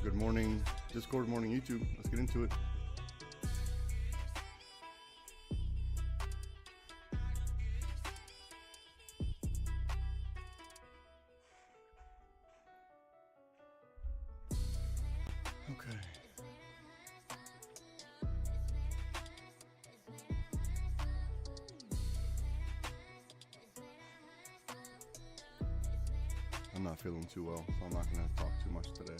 Good morning, Discord, morning, YouTube. Let's get into it. Okay. I'm not feeling too well, so I'm not going to talk too much today.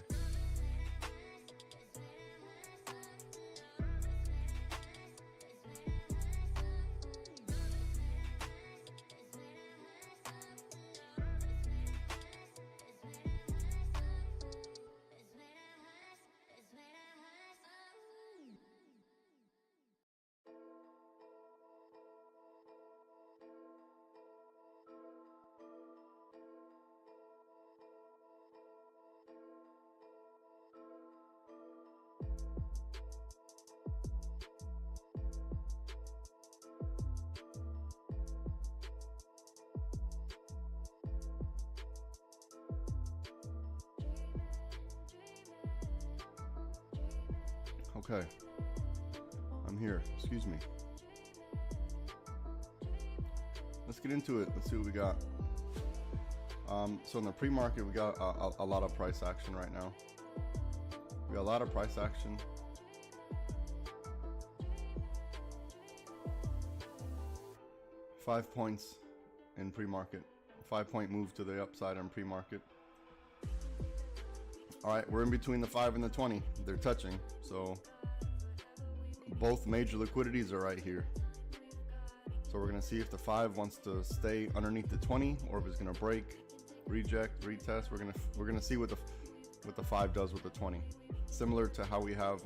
Okay, I'm here. Excuse me. Let's get into it. Let's see what we got. So in the pre-market, we got a lot of price action right now. We got a lot of price action. Five points in pre-market. 5-point move to the upside on pre-market. All right, we're in between the 5 and the 20. They're touching, so both major liquidities are right here. So we're gonna see if the 5 wants to stay underneath the 20 or if it's gonna break, reject, retest. We're gonna see what the 5 does with the 20. Similar to how we have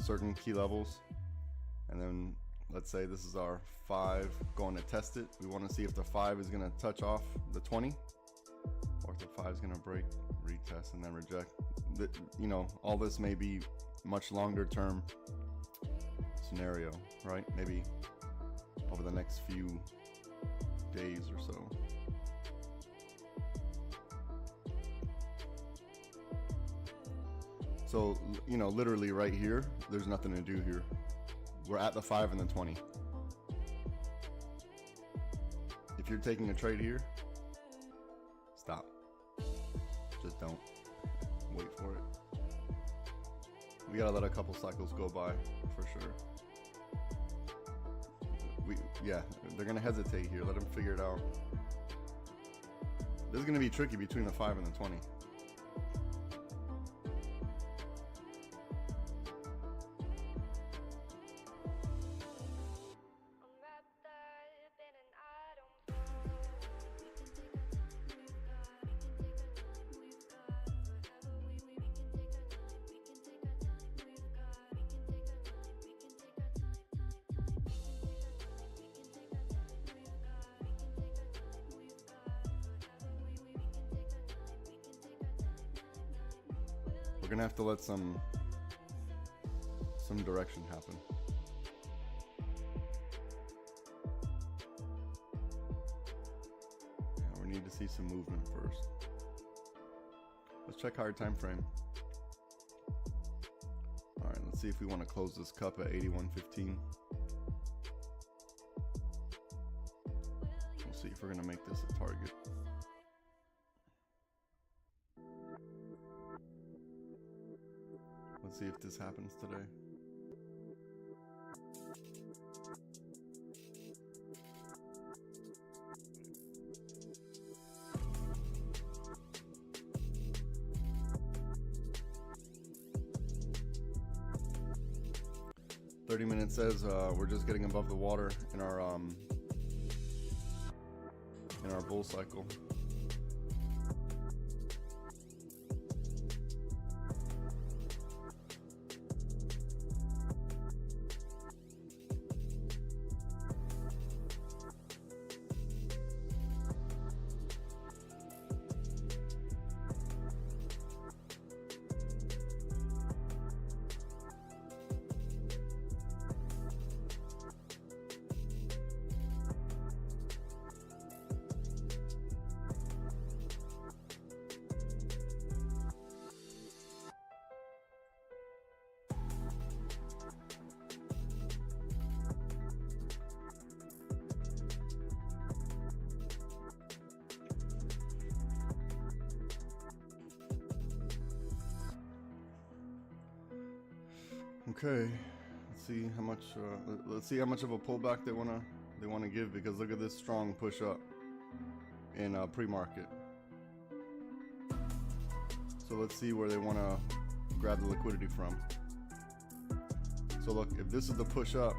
certain key levels, and then let's say this is our 5 going to test it. We want to see if the 5 is gonna touch off the 20. Or if the 5 is going to break, retest, and then reject. All this may be much longer term scenario, right? Maybe over the next few days or so. So, literally right here, there's nothing to do here. We're at the 5 and the 20. If you're taking a trade here, stop. Just don't. Wait for it. We gotta let a couple cycles go by for sure. They're gonna hesitate here. Let them figure it out. This is gonna be tricky between the 5 and the 20. We're gonna have to let some direction happen. Yeah, we need to see some movement first. Let's check higher time frame. All right, let's see if we want to close this cup at 81.15. We'll see if we're gonna make this a target. Let's see if this happens today. Minutes says we're just getting above the water in our bull cycle. Okay, let's see how much. Let's see how much of a pullback they wanna give, because look at this strong push up in pre-market. So let's see where they want to grab the liquidity from. So look, if this is the push up,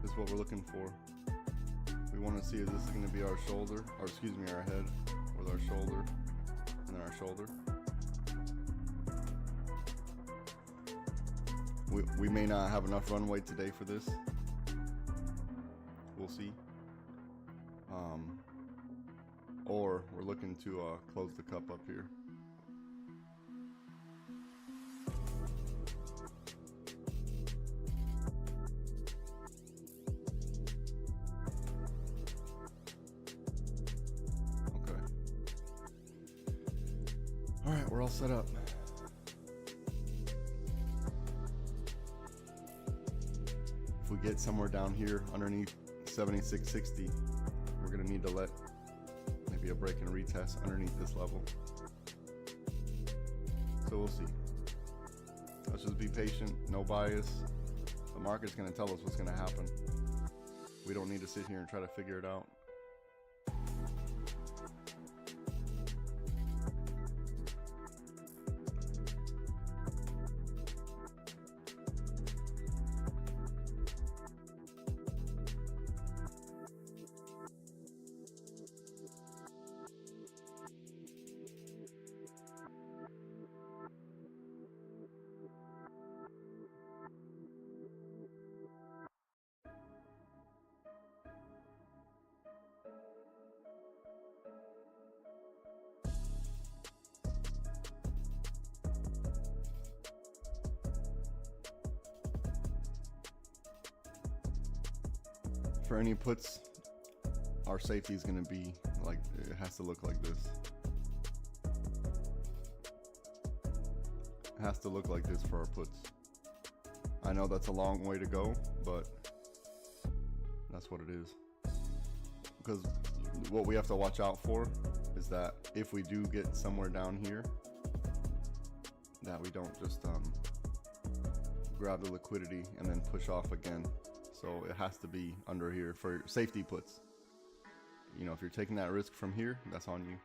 this is what we're looking for. We want to see if this is going to be our shoulder, or excuse me, our head with our shoulder, and then our shoulder. We may not have enough runway today for this. We'll see. Or we're looking to close the cup up here. Okay. All right, we're all set up. If we get somewhere down here underneath 76.60, we're gonna need to let maybe a break and retest underneath this level. So we'll see. Let's just be patient, no bias. The market's gonna tell us what's gonna happen. We don't need to sit here and try to figure it out. For any puts, our safety is going to be like, it has to look like this. It has to look like this for our puts. I know that's a long way to go, but that's what it is. Because what we have to watch out for is that if we do get somewhere down here, that we don't just grab the liquidity and then push off again. So it has to be under here for safety puts. You know, if you're taking that risk from here, that's on you.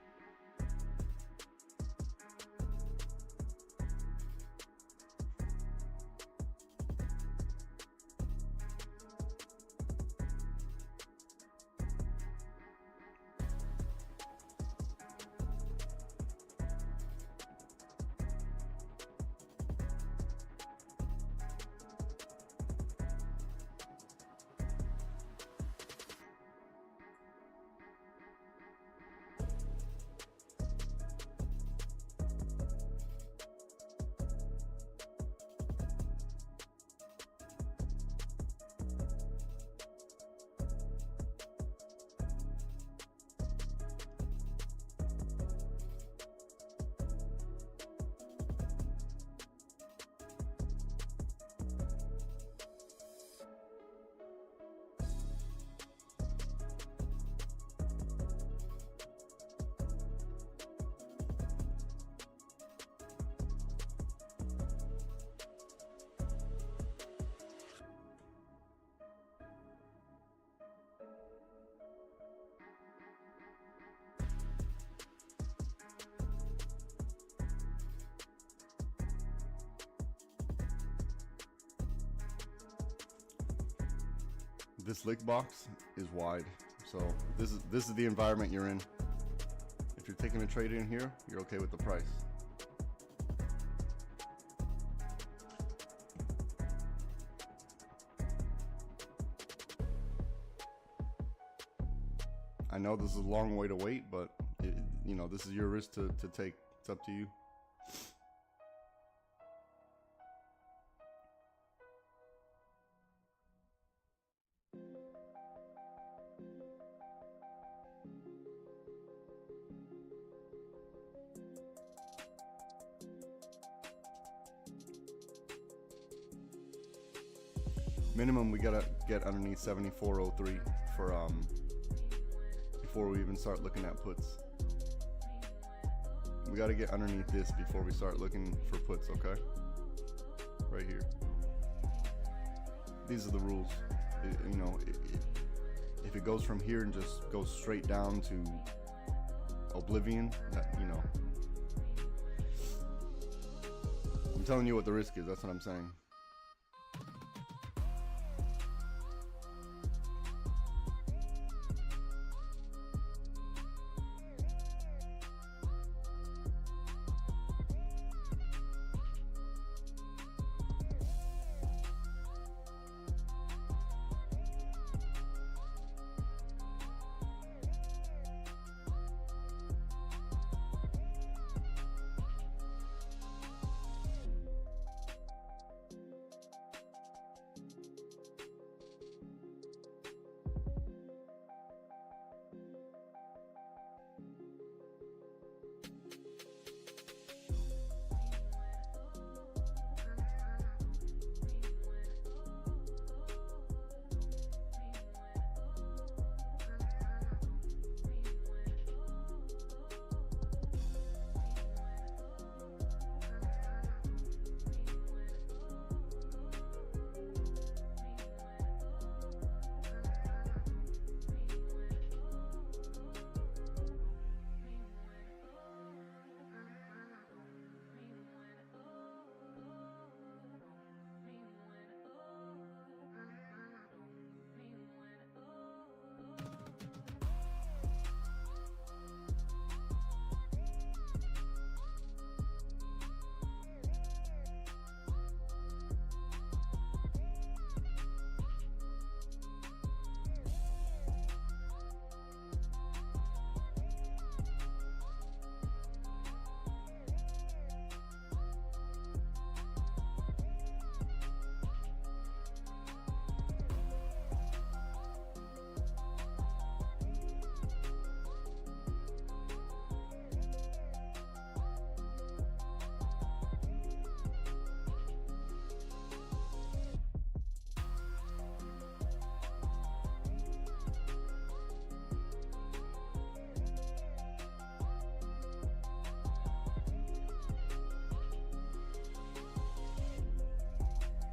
This lick box is wide, so this is the environment you're in. If you're taking a trade in here, you're okay with the price. I know this is a long way to wait, but you know, this is your risk to take. It's up to you. Minimum, we gotta get underneath 74.03 for before we even start looking at puts. We got to get underneath this before we start looking for puts, okay? Right here. These are the rules. You know, if it goes from here and just goes straight down to oblivion, that, you know, I'm telling you what the risk is. That's what I'm saying.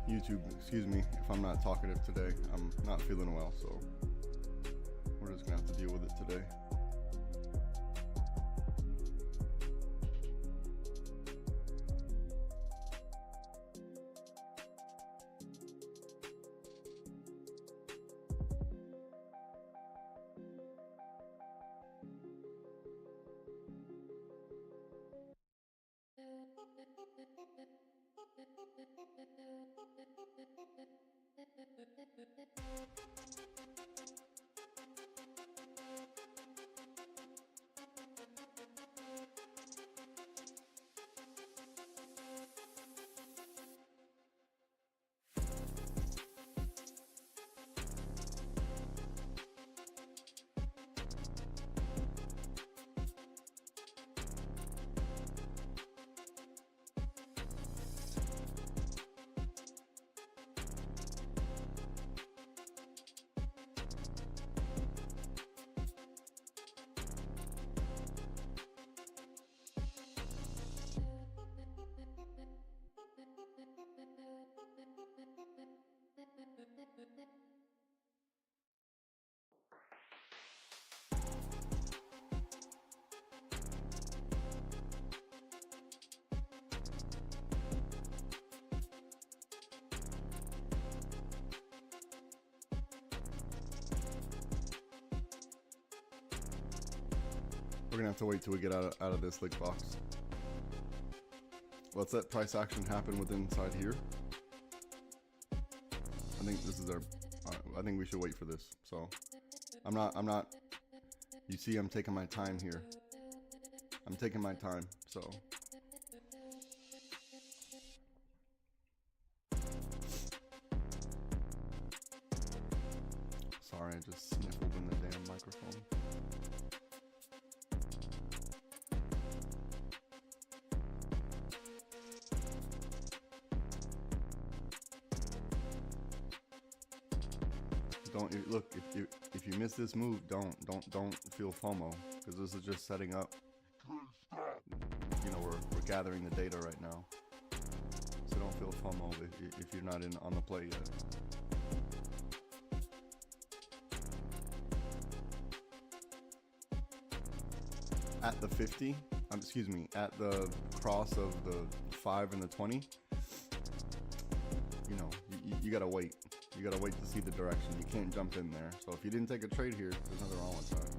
YouTube, excuse me if I'm not talkative today. I'm not feeling well, so we're just gonna have to deal with it today. We're gonna have to wait till we get out of this lick box. Let's let price action happen within inside here. I think this is our. I think we should wait for this. So, I'm not. You see, I'm taking my time here. I'm taking my time. So. Sorry, I just sniffled in the damn microphone. Don't look, if you miss this move, don't feel FOMO, because this is just setting up. gathering the data right now. So don't feel FOMO if you're not in on the play yet. At the 50, excuse me, at the cross of the 5 and the 20, you know, you gotta wait. You gotta wait to see the direction. You can't jump in there. So if you didn't take a trade here, there's nothing wrong with that.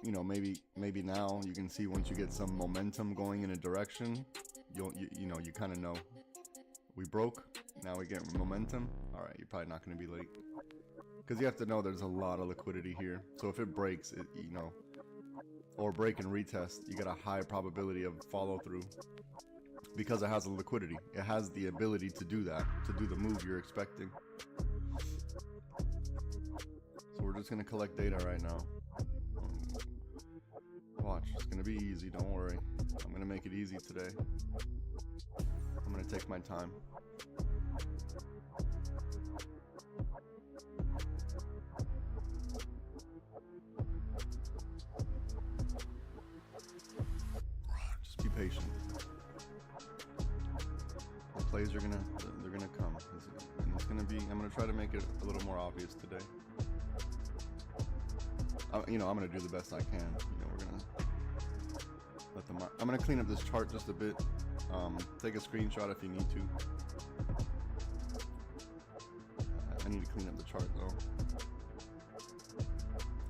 You know, maybe now you can see once you get some momentum going in a direction, you know, you kind of know we broke. Now we get momentum. All right, you're probably not going to be late. Because you have to know there's a lot of liquidity here. So if it breaks, you know, or break and retest, you got a high probability of follow through because it has a liquidity. It has the ability to do that, to do the move you're expecting. So we're just going to collect data right now. Watch, it's going to be easy, don't worry. I'm going to make it easy today. I'm going to take my time. Patient. The plays are they're gonna come. And it's gonna be. I'm gonna try to make it a little more obvious today. You know, I'm gonna do the best I can. You know, we're gonna let them. I'm gonna clean up this chart just a bit. Take a screenshot if you need to. I need to clean up the chart though.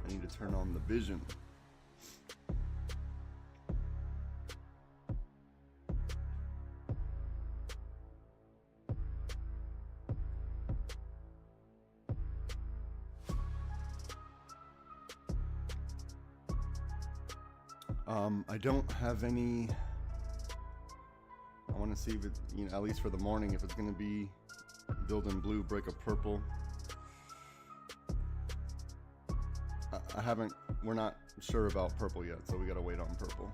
I need to turn on the vision. I don't have any. I want to see if it, you know, at least for the morning, if it's going to be build in blue, break a purple. I haven't. We're not sure about purple yet, so we got to wait on purple.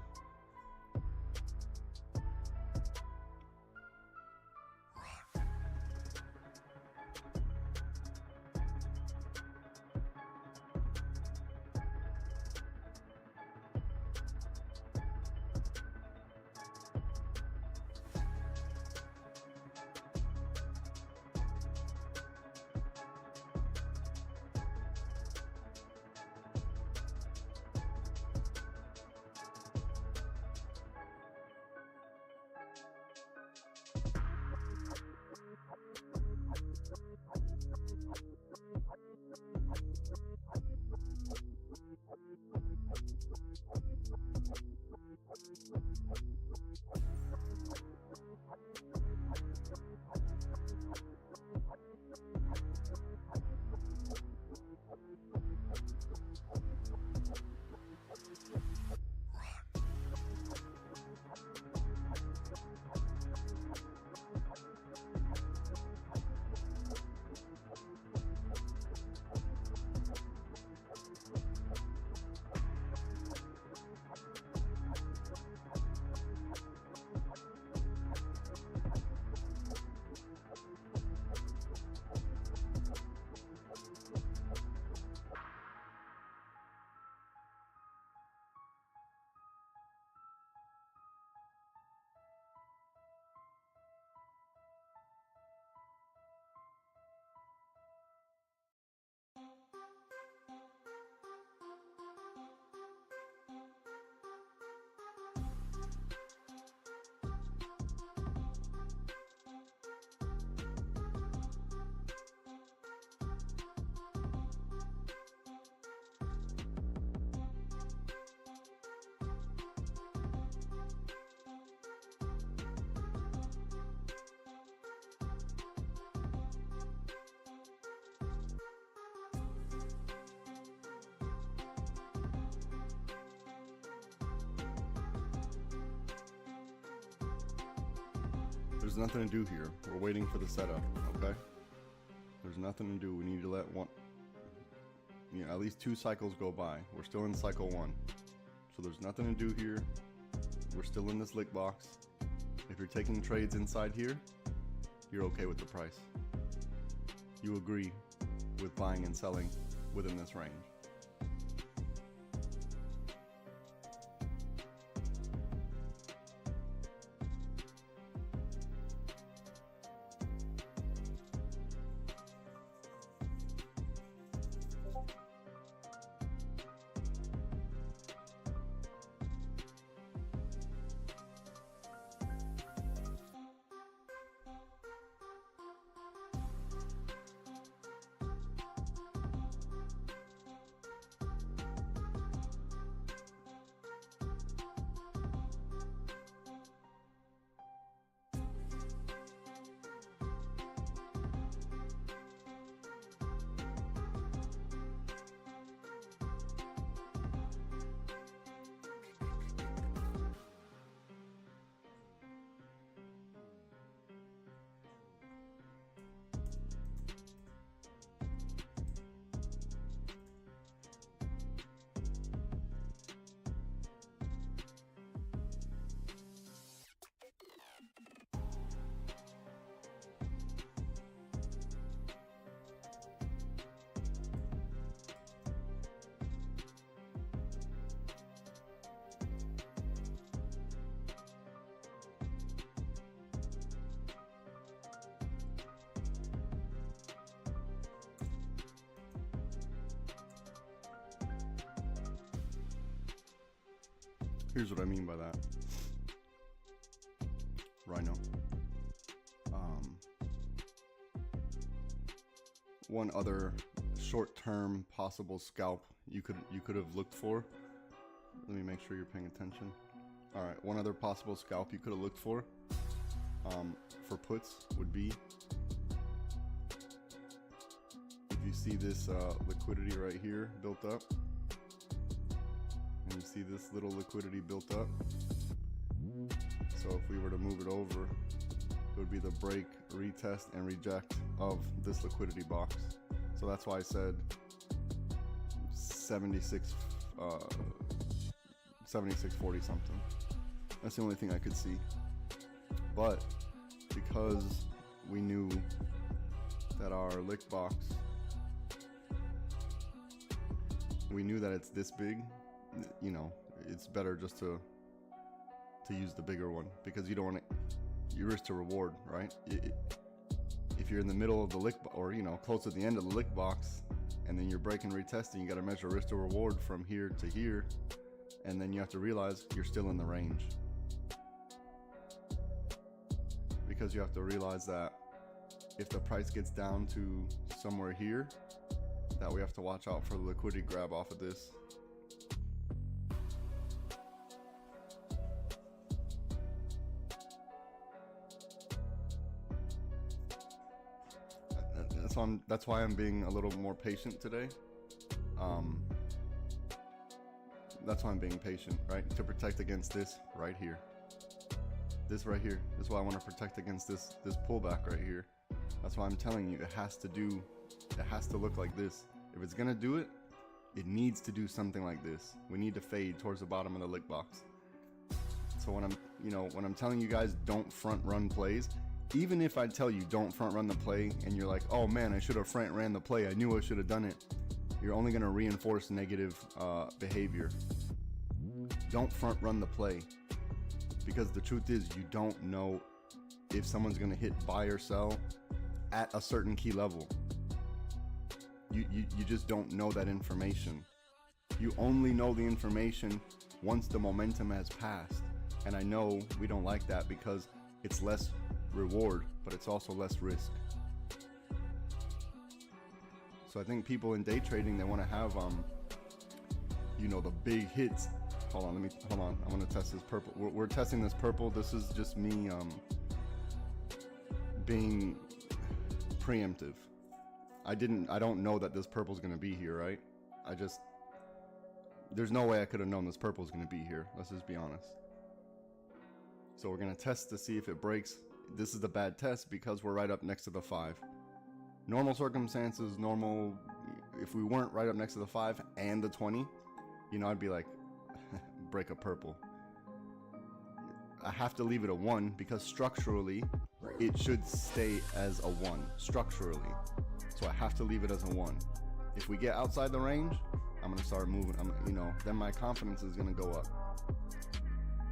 There's nothing to do here. We're waiting for the setup, okay? There's nothing to do. We need to let one, you know, at least 2 cycles go by. We're still in cycle 1. So there's nothing to do here. We're still in this lick box. If you're taking trades inside here, you're okay with the price. You agree with buying and selling within this range. Here's what I mean by that. Rhino. One other short-term possible scalp you could have looked for. Let me make sure you're paying attention. All right, one other possible scalp you could have looked for puts would be if you see this liquidity right here built up, and you see this little liquidity built up. So if we were to move it over, it would be the break, retest, and reject of this liquidity box. So that's why I said 76.40 something. That's the only thing I could see. But because we knew that our lick box, we knew that it's this big, you know, it's better just to use the bigger one, because you don't want to, you risk to reward, right? If you're in the middle of the lick, or you know, close to the end of the lick box, and then you're breaking, retesting, you got to measure risk to reward from here to here, and then you have to realize you're still in the range, because you have to realize that if the price gets down to somewhere here, that we have to watch out for the liquidity grab off of this. That's why I'm being a little more patient today. That's why I'm being patient, right? To protect against this right here. This right here. That's why I want to protect against this pullback right here. That's why I'm telling you, it has to look like this. If it's gonna do it, it needs to do something like this. We need to fade towards the bottom of the lick box. So when I'm telling you guys don't front run plays, even if I tell you don't front run the play and you're like, oh man, I should have front ran the play, I knew I should have done it, you're only going to reinforce negative behavior. Don't front run the play, because the truth is you don't know if someone's going to hit buy or sell at a certain key level. You just don't know that information. You only know the information once the momentum has passed. And I know we don't like that because it's less reward, but it's also less risk. So I think people in day trading, they want to have you know, the big hits. Hold on, I want to test this purple. We're testing this purple. This is just me being preemptive. I don't know that this purple's going to be here, right? There's no way I could have known this purple's going to be here. Let's just be honest. So we're going to test to see if it breaks. This is the bad test because we're right up next to the 5. Normal circumstances, if we weren't right up next to the 5 and the 20, you know, I'd be like, break a purple. I have to leave it a 1 because structurally, it should stay as a 1, structurally. So I have to leave it as a 1. If we get outside the range, I'm going to start moving, then my confidence is going to go up.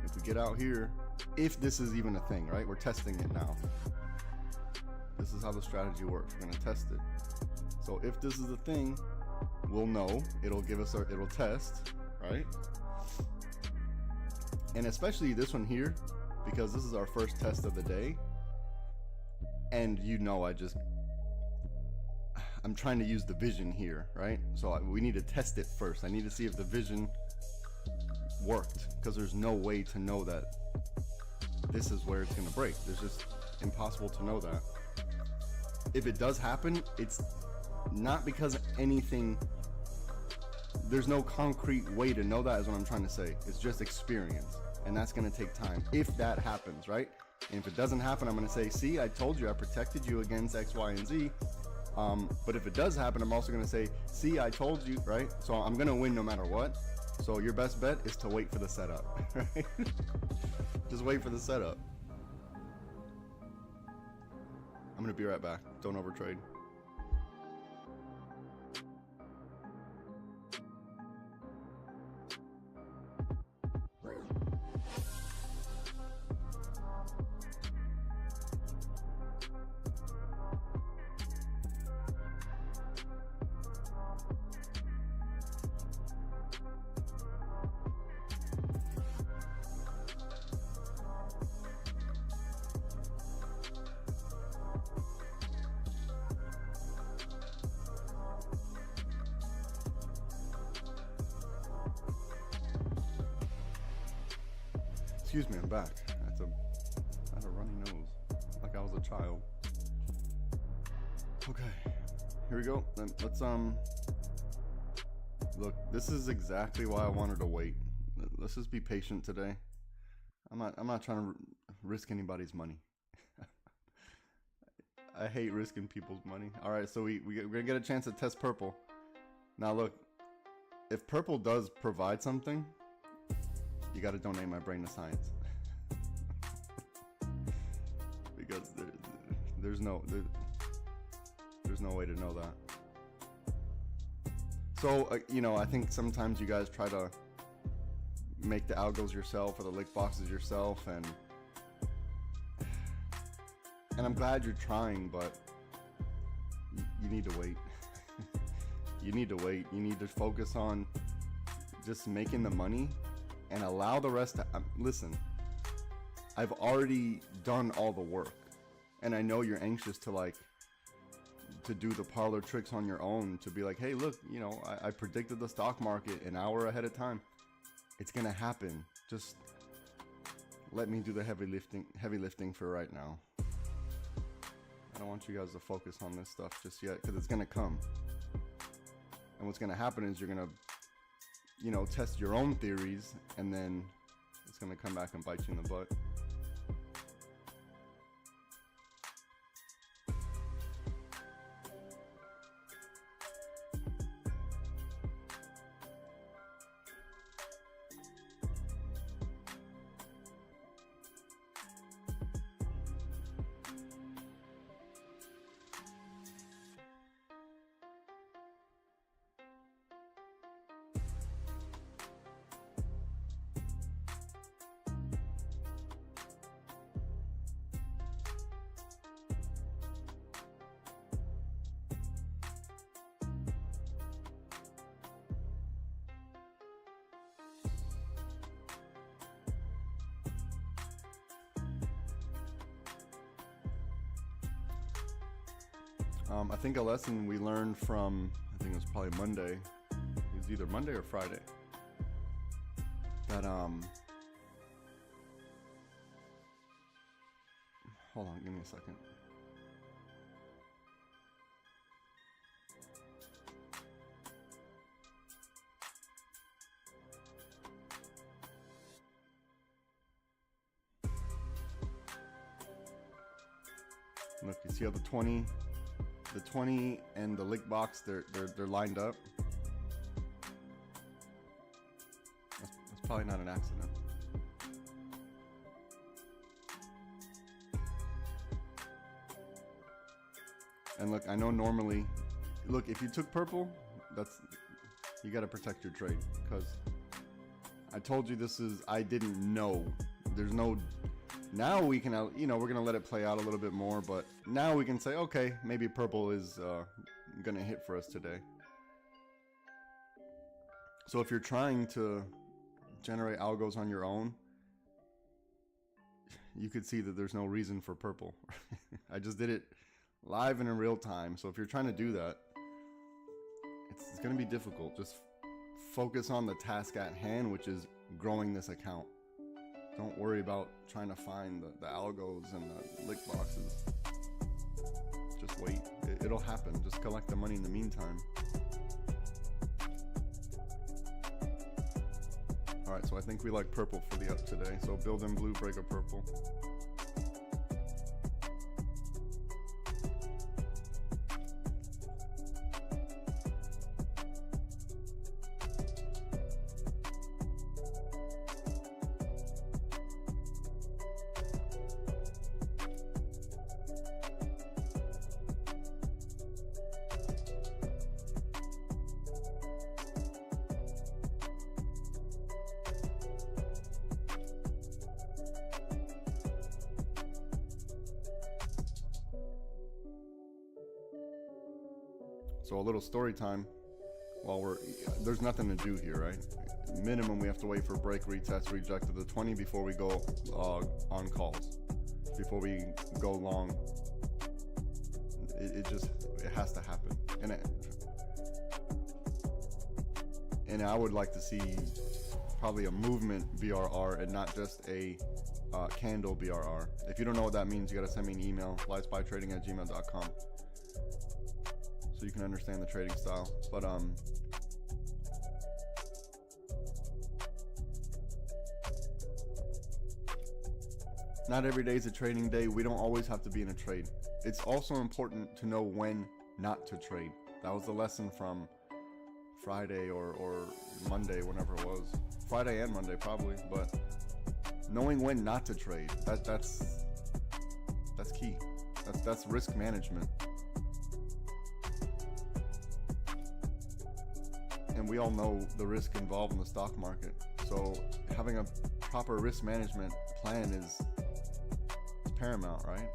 If we get out here, if this is even a thing, right? We're testing it now. This is how the strategy works. We're going to test it. So if this is a thing, we'll know. It'll test, right? And especially this one here, because this is our first test of the day. And I'm trying to use the vision here, right? So we need to test it first. I need to see if the vision worked, because there's no way to know that this is where it's going to break. It's just impossible to know that. If it does happen, it's not because anything, there's no concrete way to know that, is what I'm trying to say. It's just experience, and that's going to take time if that happens, right? And if it doesn't happen, I'm going to say, see, I told you, I protected you against X, Y, and Z. But if it does happen, I'm also going to say, see, I told you, right? So I'm going to win no matter what. So your best bet is to wait for the setup, right? Just wait for the setup. I'm going to be right back. Don't overtrade. Excuse me, I'm back. I had a runny nose, like I was a child. Okay, here we go. Let's look. This is exactly why I wanted to wait. Let's just be patient today. I'm not trying to risk anybody's money. I hate risking people's money. All right, so we're gonna get a chance to test purple. Now look, if purple does provide something, you got to donate my brain to science. Because there's no way to know that. So you know, I think sometimes you guys try to make the algos yourself or the lick boxes yourself, and I'm glad you're trying, but you need to wait. You need to wait. You need to focus on just making the money and allow the rest to listen. I've already done all the work, and I know you're anxious to do the parlor tricks on your own, to be like, hey, look, you know, I predicted the stock market an hour ahead of time. It's gonna happen. Just let me do the heavy lifting for right now. I don't want you guys to focus on this stuff just yet, because it's gonna come. And what's gonna happen is you're gonna, you know, test your own theories, and then it's gonna come back and bite you in the butt. I think a lesson we learned from, I think it was probably Monday, it was either Monday or Friday, that hold on, give me a second. Look, you see how the 20 and the lick box, they're lined up. That's probably not an accident. And look, I know normally, look, if you took purple, you got to protect your trade, because I told you this is, I didn't know. There's no, now we can, you know, we're gonna let it play out a little bit more, but now we can say, okay, maybe purple is gonna hit for us today. So if you're trying to generate algos on your own, you could see that there's no reason for purple. I just did it live and in real time. So if you're trying to do that, it's gonna be difficult. Just focus on the task at hand, which is growing this account. Don't worry about trying to find the algos and the lick boxes. Just wait. It'll happen. Just collect the money in the meantime. Alright, so I think we like purple for the up today. So build in blue, break a purple. So a little story time while there's nothing to do here, right? Minimum, we have to wait for break, retest, reject of the 20 before we go on calls, before we go long. It has to happen. And I would like to see probably a movement BRR and not just a candle BRR. If you don't know what that means, you gotta send me an email, LiveSPYTrading@gmail.com, so you can understand the trading style. But not every day is a trading day. We don't always have to be in a trade. It's also important to know when not to trade. That was the lesson from Friday or Monday, whenever it was. Friday and Monday probably, but knowing when not to trade, that's key. That's risk management. And we all know the risk involved in the stock market. So having a proper risk management plan is paramount, right?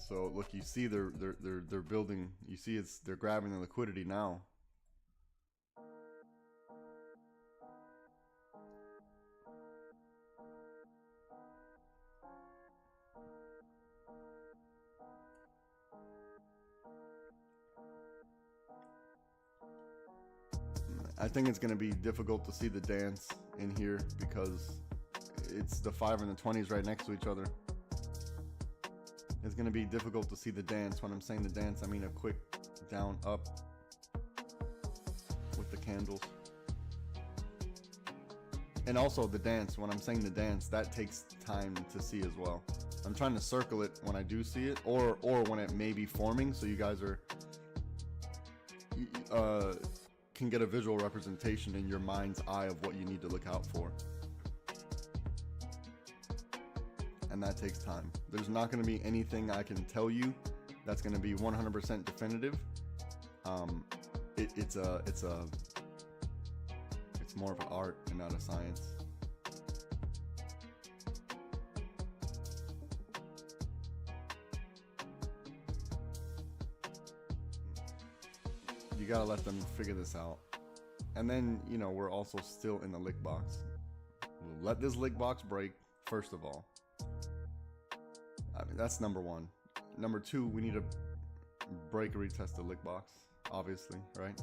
So look, you see they're building. You see they're grabbing the liquidity now. I think it's going to be difficult to see the dance in here because it's the 5 and the 20s right next to each other. It's going to be difficult to see the dance. When I'm saying the dance, I mean a quick down up with the candles. And also the dance, when I'm saying the dance, that takes time to see as well. I'm trying to circle it when I do see it, or when it may be forming, so you guys can get a visual representation in your mind's eye of what you need to look out for. And that takes time. There's not going to be anything I can tell you that's going to be 100% definitive. It's more of an art and not a science. You gotta let them figure this out. And then, you know, we're also still in the lick box. We'll let this lick box break, first of all. I mean, that's number one. Number two, we need to break, retest the lick box, obviously, right?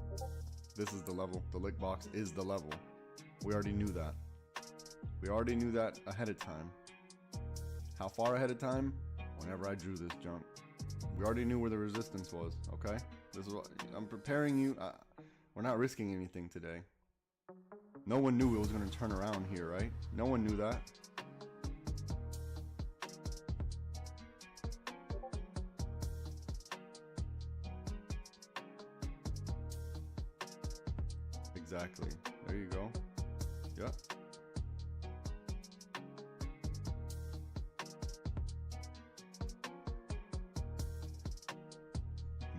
This is the level. The lick box is the level. We already knew that. We already knew that ahead of time. How far ahead of time? Whenever I drew this junk. We already knew where the resistance was, okay? This is what I'm preparing you. We're not risking anything today. No one knew it was going to turn around here, right? No one knew that. Exactly. There you go. Yep.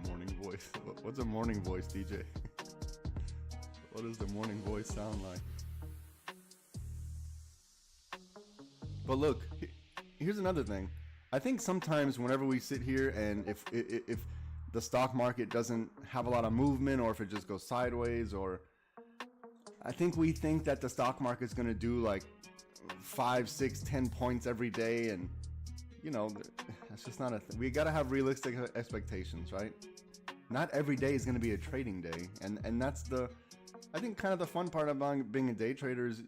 Morning voice. What's a morning voice, DJ? What does the morning voice sound like? But look, here's another thing. I think sometimes whenever we sit here and if the stock market doesn't have a lot of movement, or if it just goes sideways, or I think we think that the stock market's going to do like 5, 6, 10 points every day. And, you know, that's just not a thing. We got to have realistic expectations, right? Not every day is going to be a trading day. And that's I think kind of the fun part about being a day trader is,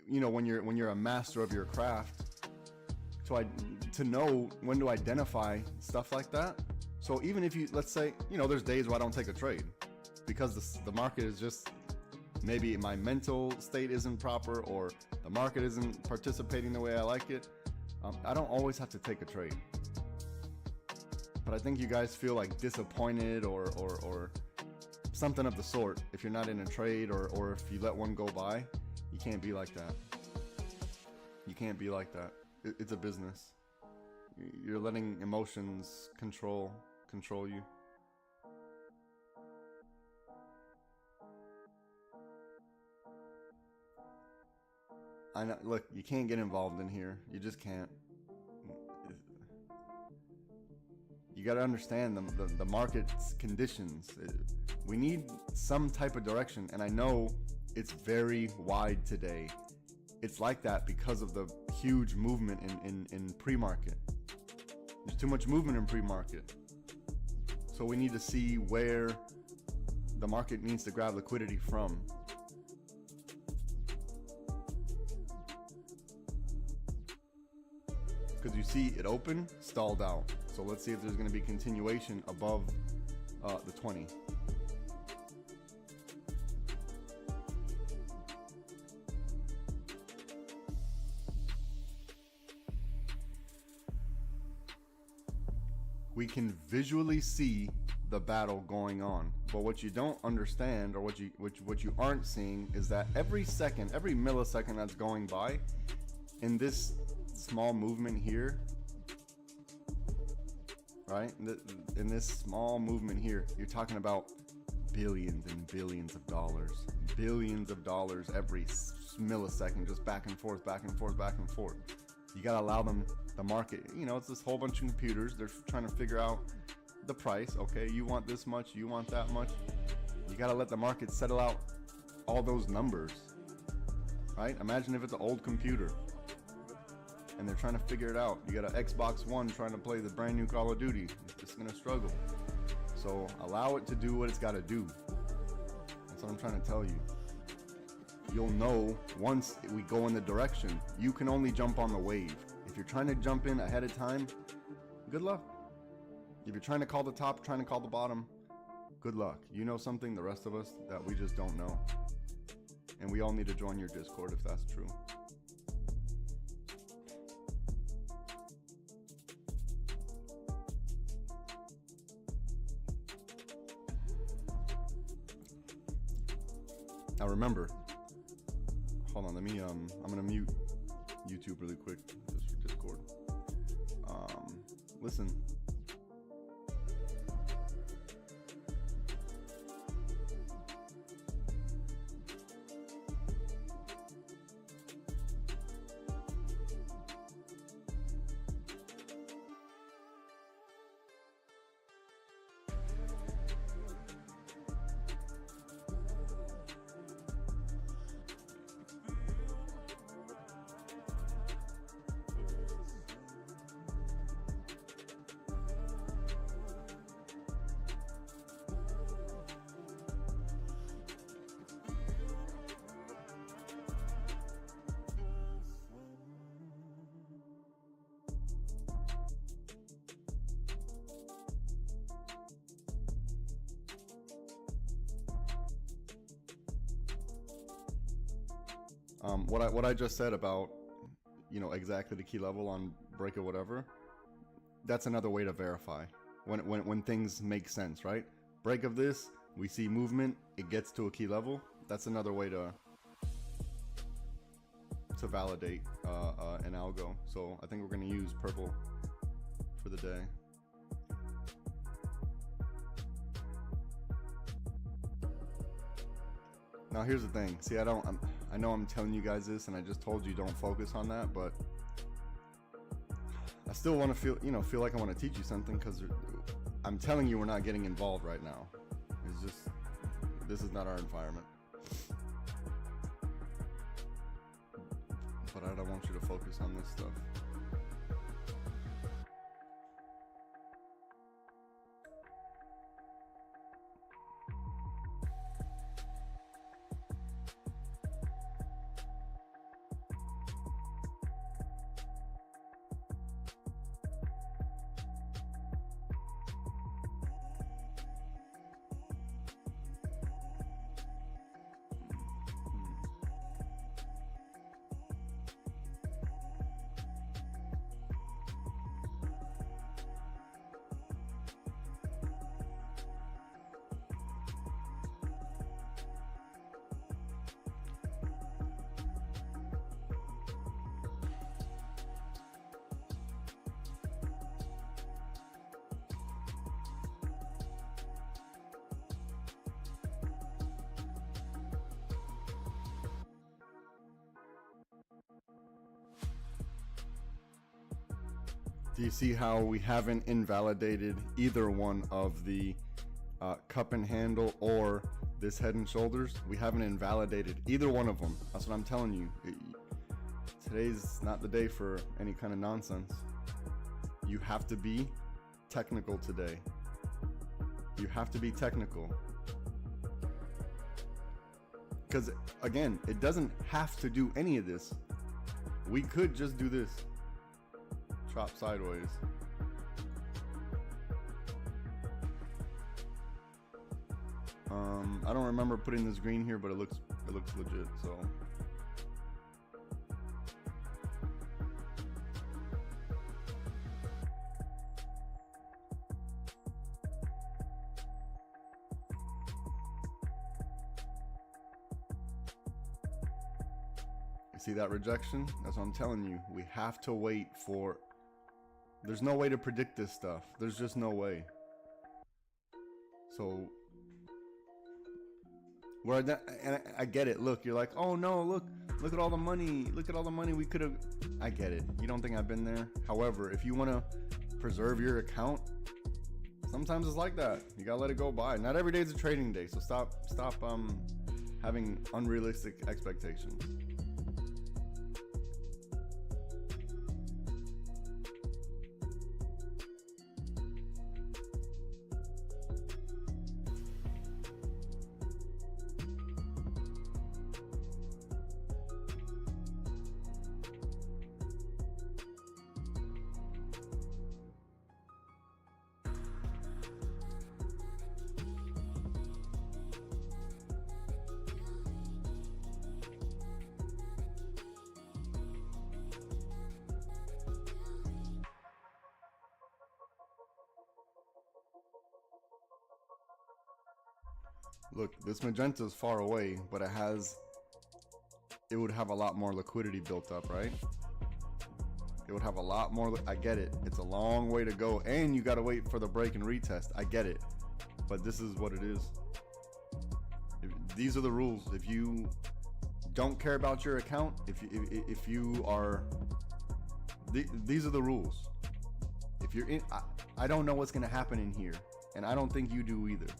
you know, when you're a master of your craft, to know when to identify stuff like that. So even if you, let's say, you know, there's days where I don't take a trade because the market is just, maybe my mental state isn't proper, or the market isn't participating the way I like it. I don't always have to take a trade. But I think you guys feel like disappointed or something of the sort if you're not in a trade, or if you let one go by. You can't be like that. You can't be like that. It's a business. You're letting emotions control you. I know, look, you can't get involved in here. You just can't. You got to understand the market's conditions. We need some type of direction, and I know it's very wide today. it's like that because of the huge movement in pre-market. There's too much movement in pre-market. So we need to see where the market needs to grab liquidity from. Because you see it open, stalled out. So let's see if there's going to be continuation above the 20. We can visually see the battle going on, but what you don't understand, or what you aren't seeing, is that every second, every millisecond that's going by in this small movement here, right? In this small movement here, you're talking about billions and billions of dollars every millisecond, just back and forth, back and forth, back and forth. You gotta allow them, the market, you know, it's this whole bunch of computers. They're trying to figure out the price. Okay, you want this much, you want that much. You gotta let the market settle out all those numbers, right? Imagine if it's an old computer and they're trying to figure it out. You got an Xbox One trying to play the brand new Call of Duty. It's gonna struggle. So allow it to do what it's gotta do. That's what I'm trying to tell you. You'll know once we go in the direction. You can only jump on the wave. If you're trying to jump in ahead of time, good luck. If you're trying to call the top, trying to call the bottom, good luck. You know something, the rest of us, that we just don't know. And we all need to join your Discord if that's true. Now remember, hold on, let me I'm gonna mute YouTube really quick, just for Discord. Listen. What I just said about, you know, exactly the key level on break or whatever, that's another way to verify when things make sense, right? Break of this, we see movement, it gets to a key level. That's another way to validate an algo. So I think we're going to use purple for the day. Now here's the thing. See, I know I'm telling you guys this, and I just told you don't focus on that, but I still want to feel like I want to teach you something, because I'm telling you we're not getting involved right now. It's just, this is not our environment. But I don't want you to focus on this stuff. Do you see how we haven't invalidated either one of the cup and handle or this head and shoulders? We haven't invalidated either one of them. That's what I'm telling you. Today's not the day for any kind of nonsense. You have to be technical today. You have to be technical. Because again, it doesn't have to do any of this. We could just do this. Chop sideways. I don't remember putting this green here, but it looks legit, so. See that rejection? That's what I'm telling you. We have to wait for... There's no way to predict this stuff. There's just no way. So... and I get it. Look, you're like, oh no, look at all the money. Look at all the money we could have... I get it. You don't think I've been there? However, if you want to preserve your account, sometimes it's like that. You gotta let it go by. Not every day is a trading day, so stop having unrealistic expectations. Look, this magenta is far away, but it would have a lot more liquidity built up, right? It would have a lot more. I get it. It's a long way to go, and you got to wait for the break and retest. I get it, but this is what it is. These are the rules. If you don't care about your account, if you are, these are the rules. If you're in, I don't know what's going to happen in here, and I don't think you do either.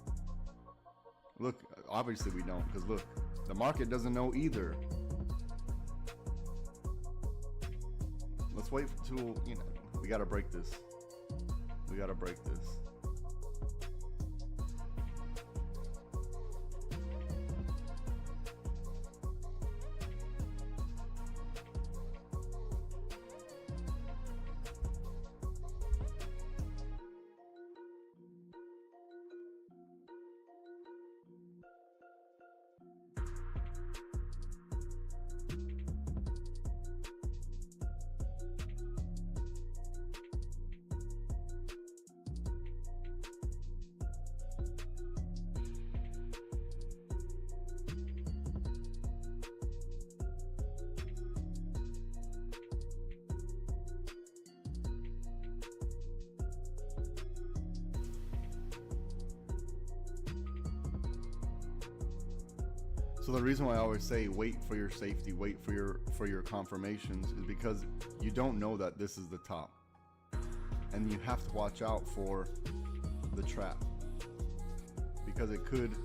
Look, obviously we don't, because look, the market doesn't know either. Let's wait till, we got to break this. We got to break this. So the reason why I always say wait for your safety, wait for your confirmations, is because you don't know that this is the top, and you have to watch out for the trap, because it could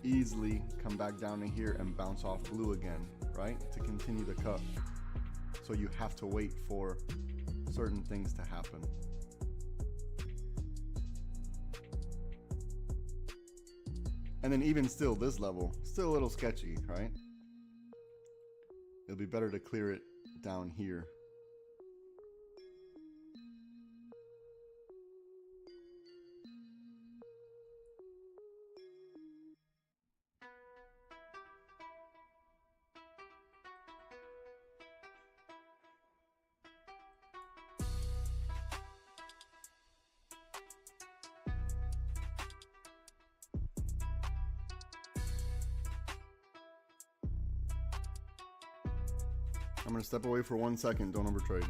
easily come back down to here and bounce off blue again, right, to continue the cut. So you have to wait for certain things to happen. And then even still, this level, still a little sketchy, right? It'll be better to clear it down here. I'm going to step away for 1 second. Don't overtrade.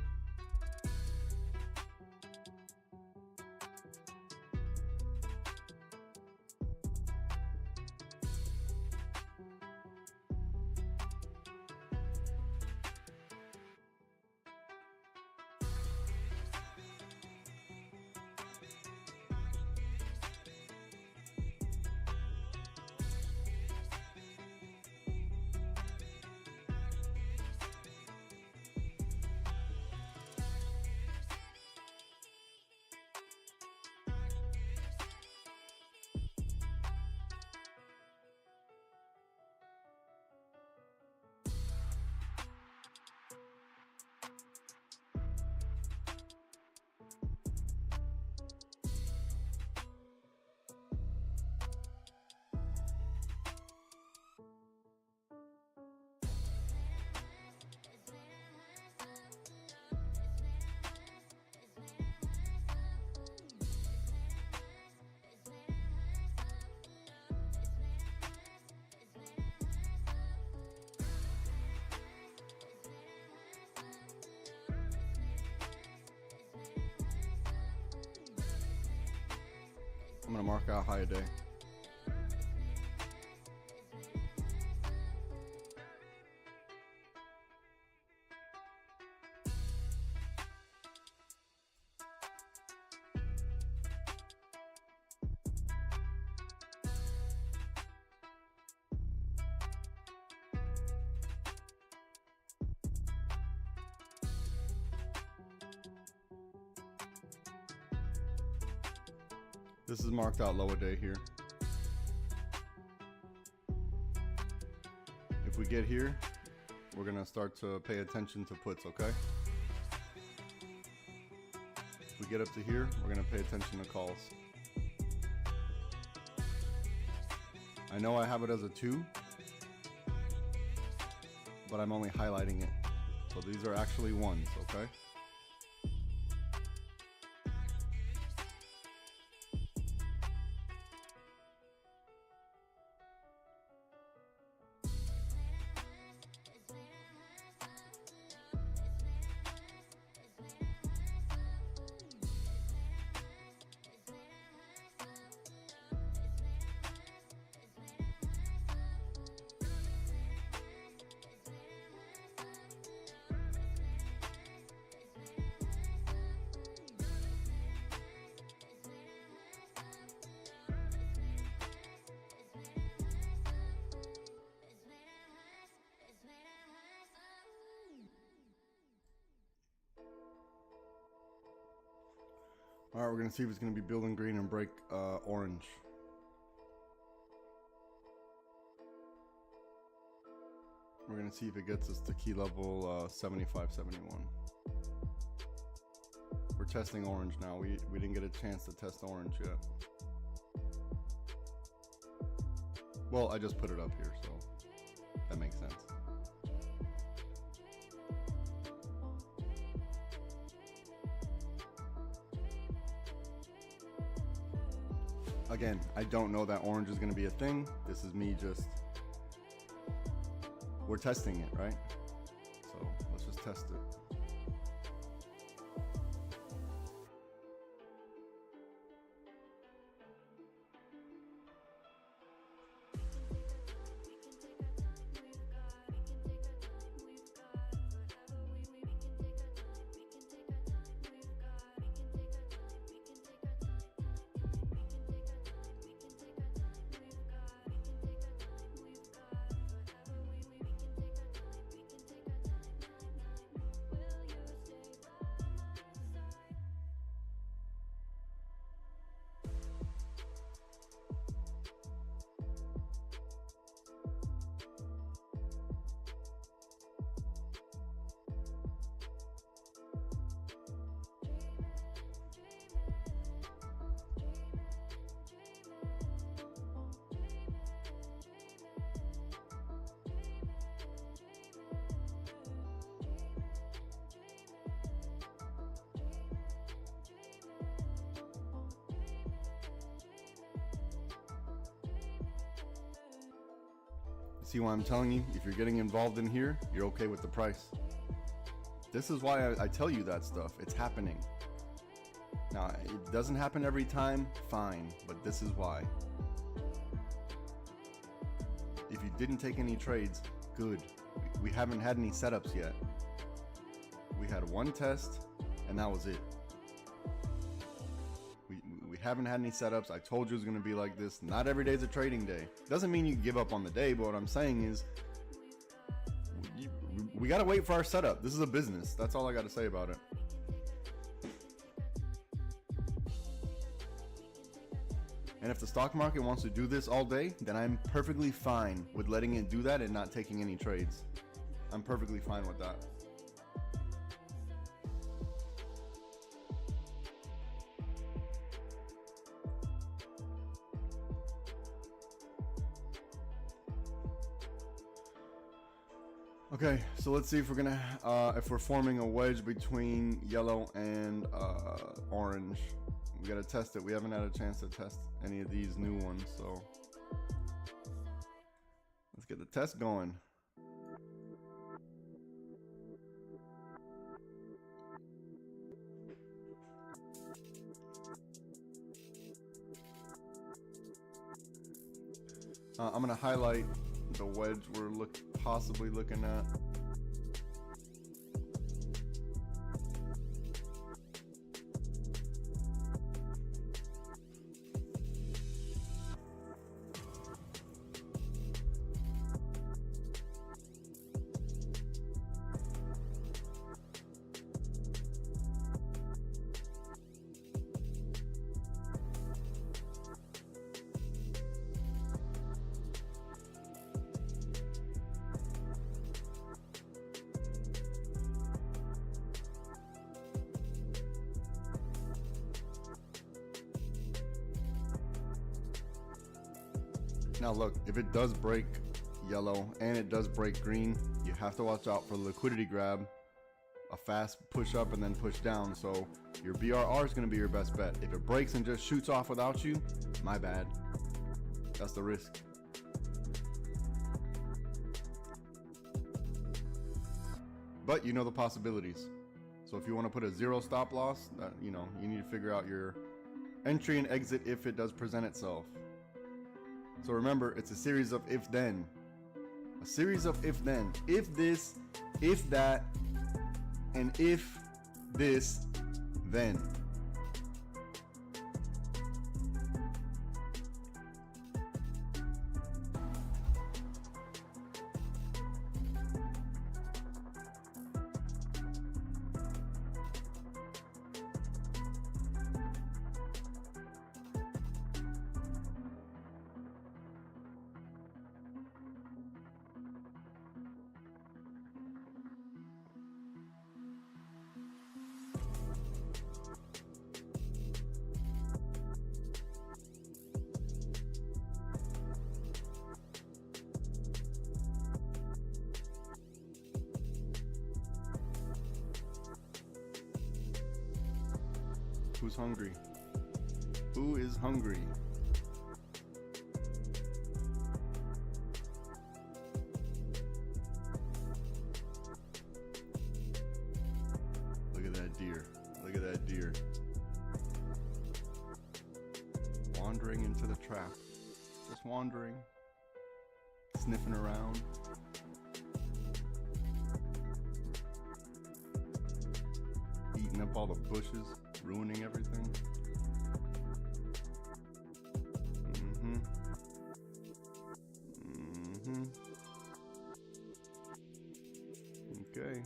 I'm gonna mark out high a day. This is marked out low a day here. If we get here, we're gonna start to pay attention to puts, okay? If we get up to here, we're gonna pay attention to calls. I know I have it as a 2, but I'm only highlighting it. So these are actually 1s, okay? All right, we're gonna see if it's gonna be building green and break orange. We're gonna see if it gets us to key level 75, 71. We're testing orange now. We didn't get a chance to test orange yet. Well, I just put it up here, so that makes sense. Again, I don't know that orange is going to be a thing. This is me just, we're testing it, right? So let's just test it. See why I'm telling you, if you're getting involved in here, you're okay with the price. This is why I tell you that stuff. It's happening. Now, it doesn't happen every time, fine, but this is why. If you didn't take any trades, good. We haven't had any setups yet. We had one test, and that was it. We haven't had any setups. I told you it was going to be like this. Not every day is a trading day. Doesn't mean you give up on the day, but what I'm saying is we got to wait for our setup. This is a business. That's all I got to say about it. And if the stock market wants to do this all day, then I'm perfectly fine with letting it do that and not taking any trades. I'm perfectly fine with that. Okay, so let's see if we're gonna if we're forming a wedge between yellow and orange. We gotta test it. We haven't had a chance to test any of these new ones, so let's get the test going. I'm gonna highlight the wedge we're possibly looking at. Now look, if it does break yellow and it does break green, you have to watch out for the liquidity grab, a fast push up and then push down. So your BRR is going to be your best bet. If it breaks and just shoots off without you, my bad. That's the risk. But you know the possibilities. So if you want to put a zero stop loss, you know, you need to figure out your entry and exit if it does present itself. So remember, it's a series of if then. A series of if then. If this, if that, and if this, then. Who's hungry? Who is hungry? Look at that deer. Look at that deer. Wandering into the trap. Just wandering. Sniffing around. Eating up all the bushes. Ruining everything. Okay.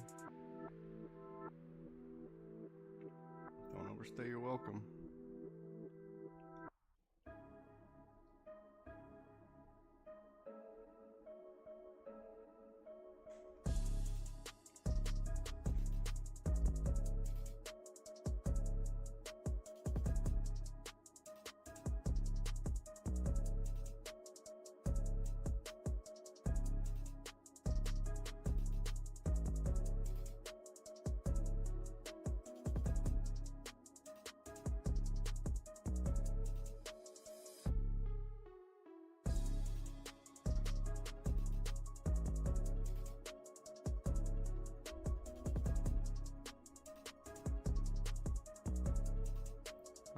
Don't overstay your welcome.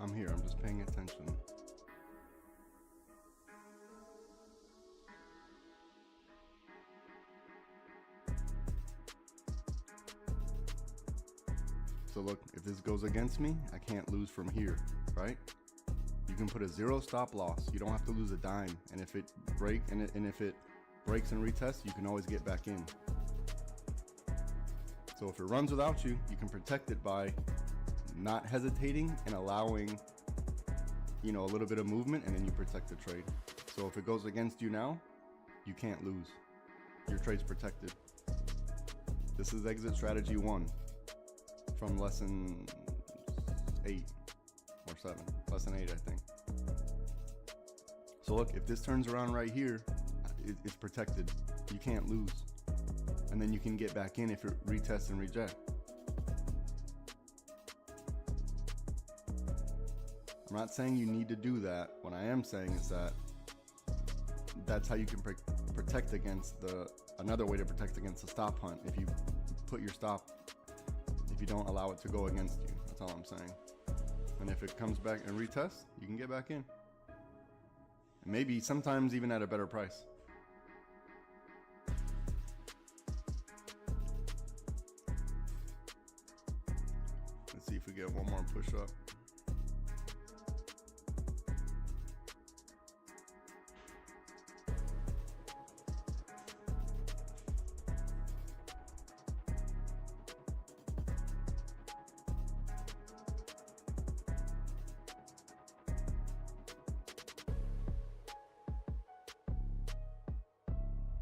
I'm here, I'm just paying attention. So look, if this goes against me, I can't lose from here, right? You can put a zero stop loss. You don't have to lose a dime. And if it breaks and retests, you can always get back in. So if it runs without you, you can protect it by not hesitating and allowing, you know, a little bit of movement, and then you protect the trade. So if it goes against you now, you can't lose. Your trade's protected. This is exit strategy 1 from lesson 8 or 7. Lesson 8, I think. So look, if this turns around right here, it's protected. You can't lose. And then you can get back in if it retests and reject. I'm not saying you need to do that. What I am saying is that that's how you can protect against another way to protect against the stop hunt. If you put your stop, if you don't allow it to go against you, that's all I'm saying. And if it comes back and retests, you can get back in. maybe sometimes even at a better price. Let's see if we get one more push up.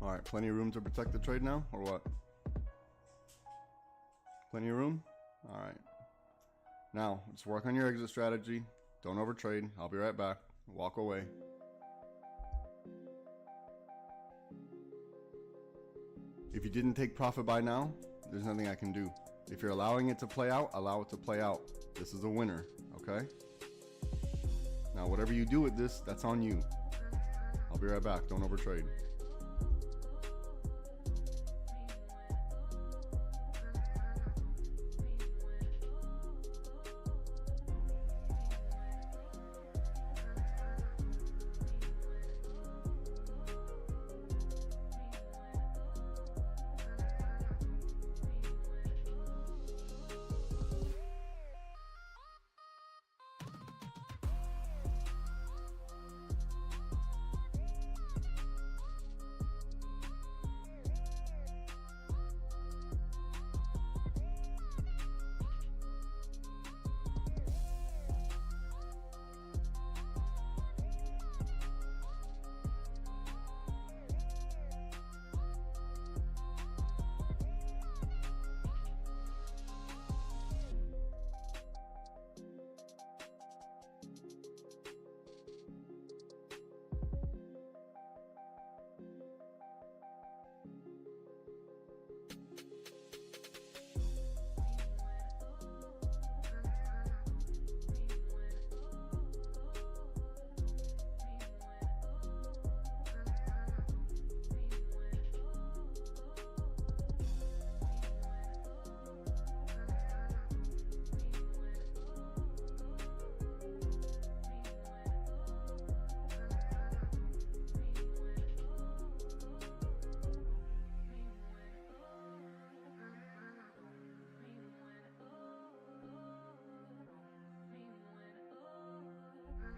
All right, plenty of room to protect the trade now, or what? Plenty of room? All right. Now, just work on your exit strategy. Don't overtrade. I'll be right back. Walk away. If you didn't take profit by now, there's nothing I can do. If you're allowing it to play out, allow it to play out. This is a winner, okay? Now, whatever you do with this, that's on you. I'll be right back. Don't overtrade.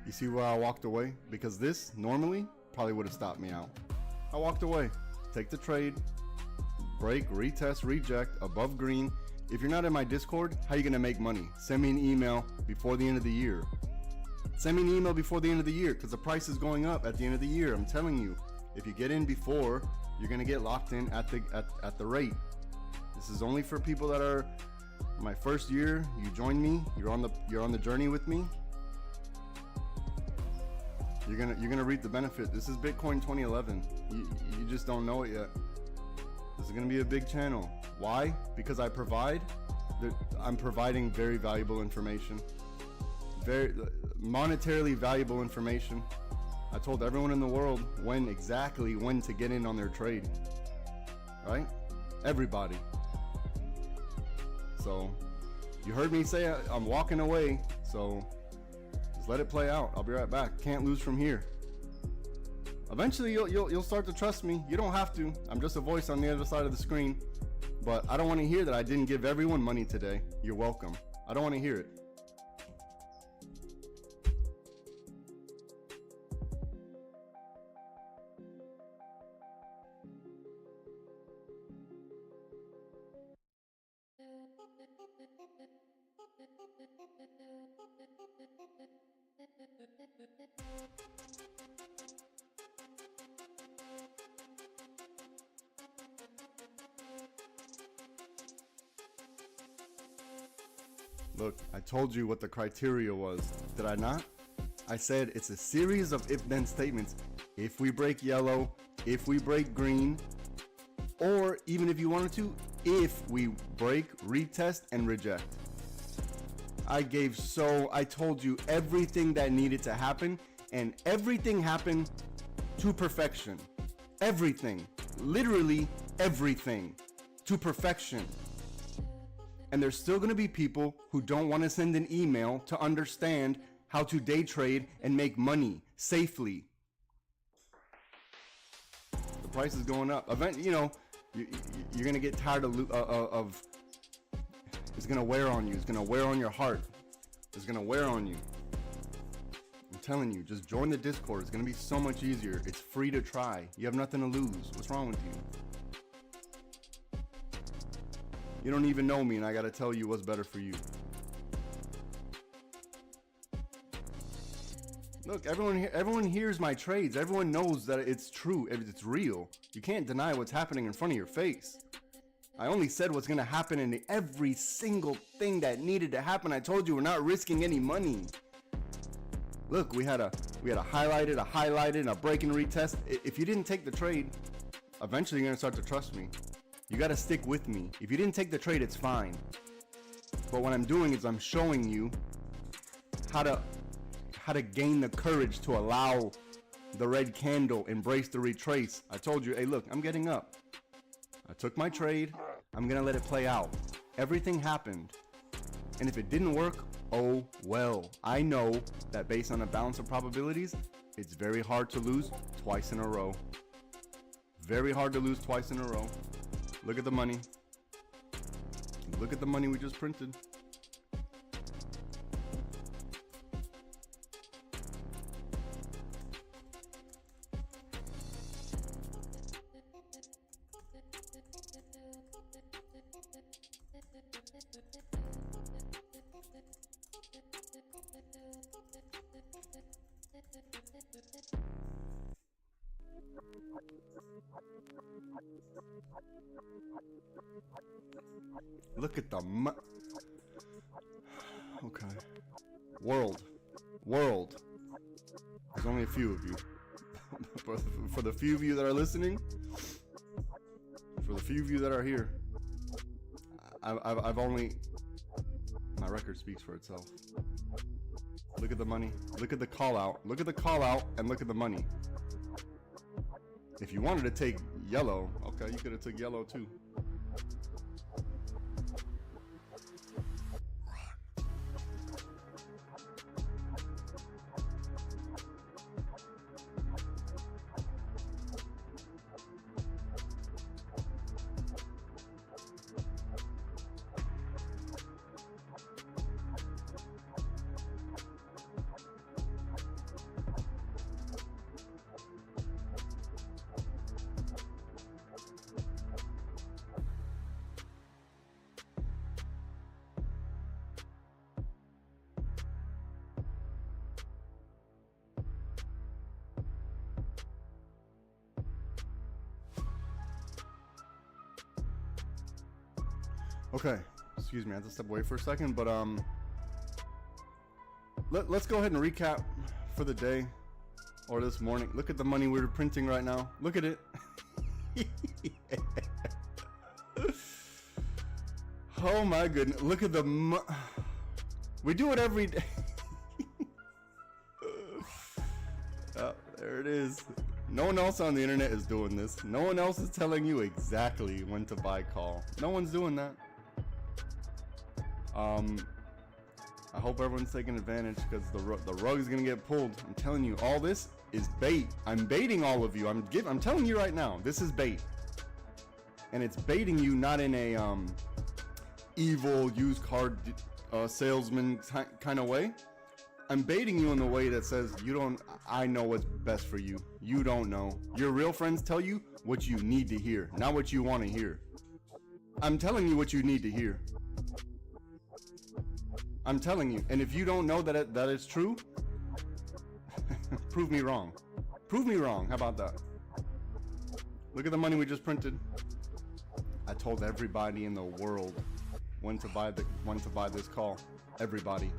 You see where I walked away? Because this normally probably would have stopped me out. I walked away. Take the trade, break, retest, reject, above green. If you're not in my Discord, how are you going to make money? Send me an email before the end of the year. Send me an email before the end of the year because the price is going up at the end of the year. I'm telling you, if you get in before, you're going to get locked in at the rate. This is only for people that are my first year. You join me. You're on the journey with me. You're gonna reap the benefit. This is Bitcoin 2011. You just don't know it yet. This is gonna be a big channel. Why? Because I'm providing very valuable information, very monetarily valuable information. I told everyone in the world exactly when to get in on their trade, right? Everybody. So you heard me say I'm walking away. So just let it play out. I'll be right back. Can't lose from here. Eventually you'll start to trust me. You don't have to. I'm just a voice on the other side of the screen. But I don't want to hear that I didn't give everyone money today. You're welcome. I don't want to hear it. Look, I told you what the criteria was. Did I not? I said it's a series of if-then statements. If we break yellow, if we break green, or even if you wanted to, if we break, retest, and reject. I told you everything that needed to happen, and everything happened to perfection. Everything, literally everything, to perfection. And there's still gonna be people who don't wanna send an email to understand how to day trade and make money safely. price is going up. You know, you're gonna get tired of. It's gonna wear on you. It's gonna wear on your heart. It's gonna wear on you. I'm telling you, just join the Discord. It's gonna be so much easier. It's free to try. You have nothing to lose. What's wrong with you? You don't even know me, and I gotta tell you what's better for you. Look, everyone hears my trades. Everyone knows that it's true. It's real. You can't deny what's happening in front of your face. I only said what's gonna happen in every single thing that needed to happen. I told you we're not risking any money. Look, we had a highlighted, and a break and retest. If you didn't take the trade, eventually you're gonna start to trust me. You gotta stick with me. If you didn't take the trade, it's fine. But what I'm doing is I'm showing you how to gain the courage to allow the red candle, embrace the retrace. I told you, hey, look, I'm getting up. I took my trade. I'm gonna let it play out. Everything happened. And if it didn't work, oh well. I know that based on a balance of probabilities, it's very hard to lose twice in a row. Very hard to lose twice in a row. Look at the money. Look at the money we just printed. Look at the okay. World. There's only a few of you. For the few of you that are listening, for the few of you that are here, I've only, my record speaks for itself. Look at the money. Look at the call out. Look at the call out and look at the money. If you wanted to take yellow, okay, you could have took yellow too. Okay, excuse me, I have to step away for a second, but let's go ahead and recap for the day or this morning. Look at the money we're printing right now. Look at it. Oh my goodness, look at the we do it every day. Oh, there it is. No one else on the internet is doing this. No one else is telling you exactly when to buy call. No one's doing that. I hope everyone's taking advantage because the rug is gonna get pulled. I'm telling you, all this is bait. I'm baiting all of you. I'm telling you right now, this is bait, and it's baiting you not in a evil used car salesman kind of way. I'm baiting you in the way that says I know what's best for you. You don't know. Your real friends tell you what you need to hear, not what you want to hear. I'm telling you what you need to hear. I'm telling you, and if you don't know that it's true, prove me wrong. Prove me wrong. How about that? Look at the money we just printed. I told everybody in the world when to buy this call. Everybody,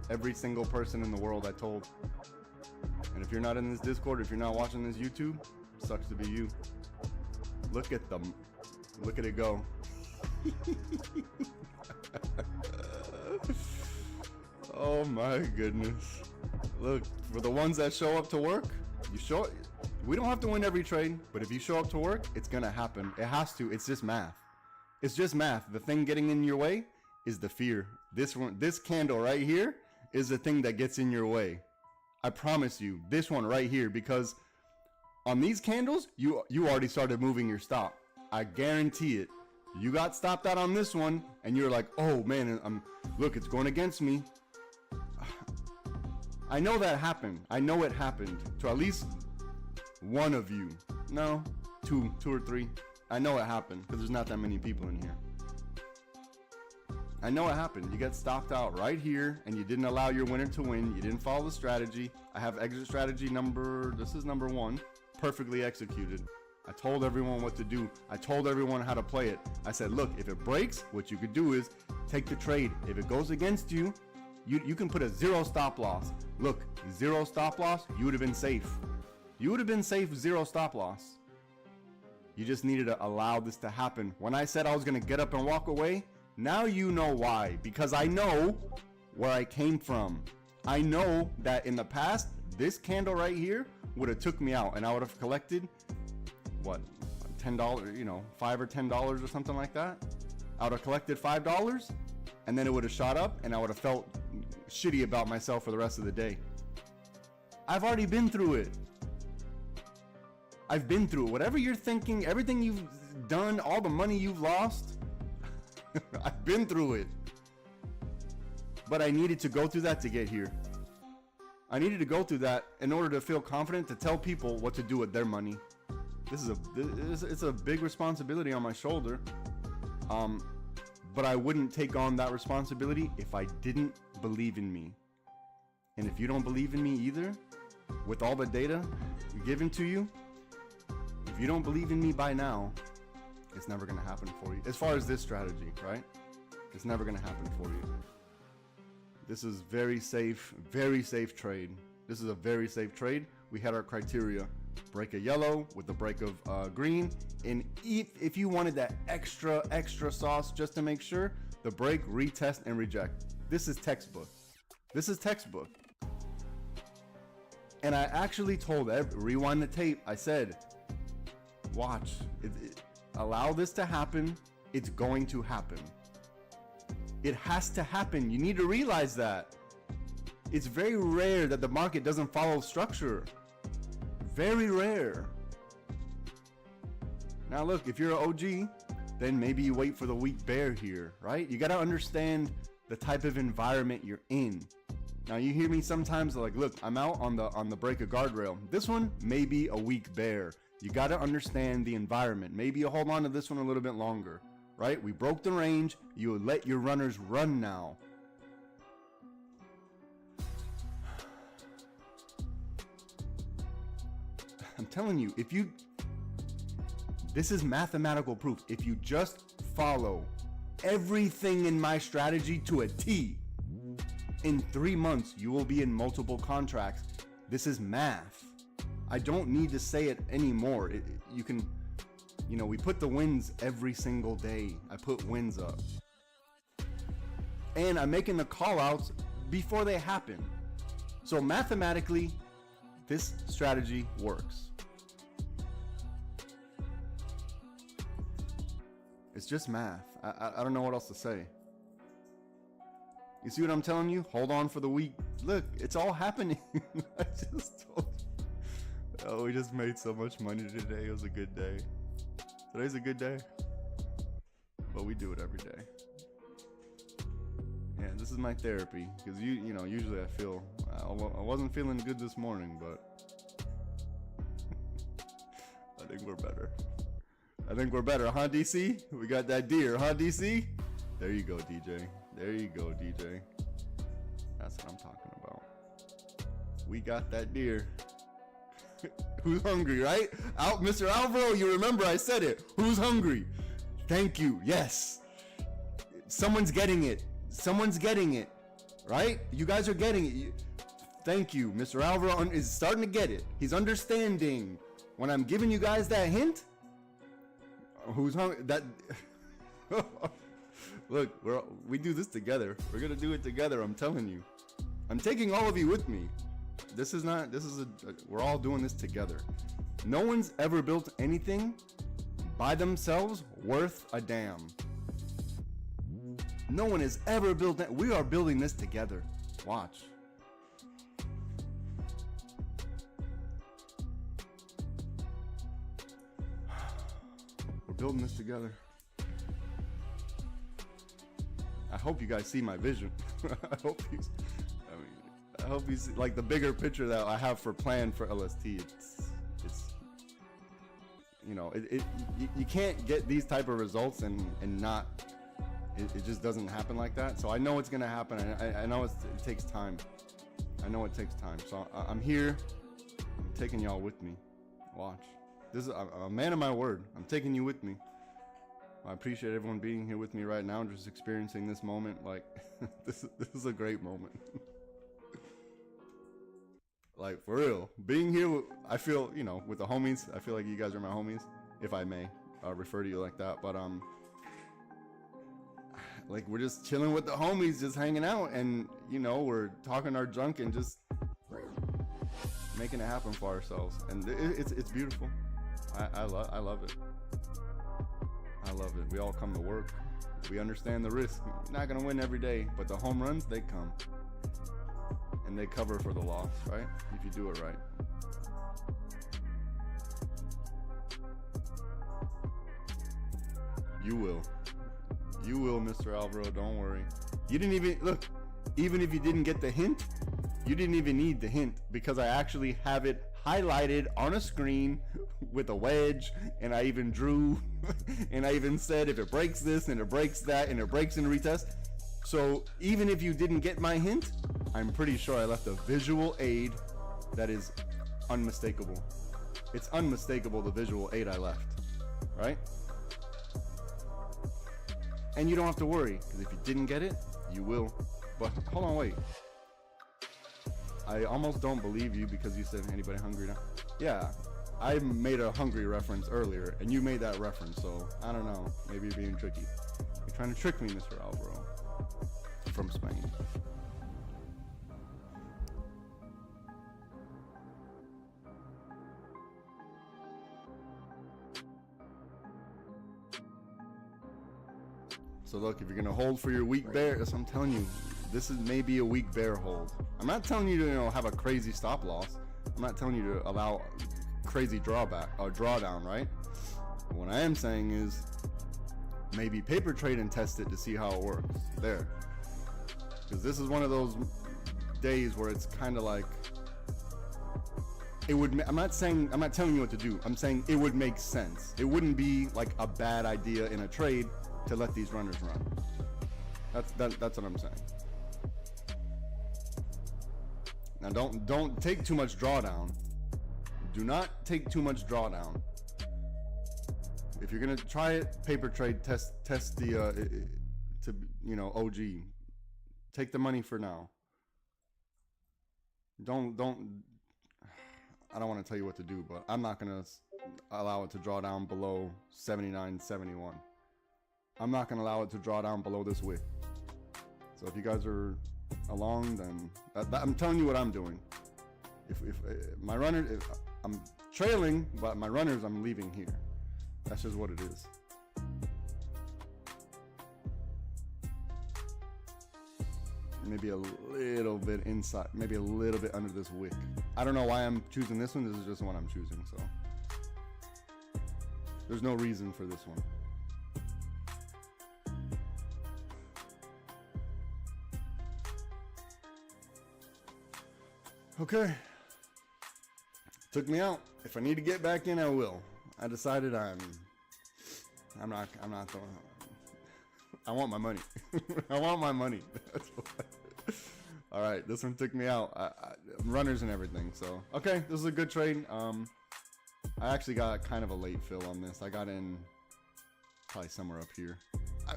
every single person in the world I told. And if you're not in this Discord, if you're not watching this YouTube, sucks to be you. Look at them. Look at it go. Oh my goodness. Look, for the ones that show up to work, we don't have to win every trade, but if you show up to work, it's gonna happen. It has to. It's just math. It's just math. The thing getting in your way is the fear. This candle right here is the thing that gets in your way. I promise you, this one right here, because On these candles, you already started moving your stop. I guarantee it. You got stopped out on this one, and you're like, oh man, look, it's going against me. I know that happened. I know it happened to at least one of you. No, two or three. I know it happened because there's not that many people in here. I know it happened. You get stopped out right here, and you didn't allow your winner to win. You didn't follow the strategy. I have exit strategy this is number 1, perfectly executed. I told everyone what to do. I told everyone how to play it. I said, look, if it breaks, what you could do is take the trade. If it goes against you, you can put a 0 stop loss. Look, 0 stop loss, you would have been safe. You would have been safe, 0 stop loss. You just needed to allow this to happen. When I said I was going to get up and walk away, now you know why. Because I know where I came from. I know that in the past, this candle right here would have took me out, and I would have collected, what, $10, you know, $5 or $10 or something like that. I would have collected $5, and then it would have shot up, and I would have felt shitty about myself for the rest of the day. I've already been through it. I've been through it. Whatever you're thinking, everything you've done, all the money you've lost, I've been through it. But I needed to go through that to get here. I needed to go through that in order to feel confident to tell people what to do with their money. It's a big responsibility on my shoulder. But I wouldn't take on that responsibility if I didn't believe in me. And if you don't believe in me either, with all the data given to you, if you don't believe in me by now, it's never going to happen for you. As far as this strategy, right? It's never going to happen for you. This is very safe trade. This is a very safe trade. We had our criteria. Break a yellow with the break of green. And if you wanted that extra sauce just to make sure, the break, retest, and reject. This is textbook. This is textbook. And I actually told rewind the tape. I said, watch, allow this to happen. It's going to happen. It has to happen. You need to realize that. It's very rare that the market doesn't follow structure. Very rare. Now look, if you're an OG, then maybe you wait for the weak bear here, right? You got to understand the type of environment you're in. Now you hear me sometimes like, look, I'm out on the break of guardrail. This one may be a weak bear. You got to understand the environment. Maybe you hold on to this one a little bit longer, right? We broke the range. You let your runners run now. I'm telling you, this is mathematical proof. If you just follow everything in my strategy to a T, in 3 months, you will be in multiple contracts. This is math. I don't need to say it anymore. You can, we put the wins every single day. I put wins up. And I'm making the call outs before they happen. So mathematically, this strategy works. It's just math. I don't know what else to say. You see what I'm telling you? Hold on for the week. Look, it's all happening. I just told you. Oh, we just made so much money today. It was a good day. Today's a good day. But we do it every day. Yeah, this is my therapy. Because usually I wasn't feeling good this morning, but I think we're better. Huh, DC? We got that deer, huh, DC? There you go, DJ. There you go, DJ. That's what I'm talking about. We got that deer. Who's hungry, right? Out, Mr. Alvaro, you remember I said it. Who's hungry? Thank you. Yes. Someone's getting it. Someone's getting it. Right? You guys are getting it. Thank you. Mr. Alvaro is starting to get it. He's understanding. When I'm giving you guys that hint, who's hungry? That... Look, we do this together. We're gonna do it together. I'm telling you. I'm taking all of you with me. We're all doing this together. No one's ever built anything by themselves worth a damn. No one has ever built that. We are building this together. Watch. building this together. I hope you guys see my vision. I hope you see like the bigger picture that I have for plan for LST. It's you know, you can't get these type of results and not, it just doesn't happen like that. So I know it's gonna happen. I know it takes time. I know it takes time. So I'm here. I'm taking y'all with me. Watch. This is a man of my word. I'm taking you with me. I appreciate everyone being here with me right now and just experiencing this moment. Like this is a great moment. Like for real, being here, I feel, you know, with the homies, I feel like you guys are my homies, if I may refer to you like that. But like we're just chilling with the homies, just hanging out, and you know, we're talking our junk and just making it happen for ourselves, and it's beautiful. I love it. I love it. We all come to work. We understand the risk. You're not gonna win every day, but the home runs, they come. And they cover for the loss, right? If you do it right. You will. You will, Mr. Alvaro, don't worry. You didn't even, look, even if you didn't get the hint, you didn't even need the hint, because I actually have it highlighted on a screen with a wedge, and I even drew, and I even said if it breaks this, and it breaks that, and it breaks in retest. So even if you didn't get my hint, I'm pretty sure I left a visual aid that is unmistakable. It's unmistakable, the visual aid I left, right? And you don't have to worry, because if you didn't get it, you will. But hold on, wait. I almost don't believe you because you said anybody hungry now. Yeah, I made a hungry reference earlier, and you made that reference, so I don't know. Maybe you're being tricky. You're trying to trick me, Mr. Alvaro. From Spain. So look, if you're gonna hold for your weak bear, that's what I'm telling you. This is maybe a weak bear hold. I'm not telling you to, you know, have a crazy stop loss. I'm not telling you to allow crazy drawback or drawdown, right? What I am saying is maybe paper trade and test it to see how it works. There. Because this is one of those days where it's kind of like it would. I'm not telling you what to do. I'm saying it would make sense. It wouldn't be like a bad idea in a trade to let these runners run. That's what I'm saying. Now don't take too much drawdown. Do not take too much drawdown. If you're gonna try it, paper trade, test the to, you know, OG. Take the money for now. I don't want to tell you what to do, but I'm not gonna allow it to draw down below 79.71. I'm not gonna allow it to draw down below this wick. So if you guys are along, then I'm telling you what I'm doing. If my runner, I'm trailing, but my runners I'm leaving here. That's just what it is. Maybe a little bit inside, maybe a little bit under this wick. I don't know why I'm choosing this one. This is just the one I'm choosing, so there's no reason for this one. Okay, took me out. If I need to get back in, I will. I decided I'm not going. I want my money. I want my money. That's what all right, this one took me out. Runners and everything. So okay, this is a good trade. I actually got kind of a late fill on this. I got in probably somewhere up here.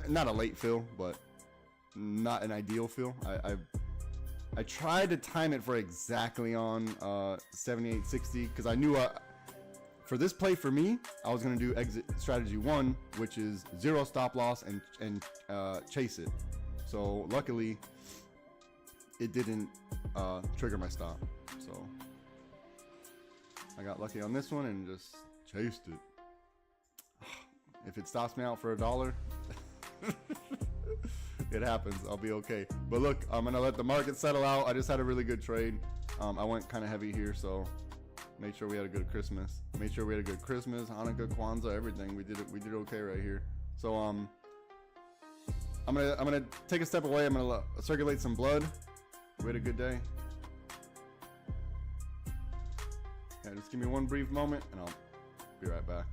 Not a late fill, but not an ideal fill. I tried to time it for exactly on 78.60 because I knew for this play for me, I was gonna do exit strategy 1, which is 0 stop loss and chase it. So luckily, it didn't trigger my stop. So I got lucky on this one and just chased it. If it stops me out for $1, it happens. I'll be okay. But look, I'm gonna let the market settle out. I just had a really good trade. I went kind of heavy here, so Made sure we had a good Christmas. Made sure we had a good Christmas, Hanukkah, Kwanzaa, everything. We did okay right here. So I'm gonna take a step away. I'm gonna circulate some blood. We had a good day. Yeah, just give me one brief moment and I'll be right back.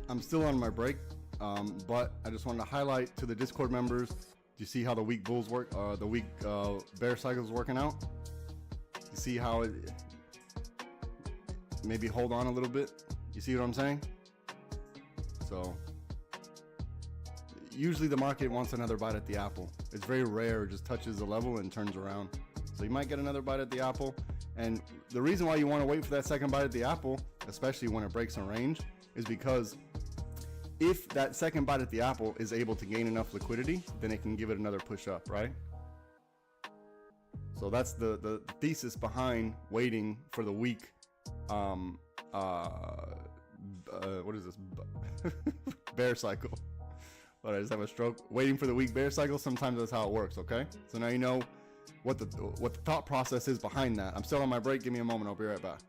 I'm still on my break, but I just wanted to highlight to the Discord members. Do you see how the week bulls work? The week bear cycle is working out. You see how it maybe hold on a little bit. You see what I'm saying? So usually the market wants another bite at the apple. It's very rare it just touches the level and turns around. So you might get another bite at the apple. And the reason why you want to wait for that second bite at the apple, especially when it breaks a range, is because if that second bite at the apple is able to gain enough liquidity, then it can give it another push up, right? So that's the thesis behind waiting for the weak, what is this? Bear cycle. But I just have a stroke. Waiting for the weak bear cycle, sometimes that's how it works, okay? So now you know what the thought process is behind that. I'm still on my break. Give me a moment. I'll be right back.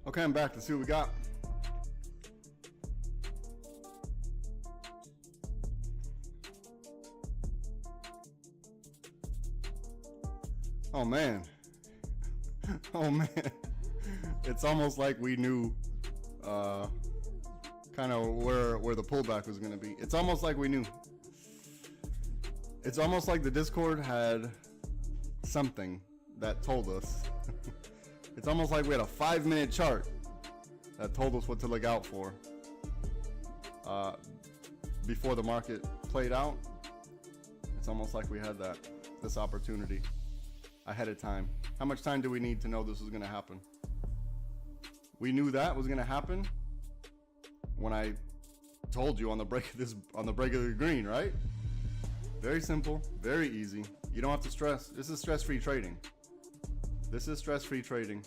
Okay, I'm back. Let's see what we got. Oh man. Oh man. It's almost like we knew kind of where the pullback was going to be. It's almost like we knew. It's almost like the Discord had something that told us. It's almost like we had a 5-minute chart that told us what to look out for before the market played out. It's almost like we had this opportunity ahead of time. How much time do we need to know this was going to happen? We knew that was going to happen when I told you on the break of the green, right? Very simple, very easy. You don't have to stress. This is stress-free trading. This is stress-free trading.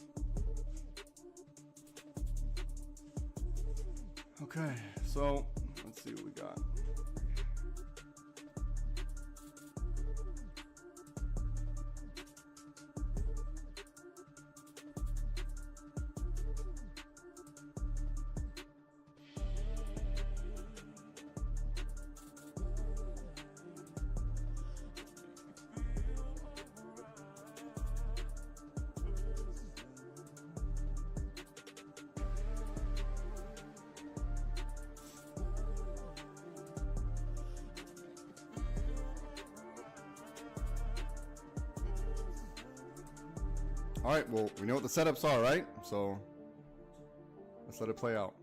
Okay, so let's see what we got. All right, well, we know what the setups are, right? So let's let it play out.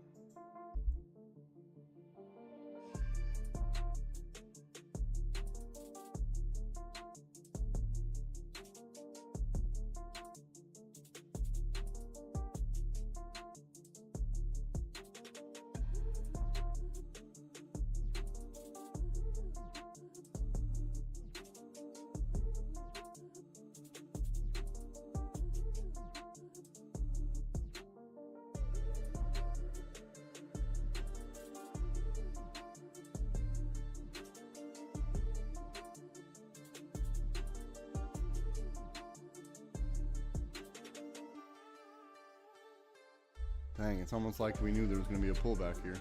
Dang, it's almost like we knew there was going to be a pullback here.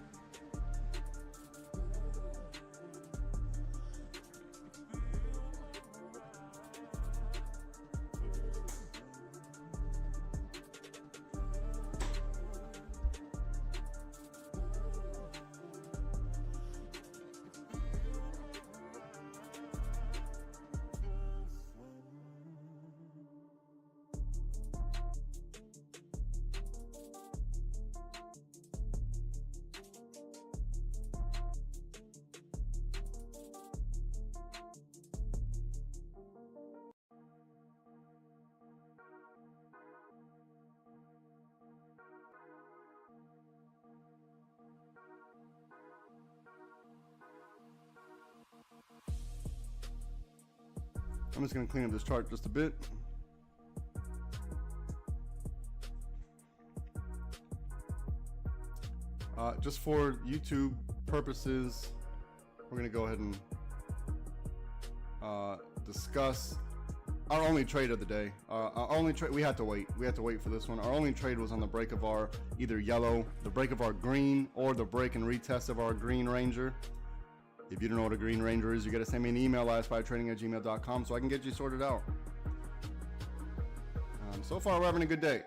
I'm just going to clean up this chart just a bit. Just for YouTube purposes, we're going to go ahead and discuss our only trade of the day. Our only trade, we had to wait. We had to wait for this one. Our only trade was on the break of our either yellow, the break of our green, or the break and retest of our green ranger. If you don't know what a green ranger is, you got to send me an email, LiveSPYTrading@gmail.com, so I can get you sorted out. So far, we're having a good day.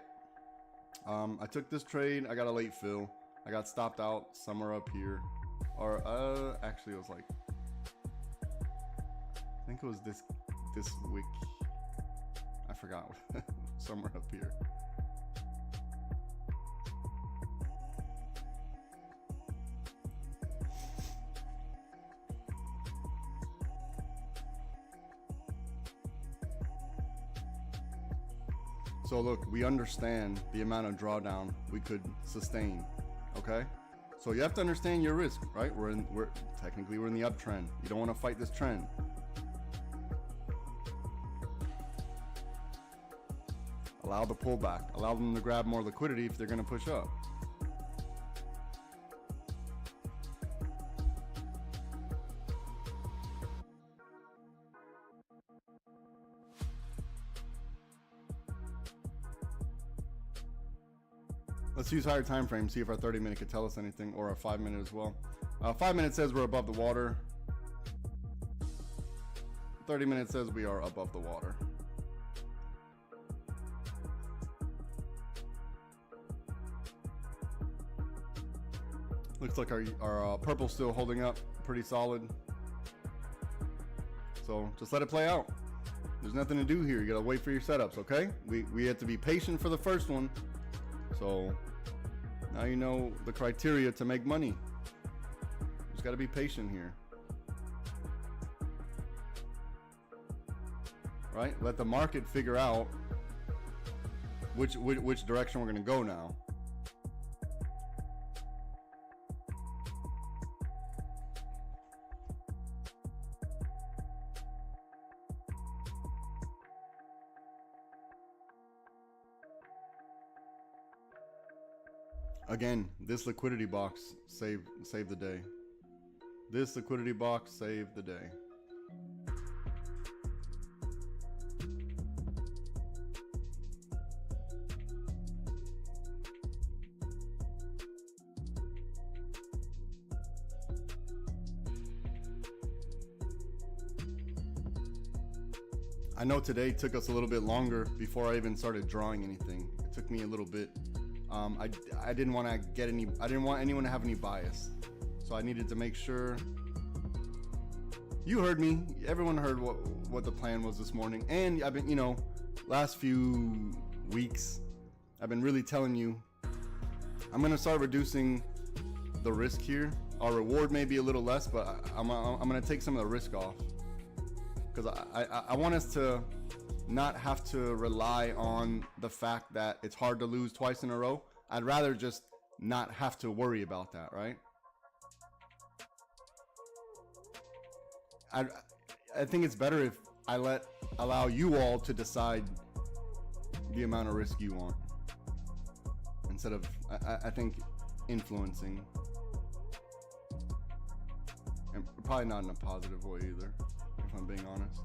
I took this trade. I got a late fill. I got stopped out somewhere up here. Or, actually, it was like, I think it was this wick. I forgot. Somewhere up here. So look, we understand the amount of drawdown we could sustain, okay? So you have to understand your risk, right? We're technically in the uptrend. You don't want to fight this trend. Allow the pullback. Allow them to grab more liquidity if they're going to push up. Let's use higher time frame, see if our 30-minute could tell us anything, or our 5-minute as well. 5-minute says we're above the water. 30-minute says we are above the water. Looks like our purple's still holding up pretty solid. So just let it play out. There's nothing to do here. You gotta wait for your setups, okay? We have to be patient for the first one. So now you know the criteria to make money. Just got to be patient here. Right? Let the market figure out which direction we're going to go now. Again, this liquidity box saved the day. This liquidity box saved the day. I know today took us a little bit longer before I even started drawing anything. It took me a little bit. I didn't want to get any. I didn't want anyone to have any bias, so I needed to make sure. You heard me. Everyone heard what the plan was this morning, and I've been, last few weeks, I've been really telling you, I'm gonna start reducing the risk here. Our reward may be a little less, but I'm gonna take some of the risk off, because I want us to not have to rely on the fact that it's hard to lose twice in a row. I'd rather just not have to worry about that, right? I think it's better if I allow you all to decide the amount of risk you want, instead of I think influencing, and probably not in a positive way either, if I'm being honest.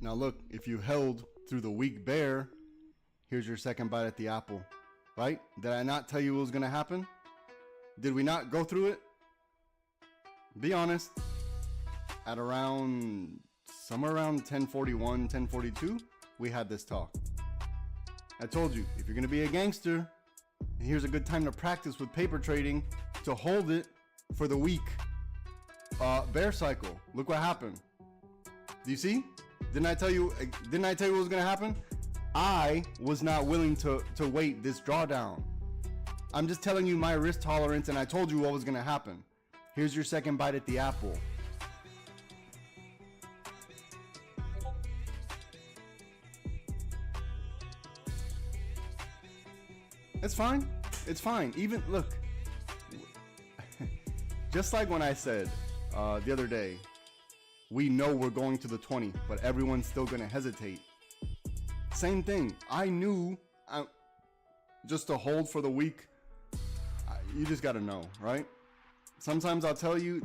Now look, if you held through the weak bear, here's your second bite at the apple, right? Did I not tell you what was going to happen? Did we not go through it? Be honest. At around, somewhere around 1041, 1042, we had this talk. I told you, if you're going to be a gangster, here's a good time to practice with paper trading to hold it for the week bear cycle. Look what happened. Do you see? Didn't I tell you what was going to happen? I was not willing to wait this drawdown. I'm just telling you my risk tolerance, and I told you what was going to happen. Here's your second bite at the apple. It's fine. It's fine. Even, look, just like when I said the other day, we know we're going to the 20, but everyone's still going to hesitate. Same thing. I knew just to hold for the week, you just got to know, right? Sometimes I'll tell you,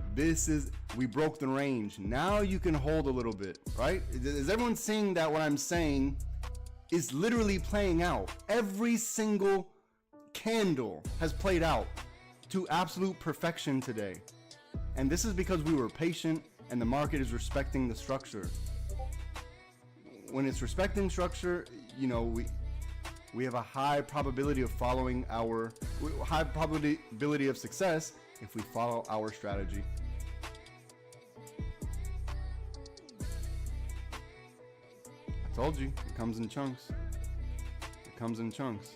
we broke the range. Now you can hold a little bit, right? Is everyone seeing that what I'm saying is literally playing out? Every single candle has played out to absolute perfection today. And this is because we were patient and the market is respecting the structure. When it's respecting structure, you know, we have a high probability of following high probability of success if we follow our strategy. I told you, it comes in chunks. It comes in chunks.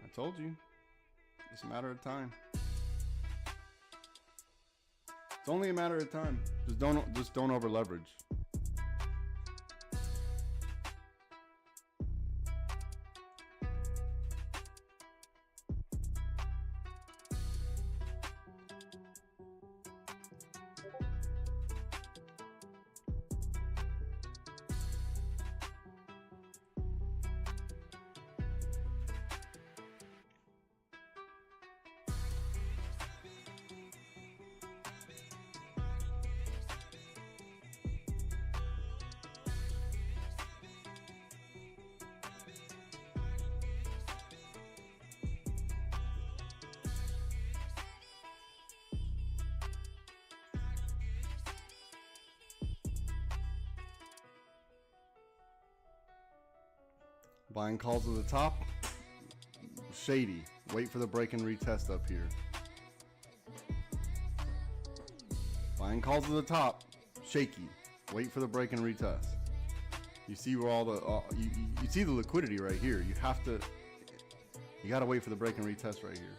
I told you, it's a matter of time. It's only a matter of time. Just don't over leverage. Buying calls at the top, shady. Wait for the break and retest up here. Buying calls at the top, shaky. Wait for the break and retest. You see where all the you see the liquidity right here. You gotta wait for the break and retest right here.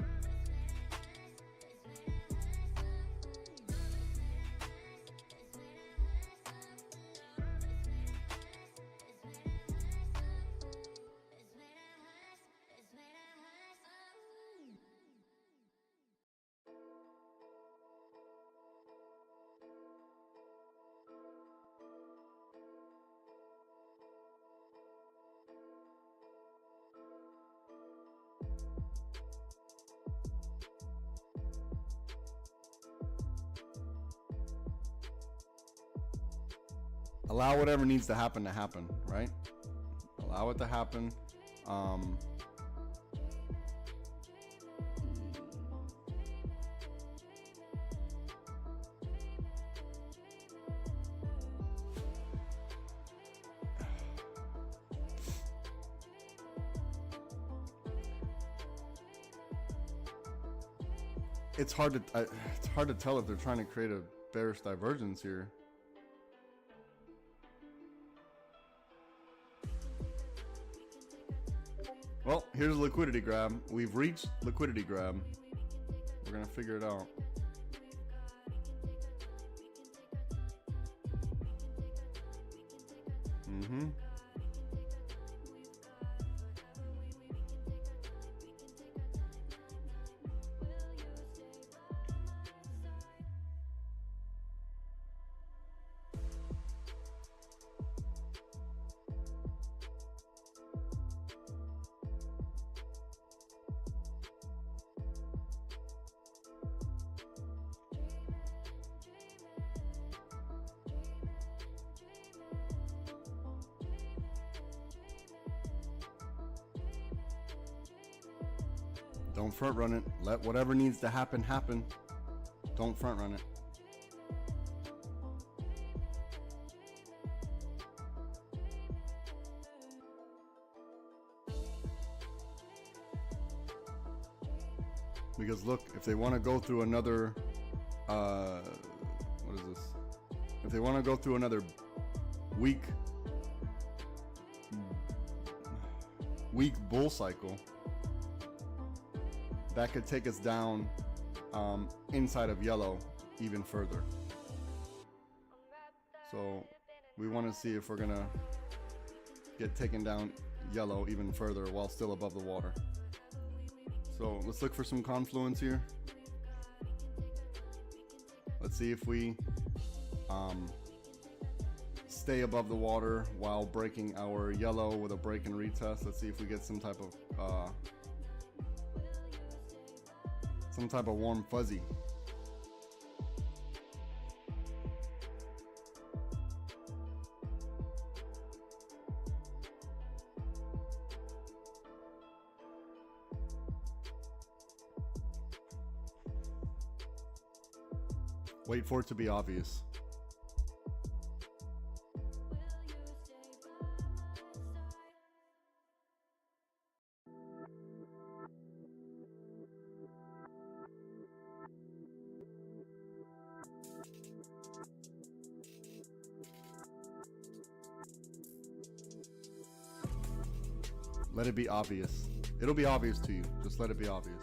Allow whatever needs to happen, right? Allow it to happen. It's hard to tell if they're trying to create a bearish divergence here. Well, here's a liquidity grab. We've reached liquidity grab. We're gonna figure it out. Don't front run it. Let whatever needs to happen, happen. Don't front run it. Because look, if they want to go through another, what is this? If they want to go through another weak bull cycle, that could take us down inside of yellow even further. So we want to see if we're gonna get taken down yellow even further while still above the water. So let's look for some confluence here. Let's see if we stay above the water while breaking our yellow with a break and retest. Let's see if we get some type of warm fuzzy. Wait for it to be obvious. Let it be obvious. It'll be obvious to you. Just let it be obvious.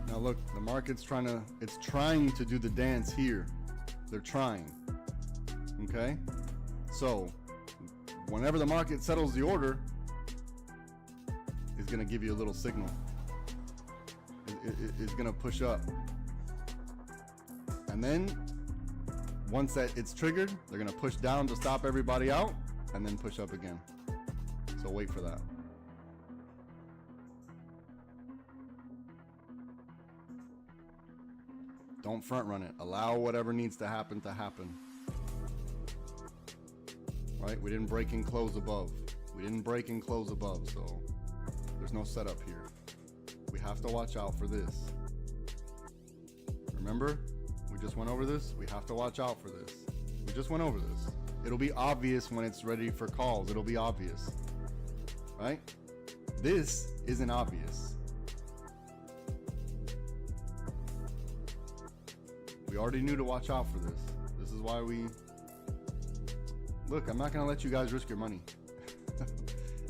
Now look, the market's trying to do the dance here. They're trying. Okay? So, whenever the market settles the order, it's going to give you a little signal. It's going to push up. And then, once it's triggered, they're going to push down to stop everybody out, and then push up again. So wait for that. Don't front run it. Allow whatever needs to happen. Right? We didn't break and close above. So there's no setup here. We have to watch out for this. Remember? We just went over this. We have to watch out for this. We just went over this. It'll be obvious when it's ready for calls. It'll be obvious. Right? This isn't obvious. We already knew to watch out for this. This is why we... Look, I'm not going to let you guys risk your money.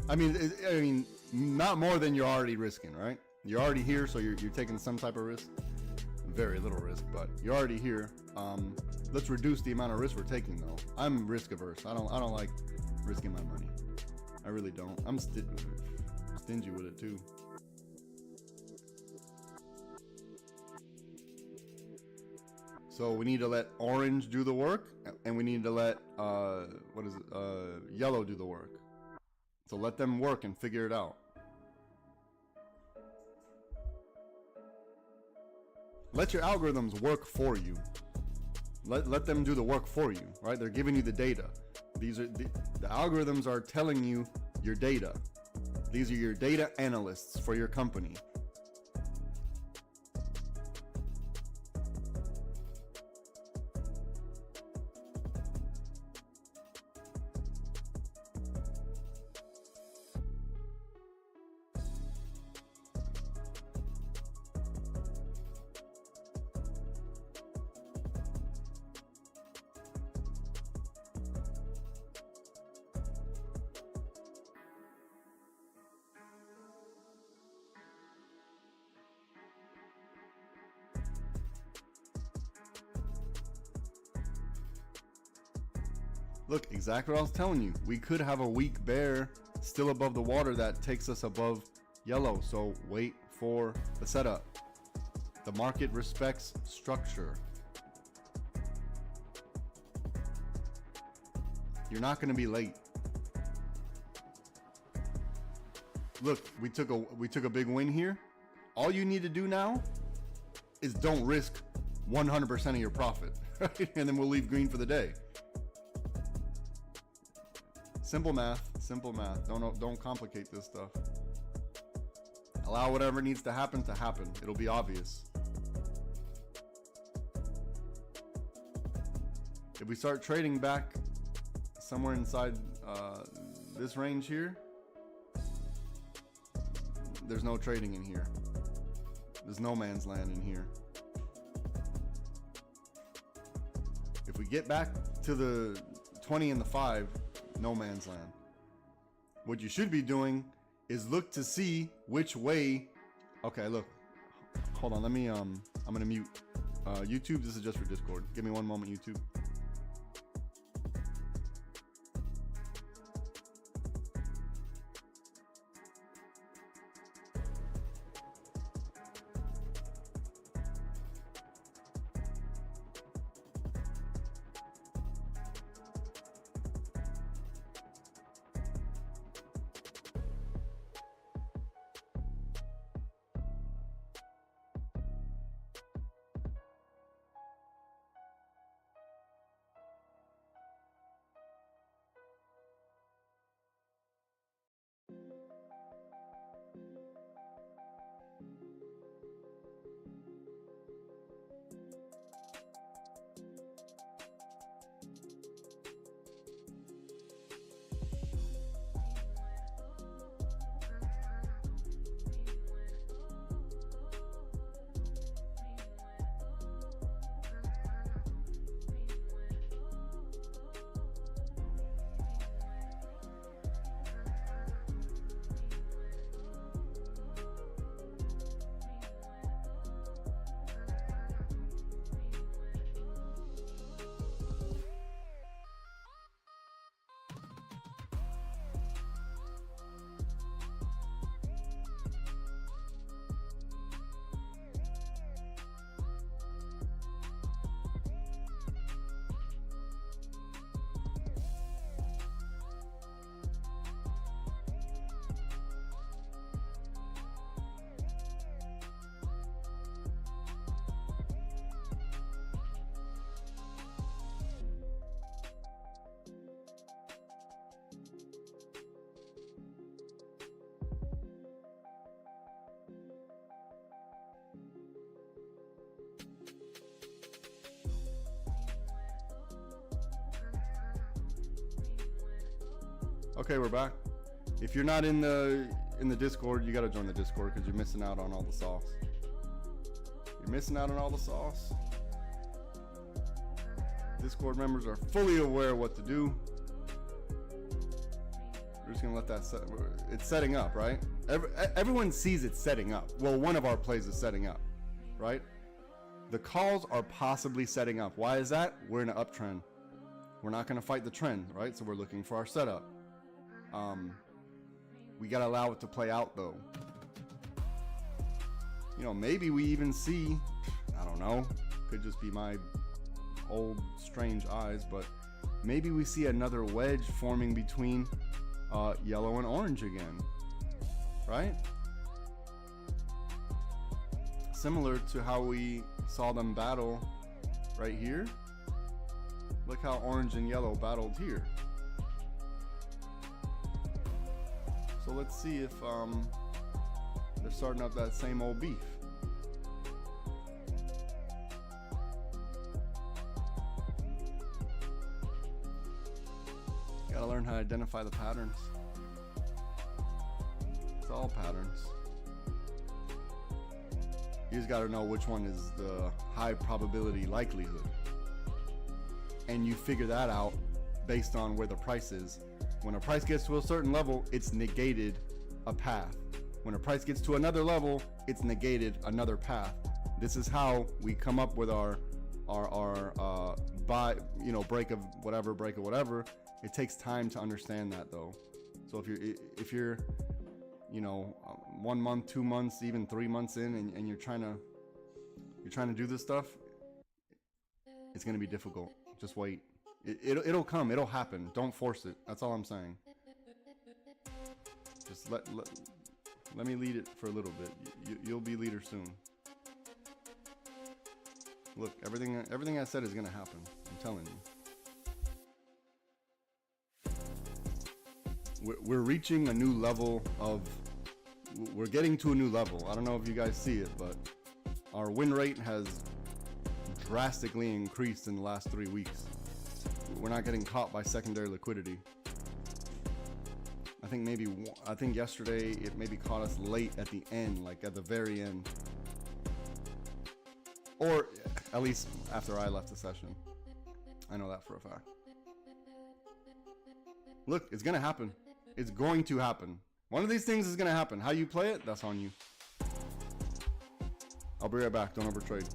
I mean, not more than you're already risking, right? You're already here, so you're taking some type of risk. Very little risk, but you're already here. Let's reduce the amount of risk we're taking, though. I'm risk averse. I don't like risking my money. I really don't. I'm stingy with it, too. So we need to let orange do the work, and we need to let yellow do the work. So let them work and figure it out. Let your algorithms work for you. Let them do the work for you, right? They're giving you the data. These are the algorithms are telling you your data. These are your data analysts for your company. Look, exactly what I was telling you. We could have a weak bear still above the water that takes us above yellow. So wait for the setup. The market respects structure. You're not going to be late. Look, we took a big win here. All you need to do now is don't risk 100% of your profit, right? And then we'll leave green for the day. Simple math, simple math. Don't complicate this stuff. Allow whatever needs to happen. It'll be obvious. If we start trading back somewhere inside this range here, there's no trading in here. There's no man's land in here. If we get back to the 20 and the 5, no man's land. What you should be doing is look to see which way. Okay, look. Hold on, let me I'm gonna mute YouTube. This is just for Discord. Give me one moment, YouTube. Okay, we're back. If you're not in the Discord, you gotta join the Discord because you're missing out on all the sauce. You're missing out on all the sauce. Discord members are fully aware of what to do. We're just gonna let that set. It's setting up, right? Everyone sees it setting up. Well, one of our plays is setting up, right? The calls are possibly setting up. Why is that? We're in an uptrend. We're not gonna fight the trend, right? So we're looking for our setup. We gotta allow it to play out though. You know, maybe we even see, I don't know, could just be my old strange eyes, but maybe we see another wedge forming between yellow and orange again, right? Similar to how we saw them battle right here. Look how orange and yellow battled here. So let's see if they're starting up that same old beef. Gotta learn how to identify the patterns. It's all patterns. You just gotta know which one is the high probability likelihood. And you figure that out based on where the price is. When a price gets to a certain level, it's negated a path. When a price gets to another level, it's negated another path. This is how we come up with our buy, you know, break of whatever. It takes time to understand that though. So if you're you know 1 month, 2 months, even 3 months in, and you're trying to do this stuff, it's gonna be difficult. Just wait. It'll come. It'll happen. Don't force it. That's all I'm saying. Just let me lead it for a little bit. You'll be leader soon. Look, everything I said is gonna happen. I'm telling you. We're reaching a new level of. We're getting to a new level. I don't know if you guys see it, but our win rate has drastically increased in the last 3 weeks. We're not getting caught by secondary liquidity. I think yesterday it maybe caught us late at the end, like at the very end. Or at least after I left the session. I know that for a fact. Look, it's gonna happen. It's going to happen. One of these things is gonna happen. How you play it, that's on you. I'll be right back. Don't overtrade.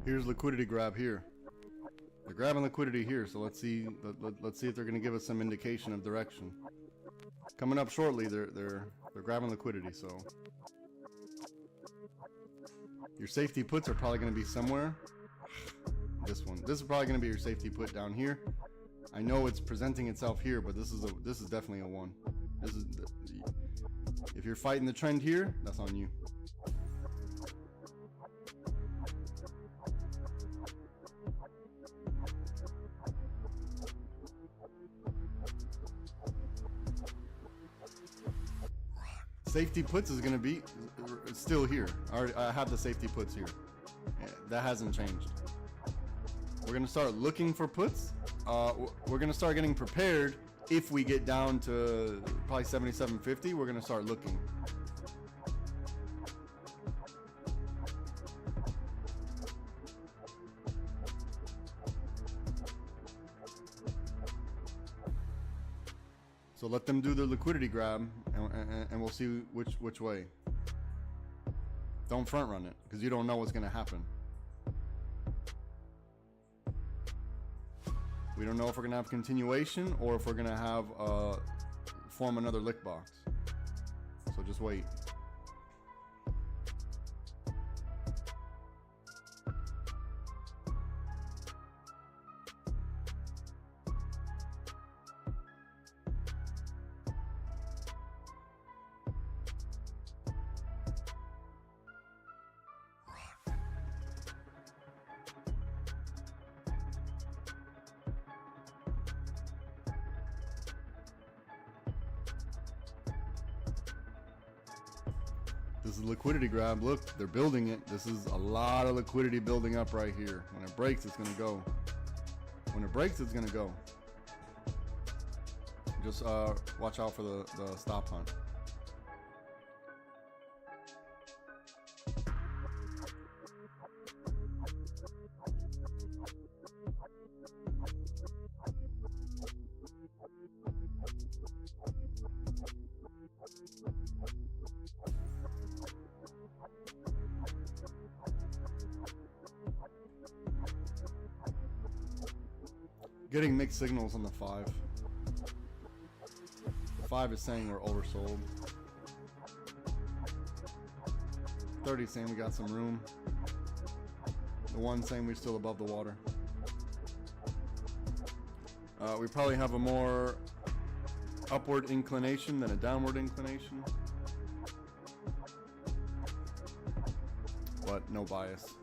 Here's liquidity grab here. They're grabbing liquidity here, so let's see if they're going to give us some indication of direction. Coming up shortly, they're grabbing liquidity, so your safety puts are probably going to be somewhere. This is probably going to be your safety put down here. I know it's presenting itself here, but this is definitely a one. If you're fighting the trend here, that's on you. Safety puts is going to be still here. I have the safety puts here. That hasn't changed. We're going to start looking for puts. We're going to start getting prepared. If we get down to probably 77.50, we're going to start looking. So let them do their liquidity grab, and we'll see which way. Don't front run it, because you don't know what's going to happen. We don't know if we're going to have continuation or if we're going to have form another lick box. So just wait. This is liquidity grab. Look, they're building it. This is a lot of liquidity building up right here. When it breaks, it's going to go. When it breaks, it's going to go. Just watch out for the stop hunt. Getting mixed signals on the 5. The 5 is saying we're oversold. 30 saying we got some room. The 1 saying we're still above the water. We probably have a more upward inclination than a downward inclination, but no bias.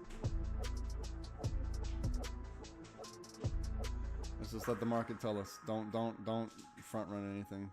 Let's just let the market tell us. Don't front run anything.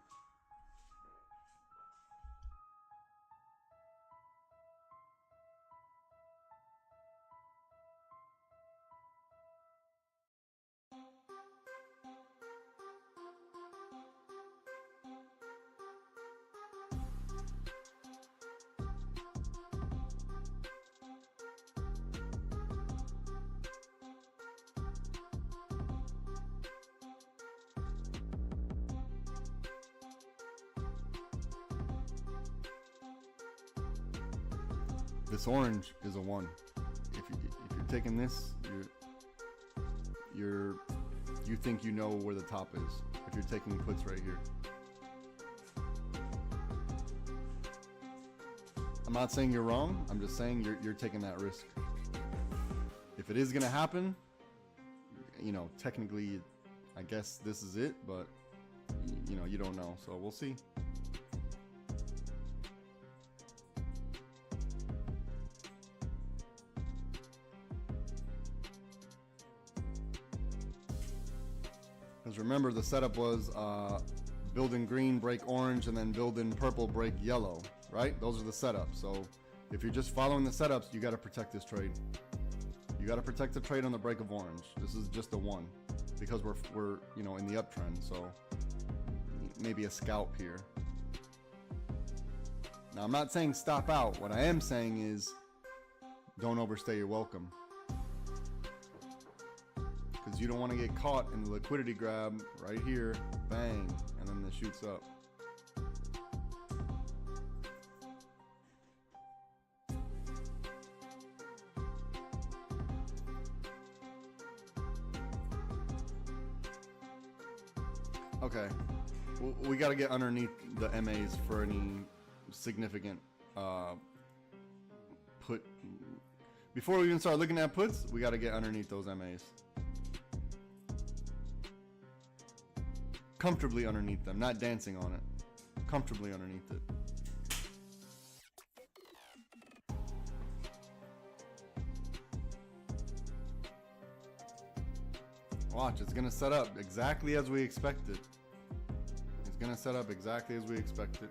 This orange is a 1. If you're taking this, you think you know where the top is. If you're taking puts right here, I'm not saying you're wrong. I'm just saying you're taking that risk. If it is gonna happen, you know, technically, I guess this is it, but you know, you don't know. So we'll see. Because remember, the setup was build in green, break orange, and then build in purple, break yellow, right? Those are the setups. So if you're just following the setups, you got to protect this trade. You got to protect the trade on the break of orange. This is just a 1 because we're you know, in the uptrend. So maybe a scalp here. Now I'm not saying stop out. What I am saying is don't overstay your welcome. Because you don't want to get caught in the liquidity grab right here, bang, and then it shoots up. Okay, we got to get underneath the MAs for any significant put. Before we even start looking at puts, we got to get underneath those MAs. Comfortably underneath them, not dancing on it. Comfortably underneath it. Watch, it's gonna set up exactly as we expected. It's gonna set up exactly as we expected.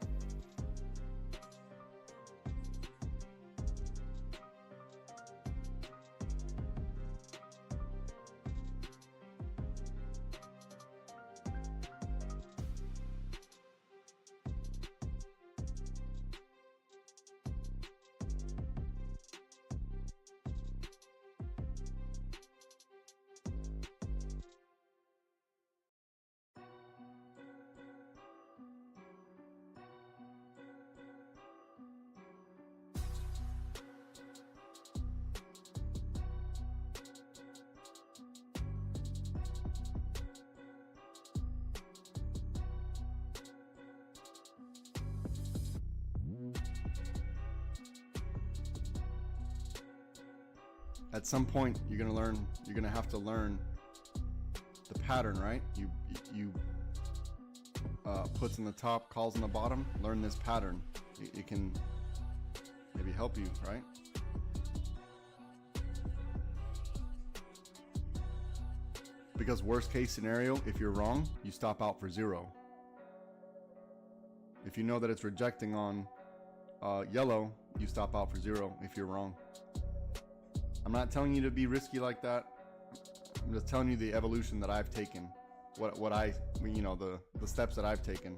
At some point, you're gonna have to learn the pattern, right? You puts in the top, calls in the bottom. Learn this pattern. It can maybe help you, right? Because worst case scenario, if you're wrong, you stop out for 0. If you know that it's rejecting on yellow, you stop out for 0 if you're wrong. I'm not telling you to be risky like that. I'm just telling you the evolution that I've taken what I, you know, the steps that I've taken.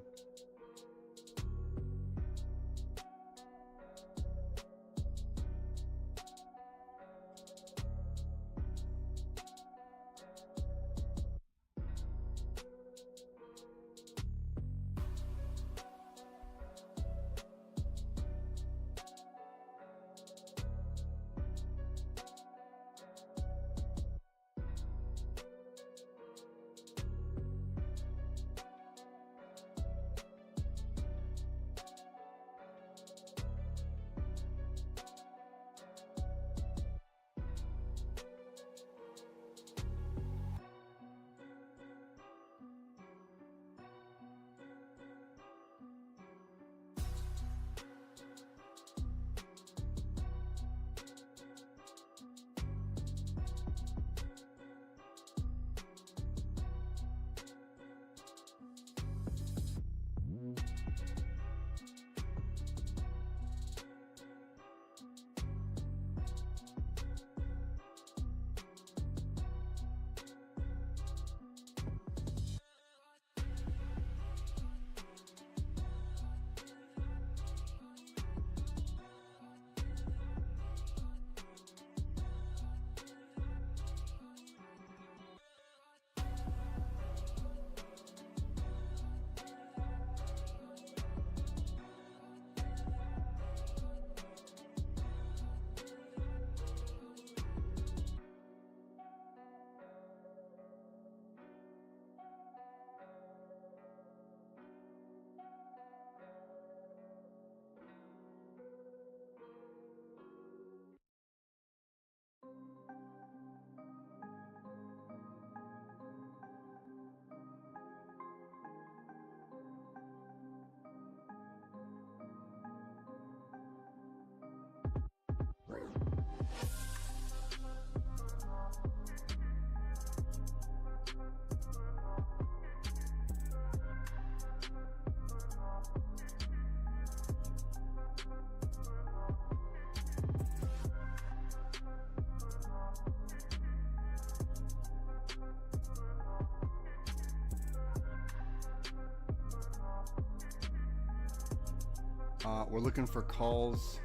We're looking for calls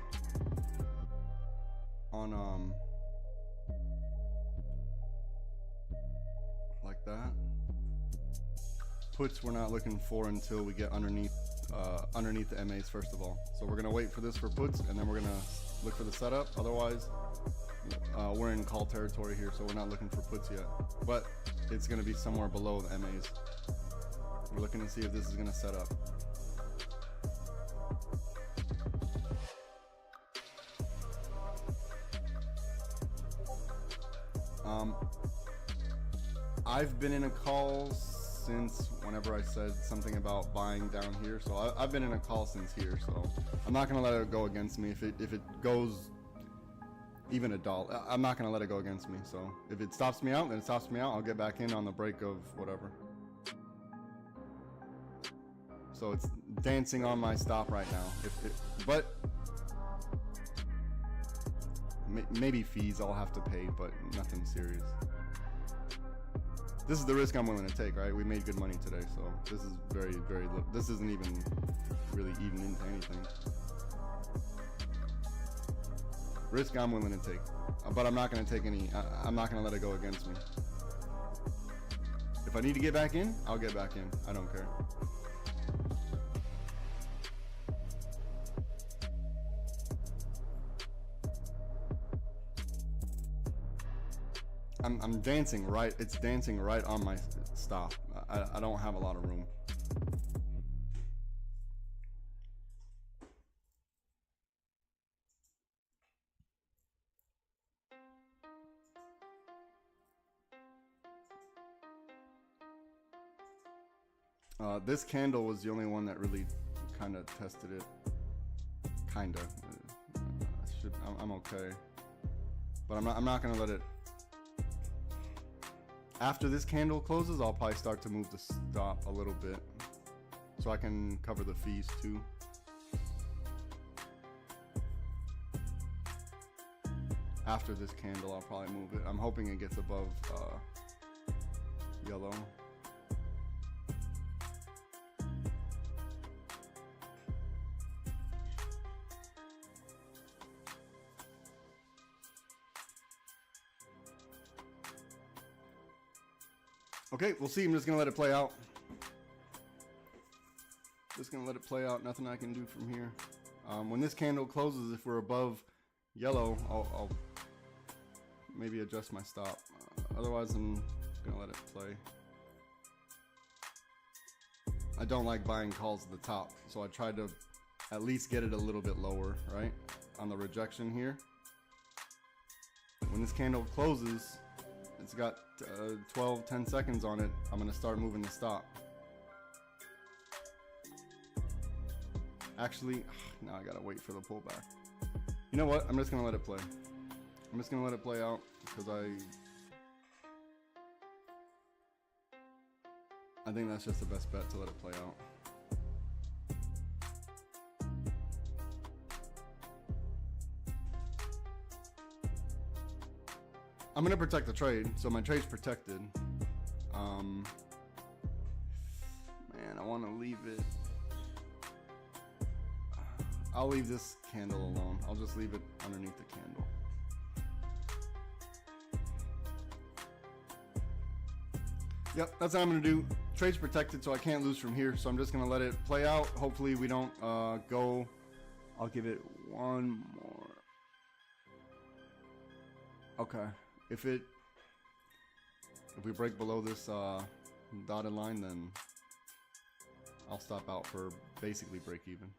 on like that. Puts we're not looking for until we get underneath the MAs first of all. So we're gonna wait for this for puts, and then we're gonna look for the setup. Otherwise, we're in call territory here, so we're not looking for puts yet. But it's gonna be somewhere below the MAs. We're looking to see if this is gonna set up. I've been in a call since whenever I said something about buying down here, so I've been in a call since here, so I'm not gonna let it go against me. If it goes even $1, I'm not gonna let it go against me. So if it stops me out, then it stops me out. I'll get back in on the break of whatever. So it's dancing on my stop right now. But maybe fees I'll have to pay, but nothing serious. This is the risk I'm willing to take, right? We made good money today, so this is very, very little. This isn't even really eating into anything. Risk I'm willing to take, but I'm not going to take any. I'm not going to let it go against me. If I need to get back in, I'll get back in. I don't care. I'm dancing right. It's dancing right on my stop. I don't have a lot of room. This candle was the only one that really kind of tested it. Kinda. I'm okay, but I'm not gonna let it. After this candle closes, I'll probably start to move the stop a little bit so I can cover the fees too. After this candle, I'll probably move it. I'm hoping it gets above yellow. Okay, we'll see. I'm just gonna let it play out. Just gonna let it play out. Nothing I can do from here. When this candle closes, if we're above yellow, I'll maybe adjust my stop. Otherwise, I'm gonna let it play. I don't like buying calls at the top, so I tried to at least get it a little bit lower, right? On the rejection here. When this candle closes, it's got 10 seconds on it. I'm gonna start moving the stop. Actually, now I gotta wait for the pullback. You know what? I'm just gonna let it play. I'm just gonna let it play out because I think that's just the best bet to let it play out. I'm gonna protect the trade, so my trade's protected. Man, I want to leave it. I'll leave this candle alone. I'll just leave it underneath the candle. Yep, that's what I'm gonna do. Trade's protected, so I can't lose from here. So I'm just gonna let it play out. Hopefully we don't go. I'll give it one more. Okay. If we break below this dotted line, then I'll stop out for basically break even.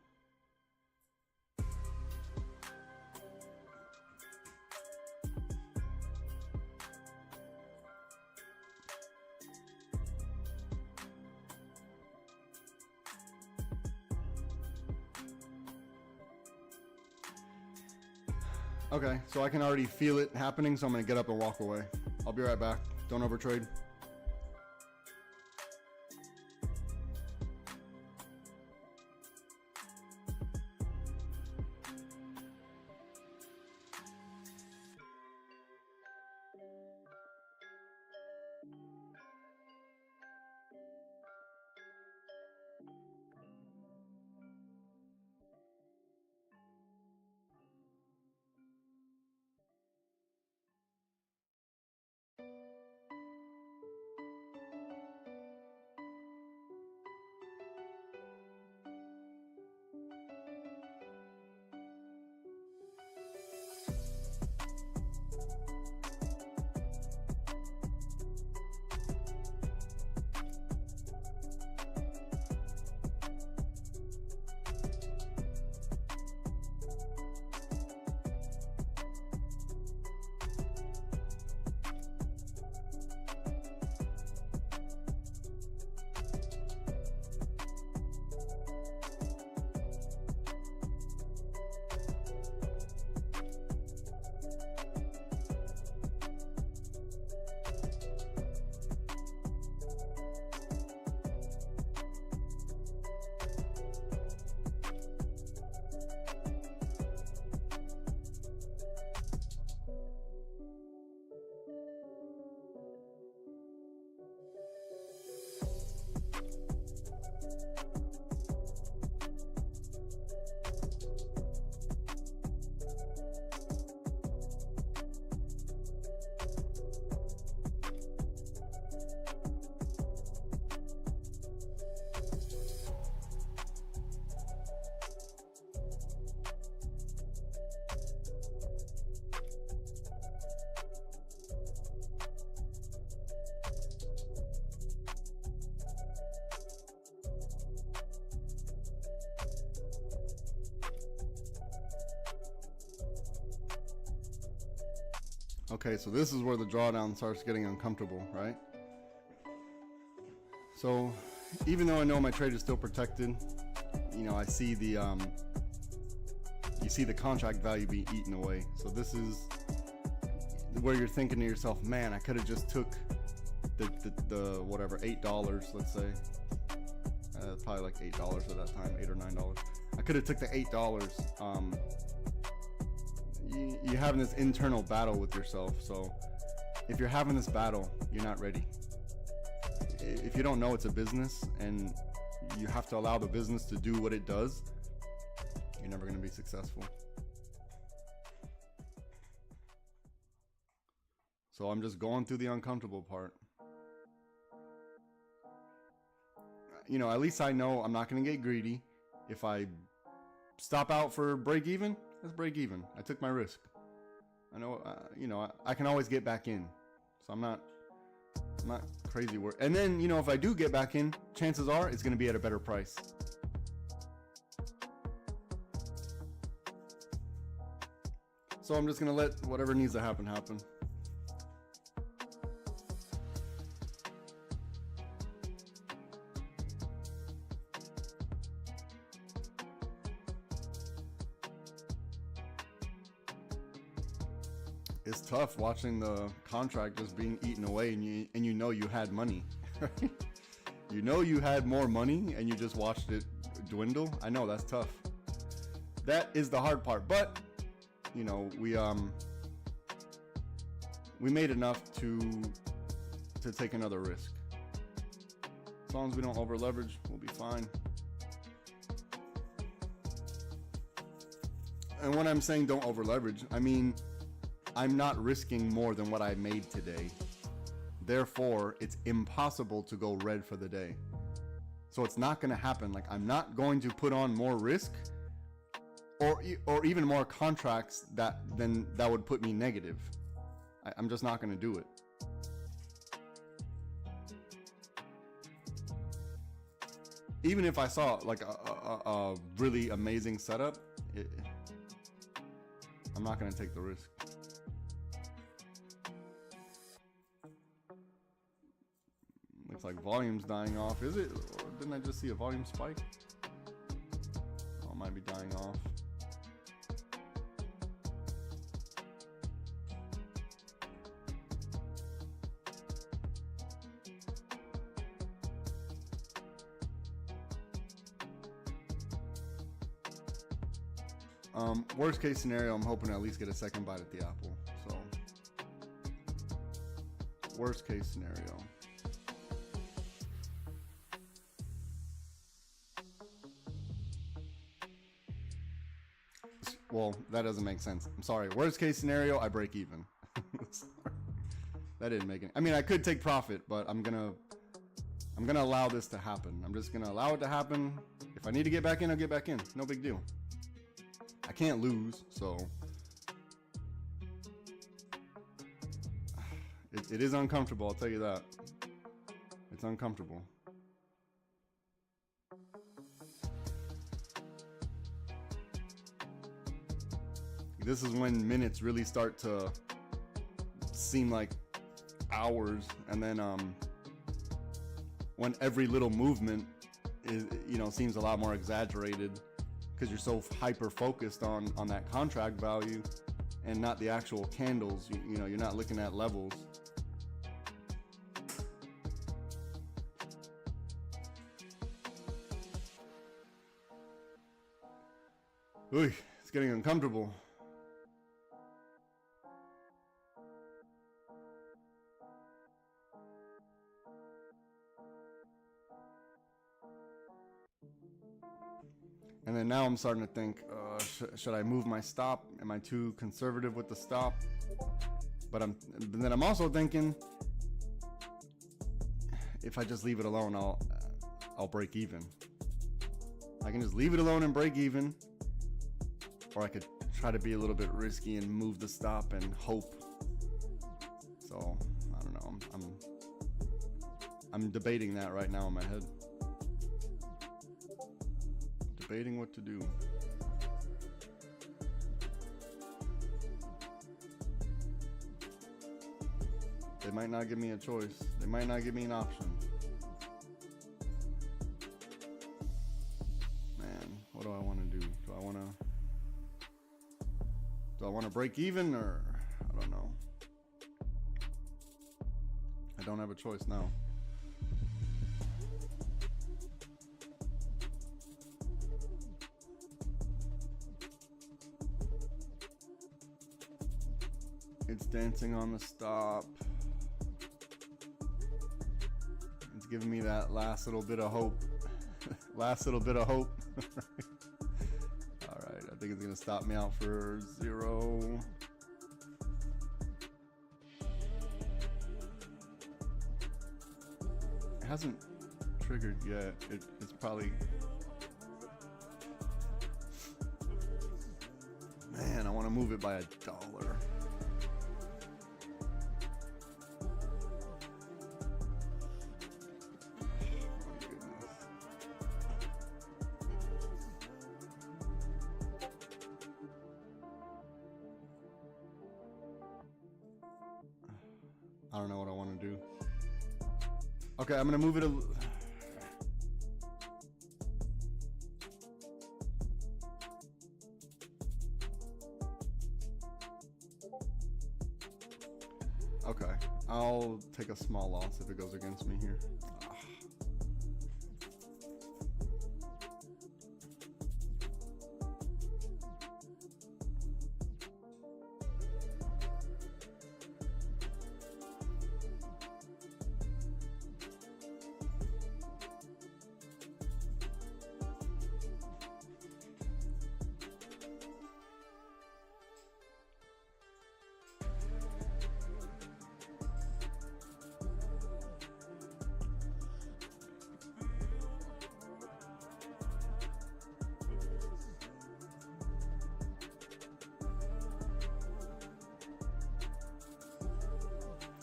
Okay, so I can already feel it happening, so I'm gonna get up and walk away. I'll be right back. Don't overtrade. Okay, so this is where the drawdown starts getting uncomfortable, right? So even though I know my trade is still protected, you know, I see the you see the contract value being eaten away. So this is where you're thinking to yourself, man, I could have just took the whatever, $8, let's say. Probably like $8 at that time, $8 or $9. I could have took the $8. You're having this internal battle with yourself. So if you're having this battle, you're not ready. If you don't know it's a business and you have to allow the business to do what it does, you're never going to be successful. So I'm just going through the uncomfortable part. you know, at least I know I'm not going to get greedy. If I stop out for break even, that's break even. I took my risk. I know, you know, I can always get back in. So I'm not crazy worried. And then, you know, if I do get back in, chances are it's going to be at a better price. So I'm just going to let whatever needs to happen, happen. It's tough watching the contract just being eaten away, and you know you had money. Right? You know you had more money and you just watched it dwindle. I know that's tough. That is the hard part, but you know, we made enough to take another risk. As long as we don't over leverage, we'll be fine. And when I'm saying don't over leverage, I mean I'm not risking more than what I made today. Therefore, it's impossible to go red for the day. So it's not going to happen. Like, I'm not going to put on more risk or even more contracts that would put me negative. I'm just not going to do it. Even if I saw like a really amazing setup, I'm not going to take the risk. Looks like volume's dying off. Is it? Or didn't I just see a volume spike? Oh, it might be dying off. Worst case scenario, I'm hoping to at least get a second bite at the apple. So, worst case scenario. Well, that doesn't make sense. I'm sorry. Worst case scenario, I break even. That didn't make it. I mean, I could take profit, but I'm gonna allow this to happen. I'm just gonna allow it to happen. If I need to get back in, I'll get back in. No big deal. I can't lose, so it is uncomfortable. I'll tell you that. It's uncomfortable. This is when minutes really start to seem like hours, and then when every little movement is, you know, seems a lot more exaggerated because you're so hyper focused on that contract value and not the actual candles. You know, you're not looking at levels. Ooh, it's getting uncomfortable. And then now I'm starting to think, should I move my stop? Am I too conservative with the stop? But then I'm also thinking, if I just leave it alone, I'll break even. I can just leave it alone and break even, or I could try to be a little bit risky and move the stop and hope. So I don't know. I'm debating that right now in my head. Debating what to do. They might not give me a choice. They might not give me an option. Man, what do I want to do? Do I want to break even, or I don't know. I don't have a choice now. It's dancing on the stop. It's giving me that last little bit of hope. Last little bit of hope. All right, I think it's gonna stop me out for 0. It hasn't triggered yet. It's probably... Man, I want to move it by $1. I don't know what I want to do. Okay, I'm going to move it a... Okay, I'll take a small loss if it goes against me here.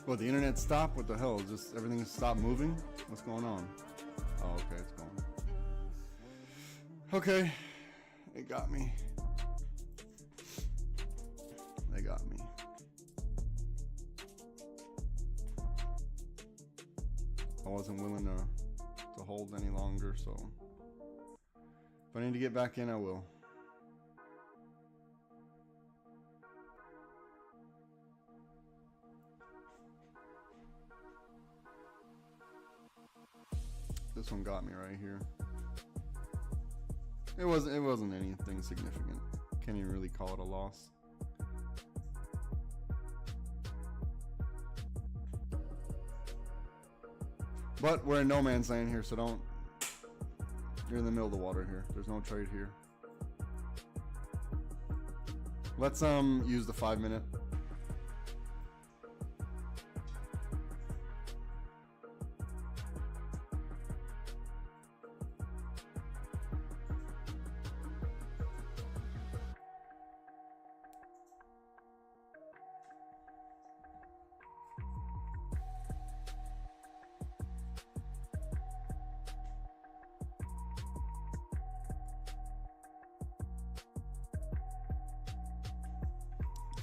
What, the internet stopped? What the hell? Just everything stopped moving? What's going on? Oh, okay, it's gone. Okay, it got me. They got me. I wasn't willing to hold any longer, so if I need to get back in, I will. This one got me right here. It wasn't anything significant. Can't even really call it a loss. But we're in no man's land here, so don't... You're in the middle of the water here. There's no trade here. Let's use the 5-minute.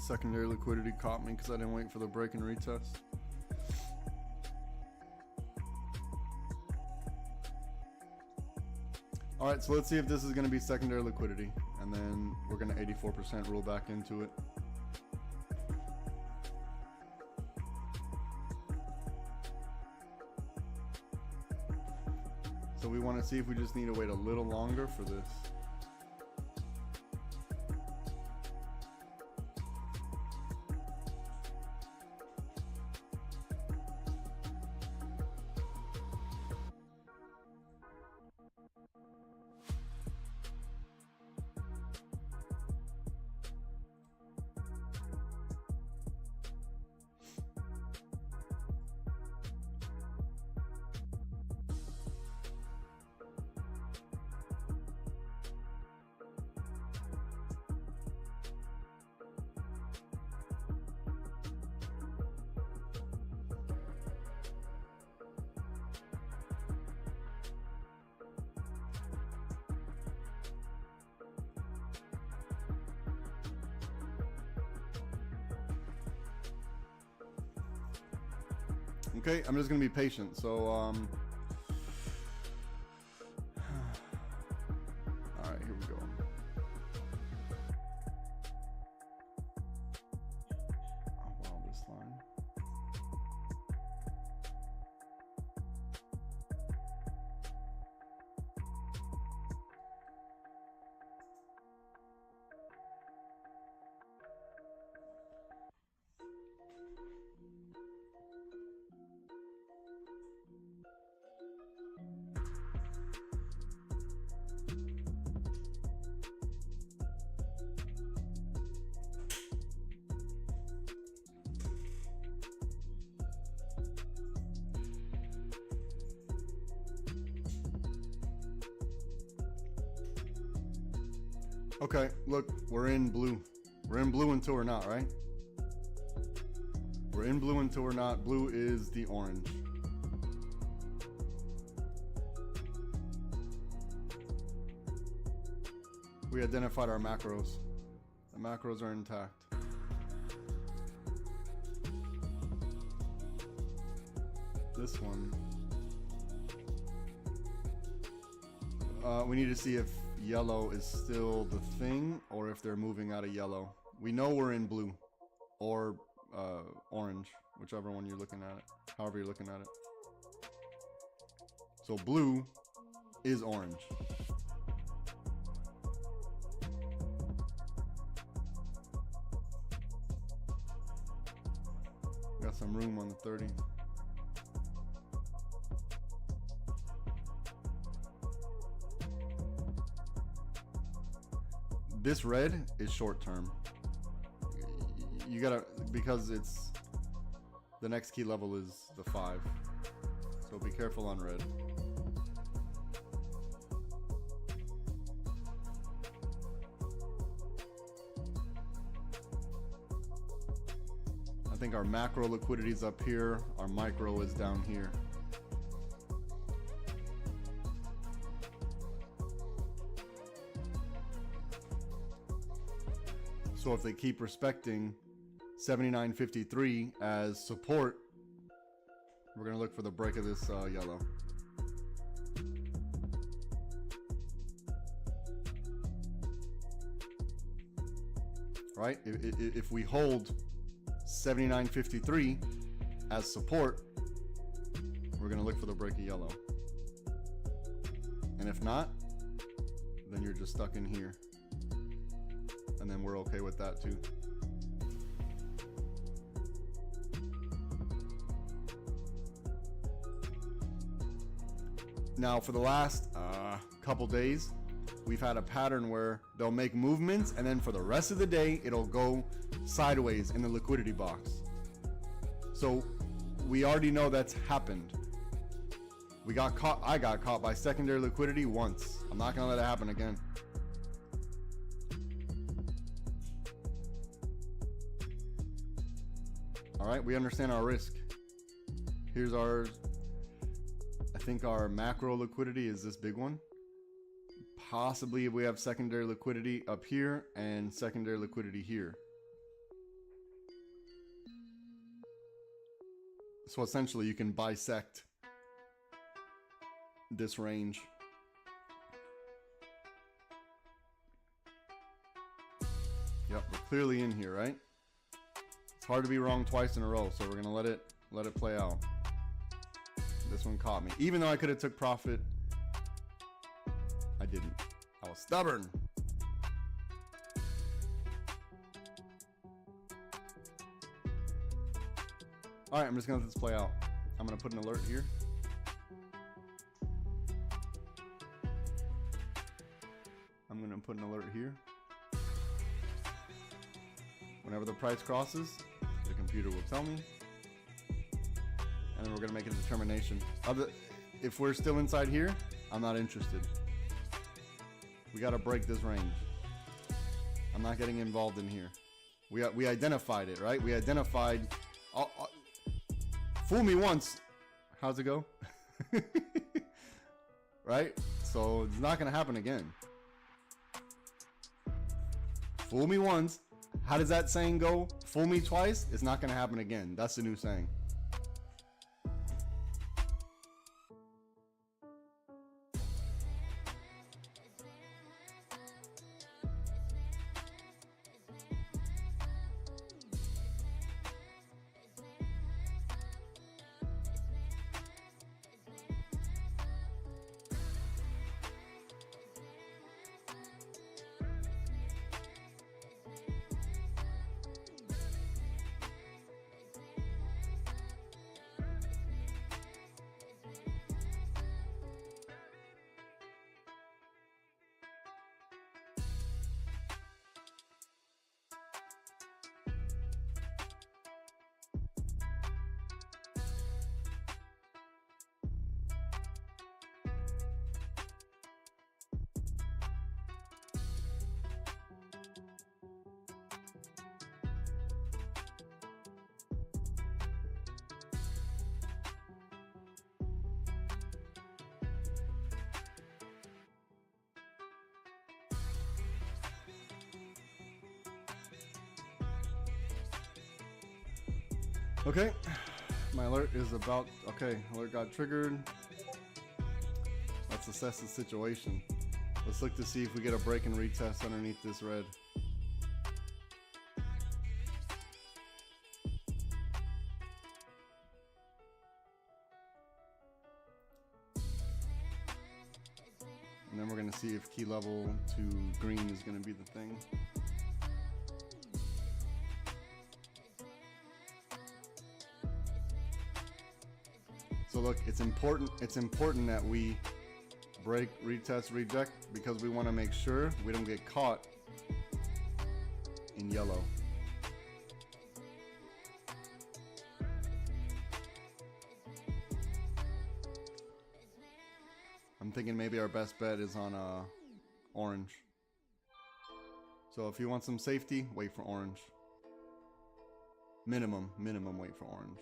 Secondary liquidity caught me because I didn't wait for the break and retest. All right, so let's see if this is going to be secondary liquidity, and then we're going to 84% roll back into it. So we want to see if we just need to wait a little longer for this. Okay, I'm just gonna be patient. So, all right, here we go. Oh, wow, this line. Okay, look, we're in blue. We're in blue until we're not, right? We're in blue until we're not. Blue is the orange. We identified our macros. The macros are intact. This one. We need to see if yellow is still the thing or if they're moving out of yellow. We know we're in blue or orange, whichever one you're looking at it, however you're looking at it. So blue is orange. Got some room on the 30. This red is short term. You gotta, because it's, the next key level is the 5. So be careful on red. I think our macro liquidity is up here. Our micro is down here. So if they keep respecting 79.53 as support, we're going to look for the break of this yellow. Right? If we hold 79.53 as support, we're going to look for the break of yellow. And if not, then you're just stuck in here. And then we're okay with that too. Now for the last couple days, we've had a pattern where they'll make movements and then for the rest of the day, it'll go sideways in the liquidity box. So we already know that's happened. We got caught, I got caught by secondary liquidity once. I'm not gonna let it happen again. All right, we understand our risk. Here's our, I think our macro liquidity is this big one. Possibly we have secondary liquidity up here and secondary liquidity here. So essentially you can bisect this range. Yep, we're clearly in here, right? It's hard to be wrong twice in a row, so we're gonna let it play out. This one caught me. Even though I could have took profit, I didn't. I was stubborn. All right, I'm just gonna let this play out. I'm gonna put an alert here. I'm gonna put an alert here. Whenever the price crosses, the computer will tell me. And then we're gonna make a determination. If we're still inside here, I'm not interested. We gotta break this range. I'm not getting involved in here. We identified it, right? We identified, fool me once, how's it go? Right? So it's not gonna happen again. Fool me once. How does that saying go? Fool me twice, it's not gonna happen again. That's the new saying. Okay, my alert is about, okay, alert got triggered. Let's assess the situation. Let's look to see if we get a break and retest underneath this red. And then we're gonna see if key level to green is gonna be the thing. So look, it's important that we break, retest, reject, because we want to make sure we don't get caught in yellow. I'm thinking maybe our best bet is on orange. So if you want some safety, wait for orange. Minimum wait for orange.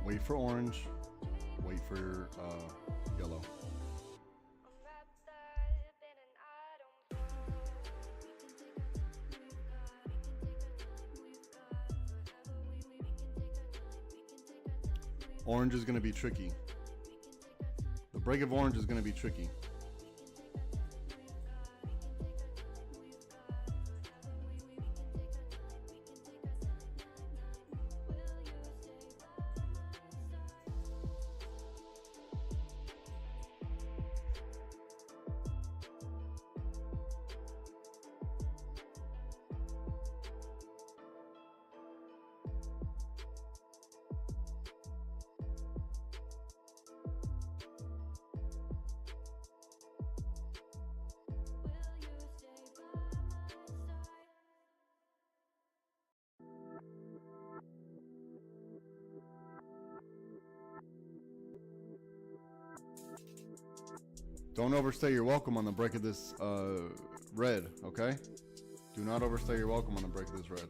Wait for orange, wait for yellow. Orange is going to be tricky. The break of orange is going to be tricky. Don't overstay your welcome on the break of this red, okay? Do not overstay your welcome on the break of this red.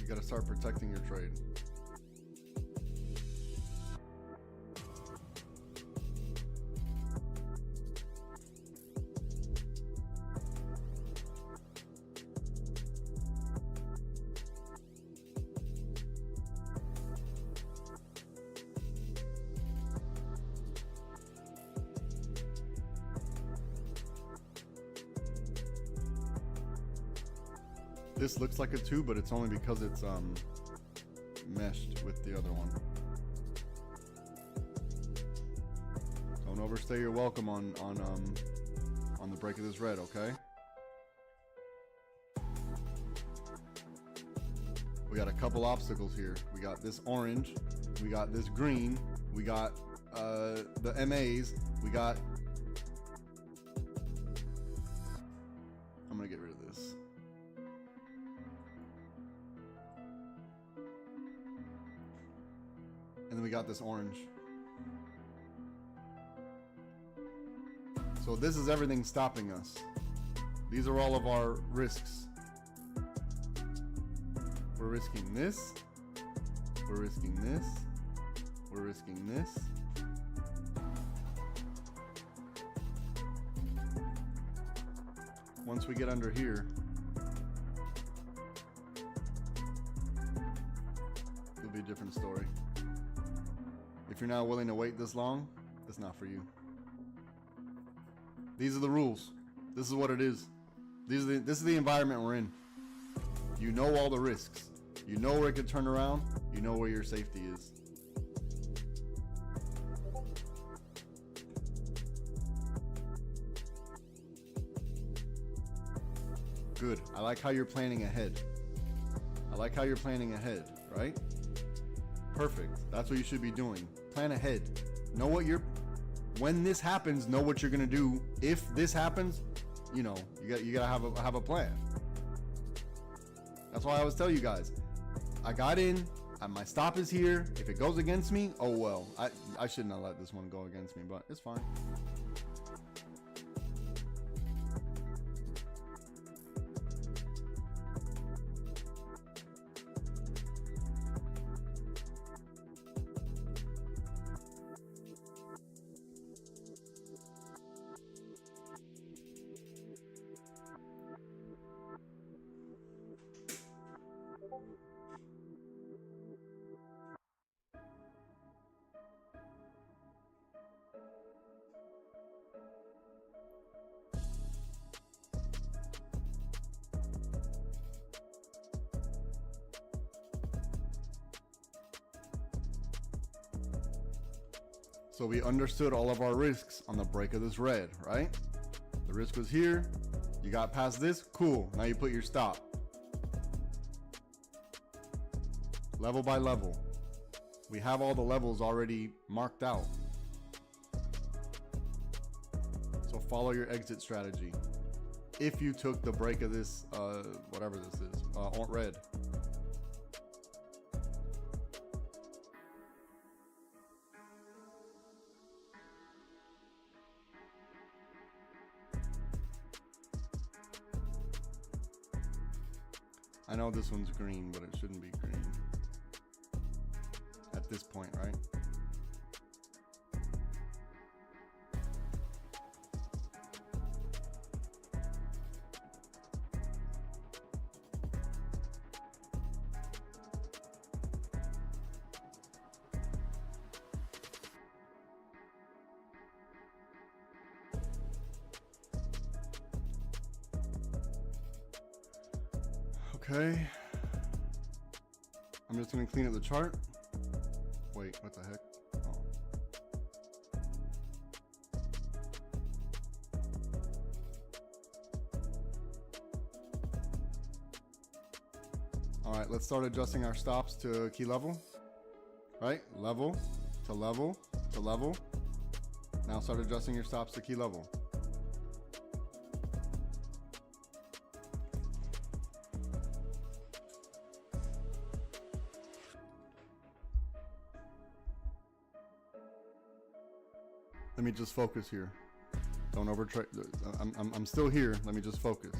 You gotta start protecting your trade. This looks like a 2, but it's only because it's meshed with the other one. overstay your welcome on the break of this red, okay? We got a couple obstacles here. We got this orange, we got this green, we got the MAs, we got... I'm gonna get rid of this. And then we got this orange. So this is everything stopping us. These are all of our risks. We're risking this. We're risking this. We're risking this. Once we get under here, it'll be a different story. If you're not willing to wait this long, it's not for you. These are the rules. This is what it is. This is the environment we're in. You know all the risks. You know where it could turn around. You know where your safety is. Good. I like how you're planning ahead. I like how you're planning ahead, right? Perfect. That's what you should be doing. Plan ahead. Know what you're... When this happens, know what you're gonna do. If this happens, you know, you gotta have a plan. That's why I always tell you guys, I got in, my stop is here. If it goes against me, oh well. I shouldn't have let this one go against me, but it's fine. So we understood all of our risks on the break of this red, right? The risk was here. You got past this, cool. Now you put your stop. Level by level. We have all the levels already marked out. So follow your exit strategy. If you took the break of this, whatever this is, red. I know this one's green, but it shouldn't be green at this point, right? Okay, I'm just gonna clean up the chart. Wait, what the heck? Oh. All right, let's start adjusting our stops to key level. Right, level to level to level. Now start adjusting your stops to key level. Let me just focus here. Don't overtrade. I'm still here. Let me just focus.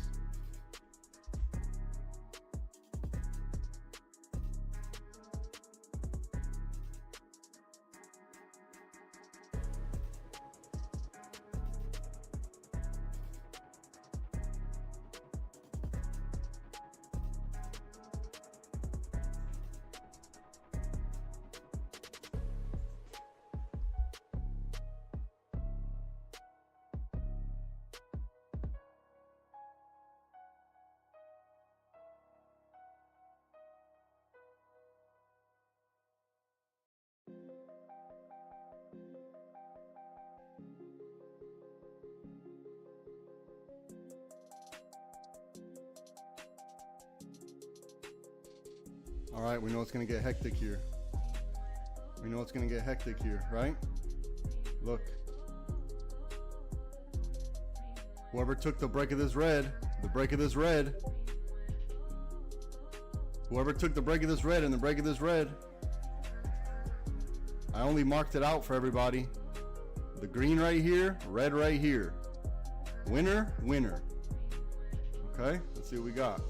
All right, we know it's gonna get hectic here. We know it's gonna get hectic here, right? Look. Whoever took the break of this red, whoever took the break of this red and the break of this red, I only marked it out for everybody. The green right here, red right here. Winner, winner. Okay, let's see what we got.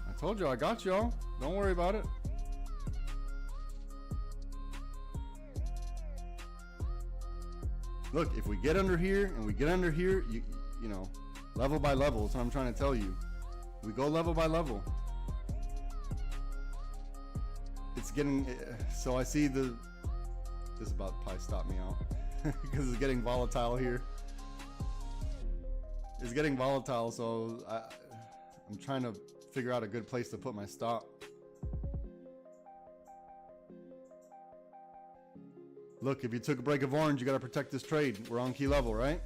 I told you I got y'all. Don't worry about it. Look, if we get under here and we get under here, you know, level by level. That's what I'm trying to tell you. We go level by level. It's getting, so I see this is about to probably stop me out because it's getting volatile here. It's getting volatile, so I'm trying to figure out a good place to put my stop. Look, if you took a break of orange, you got to protect this trade. We're on key level, right?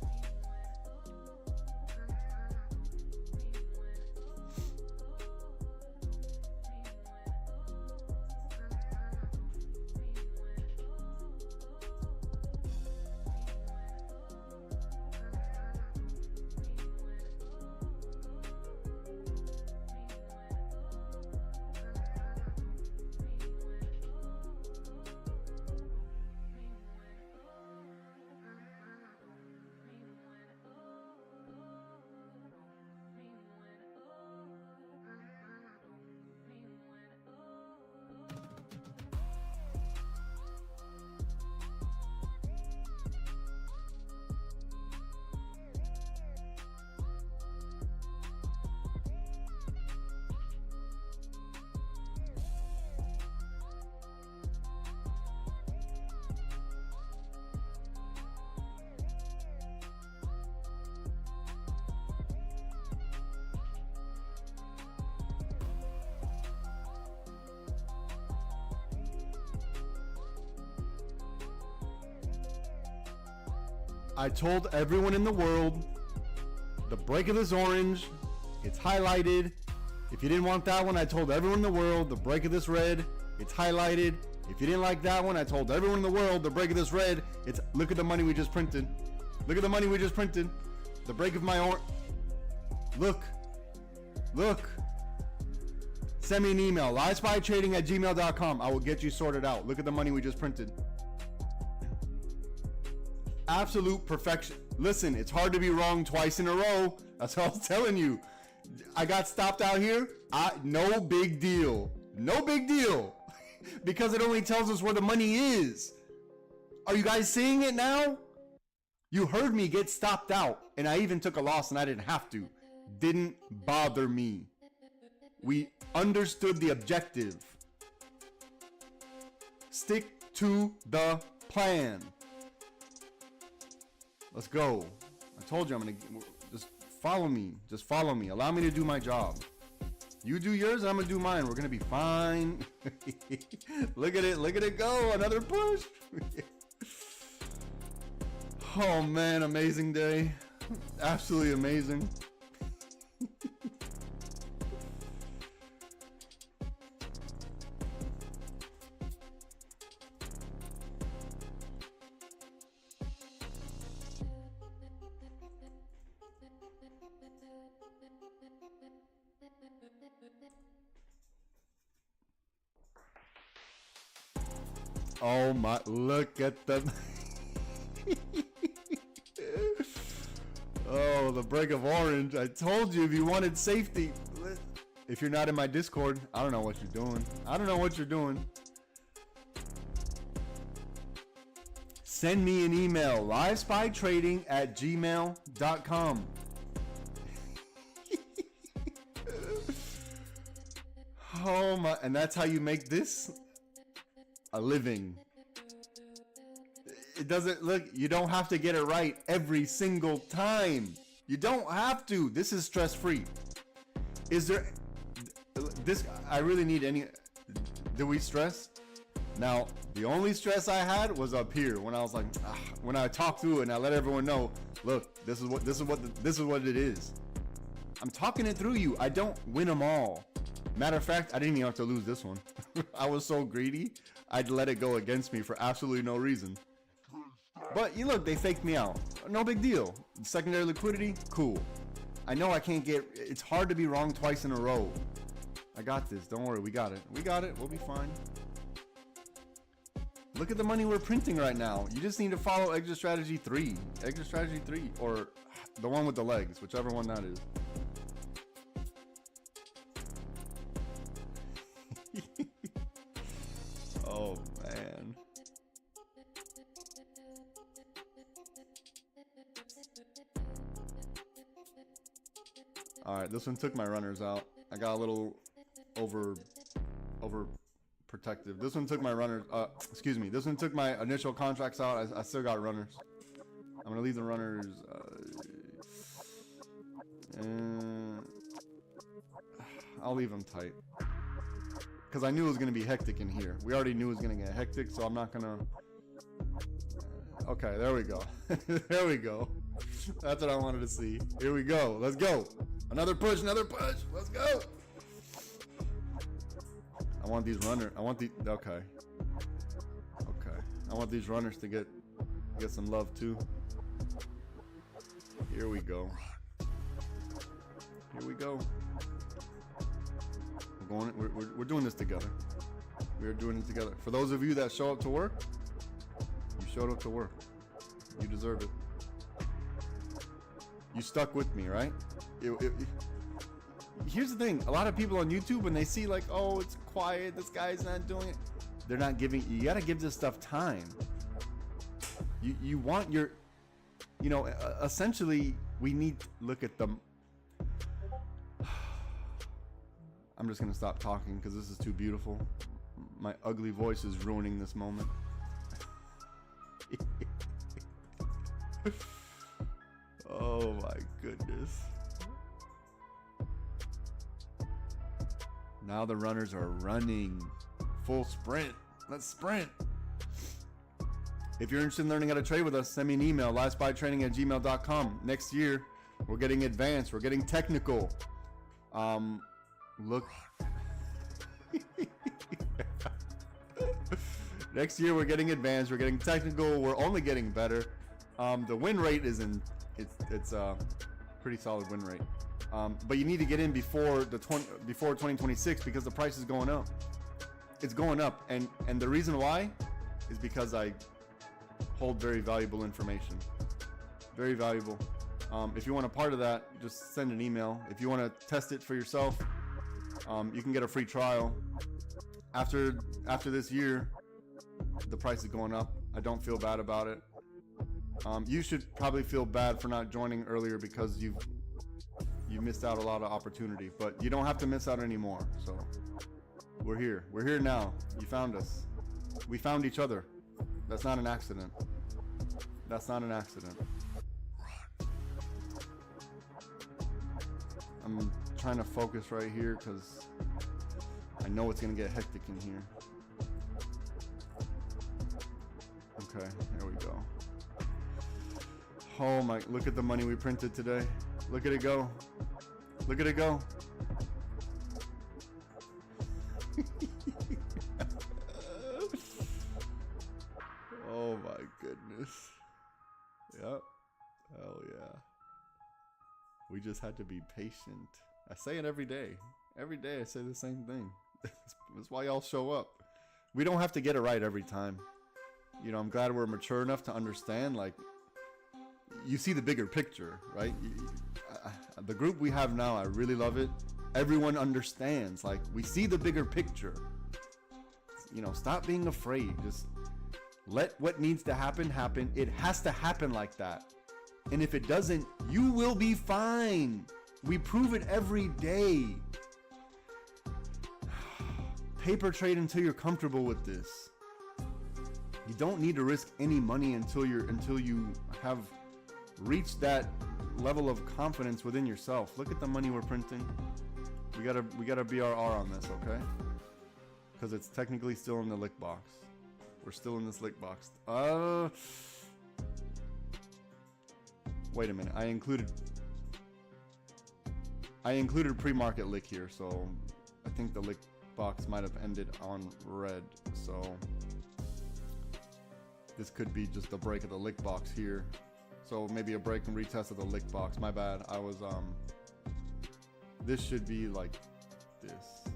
I told everyone in the world, the break of this orange, it's highlighted. If you didn't want that one, I told everyone in the world, the break of this red, it's highlighted. If you didn't like that one, I told everyone in the world, the break of this red, it's, look at the money we just printed. Look at the money we just printed. The break of my orange. Look. Look. Send me an email, LiveSPYTrading@gmail.com. I will get you sorted out. Look at the money we just printed. Absolute perfection. Listen, it's hard to be wrong twice in a row. That's what I was telling you. I got stopped out here. No big deal. No big deal. Because it only tells us where the money is. Are you guys seeing it now? You heard me get stopped out, and I even took a loss and I didn't have to. Didn't bother me. We understood the objective. Stick to the plan. Let's go. I told you I'm gonna just follow me. Just follow me. Allow me to do my job. You do yours, I'm gonna do mine. We're gonna be fine. Look at it. Look at it go. Another push. Oh man, amazing day. Absolutely amazing. Oh my, look at the oh, the break of orange. I told you if you wanted safety. If you're not in my Discord, I don't know what you're doing. I don't know what you're doing. Send me an email, LiveSPYTrading@gmail.com. Oh my, and that's how you make this a living. It doesn't look, you don't have to get it right every single time. You don't have to. This is stress free. Is there this? I really need any. Do we stress? Now, the only stress I had was up here when I was like, when I talked through it and I let everyone know, look, this is what it is. I'm talking it through you. I don't win them all. Matter of fact, I didn't even have to lose this one. I was so greedy, I'd let it go against me for absolutely no reason. But you look, they faked me out. No big deal. Secondary liquidity, cool. I know I can't get, it's hard to be wrong twice in a row. I got this, don't worry, we got it. We got it, we'll be fine. Look at the money we're printing right now. You just need to follow exit strategy 3. Exit strategy 3, or the one with the legs, whichever one that is. Oh man. All right, this one took my runners out. I got a little over protective. This one took my runners, excuse me, this one took my initial contracts out. I still got runners. I'm gonna leave the runners, I'll leave them tight. Because I knew it was gonna be hectic in here. We already knew it was gonna get hectic, so I'm not gonna, okay, there we go. There we go. That's what I wanted to see. Here we go, let's go. Another push, let's go. I want these runners. I want the okay. I want these runners to get some love too. Here we go. Here we go. We're doing this together. We're doing it together. For those of you that show up to work, you showed up to work. You deserve it. You stuck with me, right? Here's the thing, a lot of people on YouTube, when they see like, oh, it's quiet, this guy's not doing it, they're not giving, you gotta give this stuff time. You want your, you know, essentially we need to look at them. I'm just gonna stop talking because this is too beautiful. My ugly voice is ruining this moment. Oh my goodness. Now the runners are running. Full sprint. Let's sprint. If you're interested in learning how to trade with us, send me an email, LiveSPYTrading@gmail.com. Next year, we're getting advanced. We're getting technical. Look. Next year, we're getting advanced. We're getting technical. We're only getting better. The win rate is it's a pretty solid win rate. But you need to get in before 2026 because the price is going up. It's going up, and the reason why is because I hold very valuable information. Very valuable. If you want a part of that, just send an email. If you want to test it for yourself, you can get a free trial. After this year, the price is going up. I don't feel bad about it. You should probably feel bad for not joining earlier because you missed out a lot of opportunity, but you don't have to miss out anymore. So we're here now. You found us. We found each other. That's not an accident. That's not an accident. I'm trying to focus right here because I know it's gonna get hectic in here. Okay, there we go. Oh my, look at the money we printed today. Look at it go. Look at it go. Oh my goodness. Yep. Hell yeah. We just had to be patient. I say it every day. Every day I say the same thing. That's why y'all show up. We don't have to get it right every time. You know, I'm glad we're mature enough to understand, like, you see the bigger picture, right? The group we have now, I really love it. Everyone understands, like, we see the bigger picture. You know, stop being afraid. Just let what needs to happen happen. It has to happen like that. And if it doesn't, you will be fine. We prove it every day. Paper trade until you're comfortable with this. You don't need to risk any money until you have reached that level of confidence within yourself. Look at the money we're printing. We gotta BRR on this, okay? Because it's technically still in the lick box. We're still in this lick box. Wait a minute. I included. I included pre-market lick here, so I think the lick box might have ended on red. So this could be just a break of the lick box here. So maybe a break and retest of the lick box. My bad. I was this should be like this.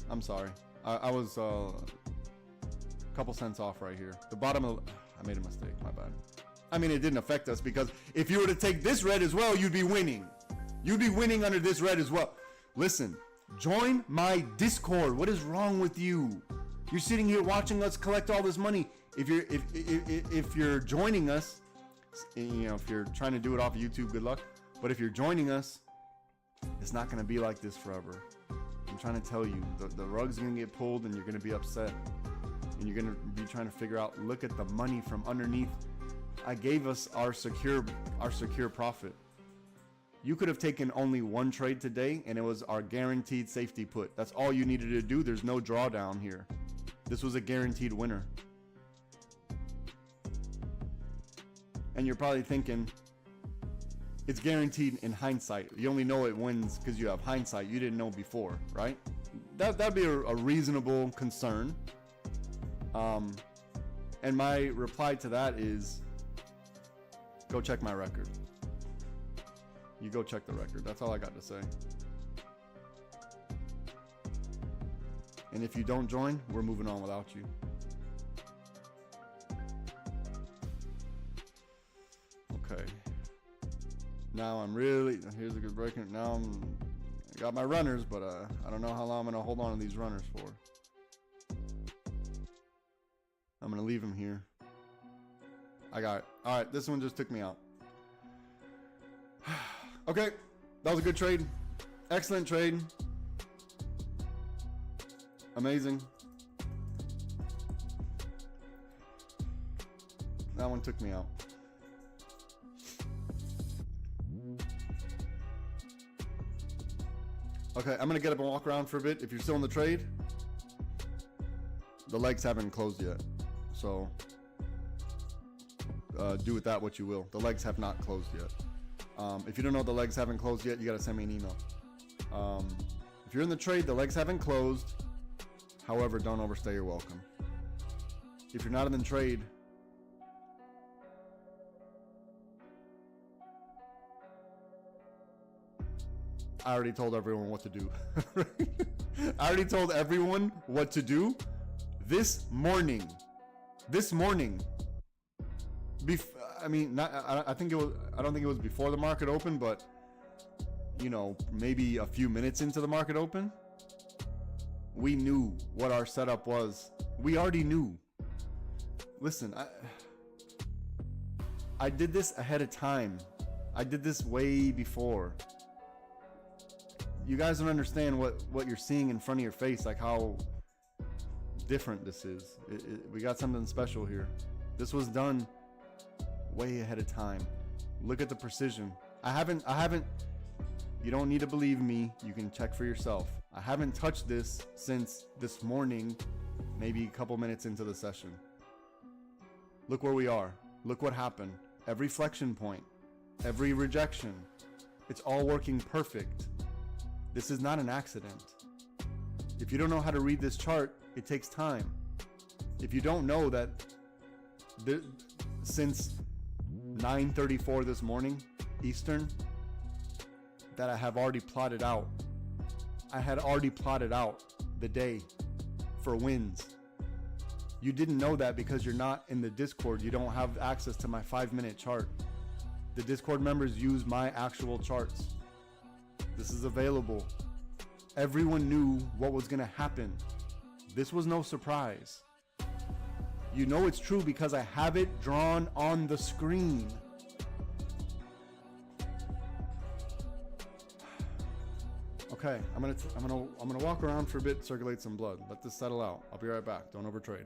I'm sorry. I was a couple cents off right here. The bottom of, I made a mistake. My bad. I mean, it didn't affect us because if you were to take this red as well, you'd be winning. You'd be winning under this red as well. Listen, join my Discord. What is wrong with you? You're sitting here watching us collect all this money. If you're joining us, you know, if you're trying to do it off of YouTube, good luck. But if you're joining us, it's not going to be like this forever. I'm trying to tell you, the rug's going to get pulled and you're going to be upset. And you're going to be trying to figure out, look at the money from underneath. I gave us our secure profit. You could have taken only one trade today and it was our guaranteed safety put. That's all you needed to do. There's no drawdown here. This was a guaranteed winner. And you're probably thinking, it's guaranteed in hindsight. You only know it wins because you have hindsight. You didn't know before, right? That'd be a reasonable concern. And my reply to that is, go check my record. You go check the record. That's all I got to say. And if you don't join, we're moving on without you. Okay. Now I'm really, here's a good break. Now I got my runners, but I don't know how long I'm going to hold on to these runners for. I'm going to leave them here. I got it. All right, this one just took me out. Okay, that was a good trade. Excellent trade. Amazing. That one took me out. Okay, I'm gonna get up and walk around for a bit. If you're still in the trade, the legs haven't closed yet. So do with that what you will. The legs have not closed yet. If you don't know the legs haven't closed yet, you gotta send me an email. If you're in the trade, the legs haven't closed. However, don't overstay your welcome. If you're not in the trade, I already told everyone what to do. I already told everyone what to do this morning. This morning. I mean, I think it was. I don't think it was before the market opened, but you know, maybe a few minutes into the market open, we knew what our setup was. We already knew. Listen, I did this ahead of time. I did this way before. You guys don't understand what you're seeing in front of your face, like how different this is. We got something special here. This was done way ahead of time. Look at the precision. I haven't, you don't need to believe me. You can check for yourself. I haven't touched this since this morning, maybe a couple minutes into the session. Look where we are. Look what happened. Every flexion point, every rejection, it's all working perfect. This is not an accident. If you don't know how to read this chart, it takes time. If you don't know that since 9:34 this morning, Eastern, that I have already plotted out. I had already plotted out the day for wins. You didn't know that because you're not in the Discord. You don't have access to my 5-minute chart. The Discord members use my actual charts. This is available. Everyone knew what was going to happen. This was no surprise. You know it's true because I have it drawn on the screen. Okay, I'm gonna walk around for a bit, circulate some blood. Let this settle out. I'll be right back. Don't overtrade.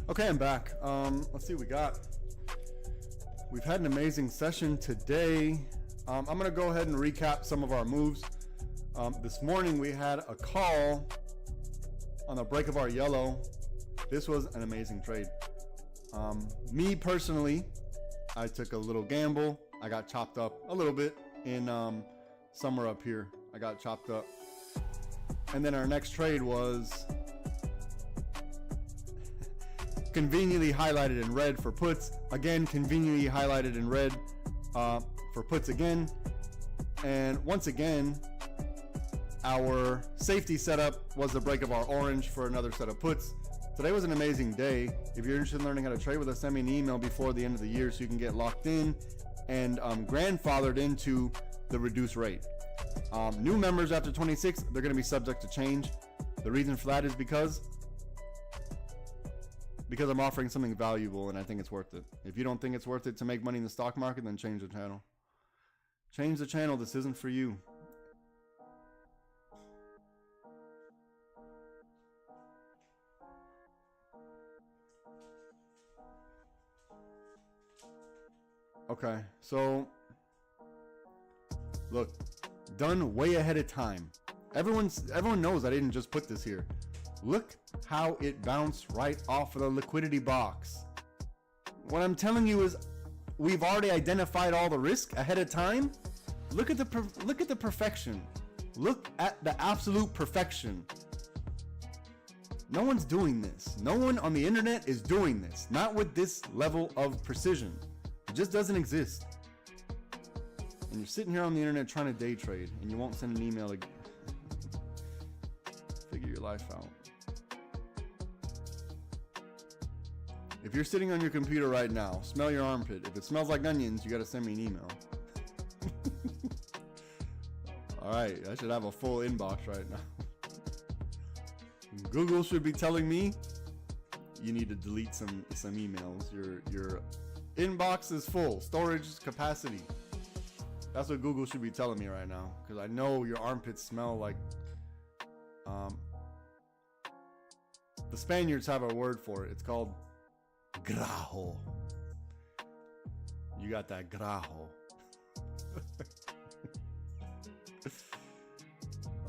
Okay, I'm back. Let's see what we got. We've had an amazing session today. I'm going to go ahead and recap some of our moves. This morning we had a call on the break of our yellow. This was an amazing trade. Me personally, I took a little gamble. I got chopped up a little bit in somewhere up here. I got chopped up. And then our next trade was conveniently highlighted in red for puts. Again, conveniently highlighted in red for puts again. And once again, our safety setup was the break of our orange for another set of puts. Today was an amazing day. If you're interested in learning how to trade with us, send me an email before the end of the year so you can get locked in and grandfathered into the reduced rate. New members after 26, they're going to be subject to change. The reason for that is because I'm offering something valuable and I think it's worth it. If you don't think it's worth it to make money in the stock market, then change the channel. Change the channel. This isn't for you. Okay, so look, done way ahead of time. Everyone knows I didn't just put this here. Look how it bounced right off of the liquidity box. What I'm telling you is we've already identified all the risk ahead of time. Look at the perfection. Look at the absolute perfection. No one's doing this. No one on the internet is doing this. Not with this level of precision. It just doesn't exist. And you're sitting here on the internet trying to day trade and you won't send an email to figure your life out. If you're sitting on your computer right now, smell your armpit. If it smells like onions, you got to send me an email. All right, I should have a full inbox right now. Google should be telling me you need to delete some emails. Your inbox is full. Storage capacity. That's what Google should be telling me right now, because I know your armpits smell like. The Spaniards have a word for it. It's called grajo. You got that grajo.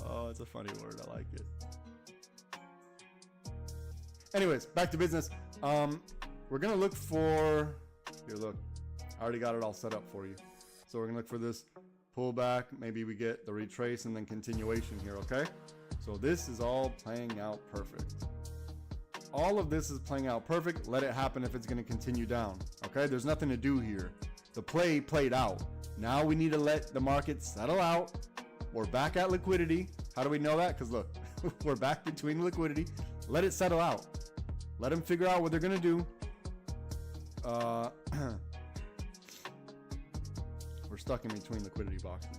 Oh, it's a funny word. I like it. Anyways, back to business. We're gonna look for. Here, look. I already got it all set up for you. So we're gonna look for this pullback. Maybe we get the retrace and then continuation here. Okay. So this is all playing out perfect. All of this is playing out perfect. Let it happen if it's going to continue down. Okay, there's nothing to do here. The play played out. Now we need to let the market settle out. We're back at liquidity. How do we know that? Because look, we're back between liquidity. Let it settle out. Let them figure out what they're going to do. We're stuck in between liquidity boxes.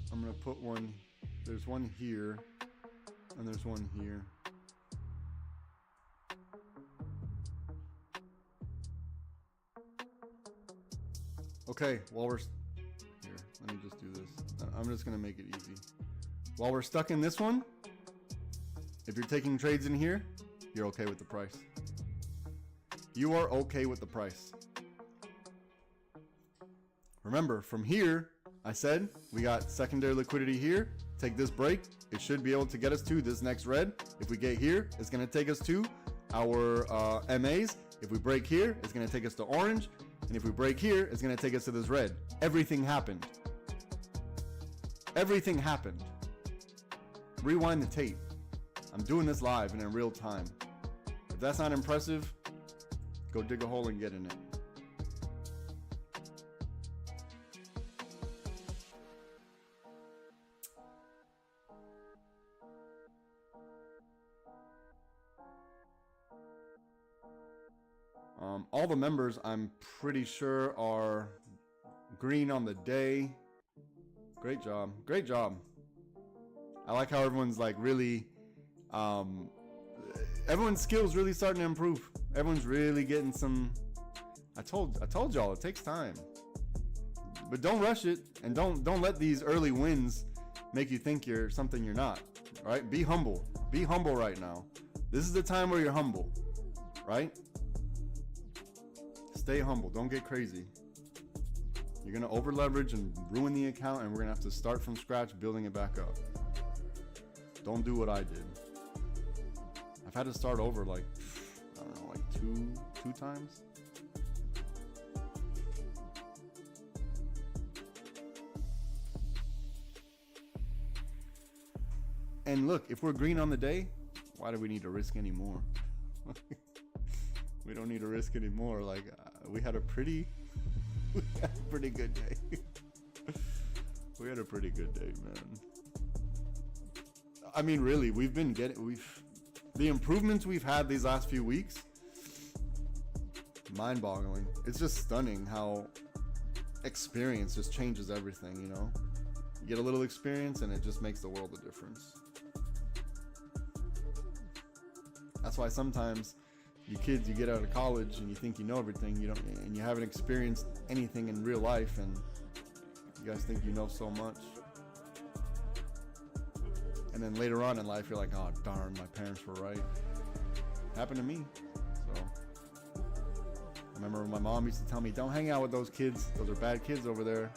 I'm going to put one. There's one here, and there's one here. Okay, while we're here, let me just do this. I'm just gonna make it easy. While we're stuck in this one, if you're taking trades in here, you're okay with the price. You are okay with the price. Remember, from here, I said we got secondary liquidity here. Take this break, it should be able to get us to this next red. If we get here, it's going to take us to our MAs. If we break here, it's going to take us to orange. And if we break here, it's going to take us to this red. Everything happened. Everything happened. Rewind the tape. I'm doing this live and in real time. If that's not impressive, go dig a hole and get in it. All the members, I'm pretty sure, are green on the day. Great job. Great job. I like how everyone's like really, everyone's skills really starting to improve. Everyone's really getting some, I told y'all it takes time. But don't rush it, and don't let these early wins make you think you're something you're not. All right, be humble. Be humble right now. This is the time where you're humble, right? Stay humble. Don't get crazy. You're going to over leverage and ruin the account, and we're going to have to start from scratch building it back up. Don't do what I did. I've had to start over like, I don't know, like two times. And look, if we're green on the day, why do we need to risk anymore? We don't need to risk anymore. Like, we had a pretty good day. We had a pretty good day, man. I mean, really, the improvements we've had these last few weeks, mind-boggling. It's just stunning how experience just changes everything, you know? You get a little experience and it just makes the world a difference. That's why sometimes you kids, you get out of college and you think you know everything, and you haven't experienced anything in real life, and you guys think you know so much. And then later on in life, you're like, oh, darn, my parents were right. Happened to me. So I remember when my mom used to tell me, don't hang out with those kids. Those are bad kids over there.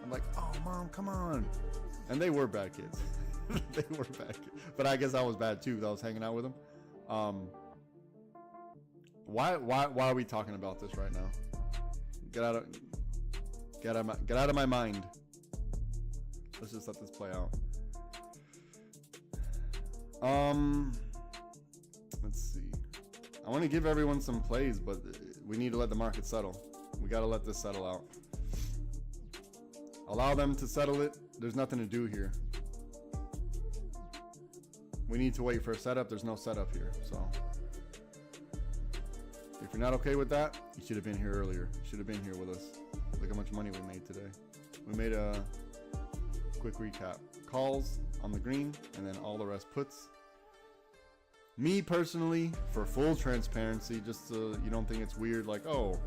I'm like, oh, Mom, come on. And they were bad kids. They were bad kids. But I guess I was bad too, because I was hanging out with them. Why are we talking about this right now? Get out of my mind. Let's just let this play out. Let's see. I want to give everyone some plays, but we need to let the market settle. We got to let this settle out. Allow them to settle it. There's nothing to do here. We need to wait for a setup. There's no setup here. So if you're not okay with that, you should have been here earlier. You should have been here with us. Look how much money we made today. We made a quick recap. Calls on the green, and then all the rest puts. Me personally, for full transparency, just so you don't think it's weird, like, oh,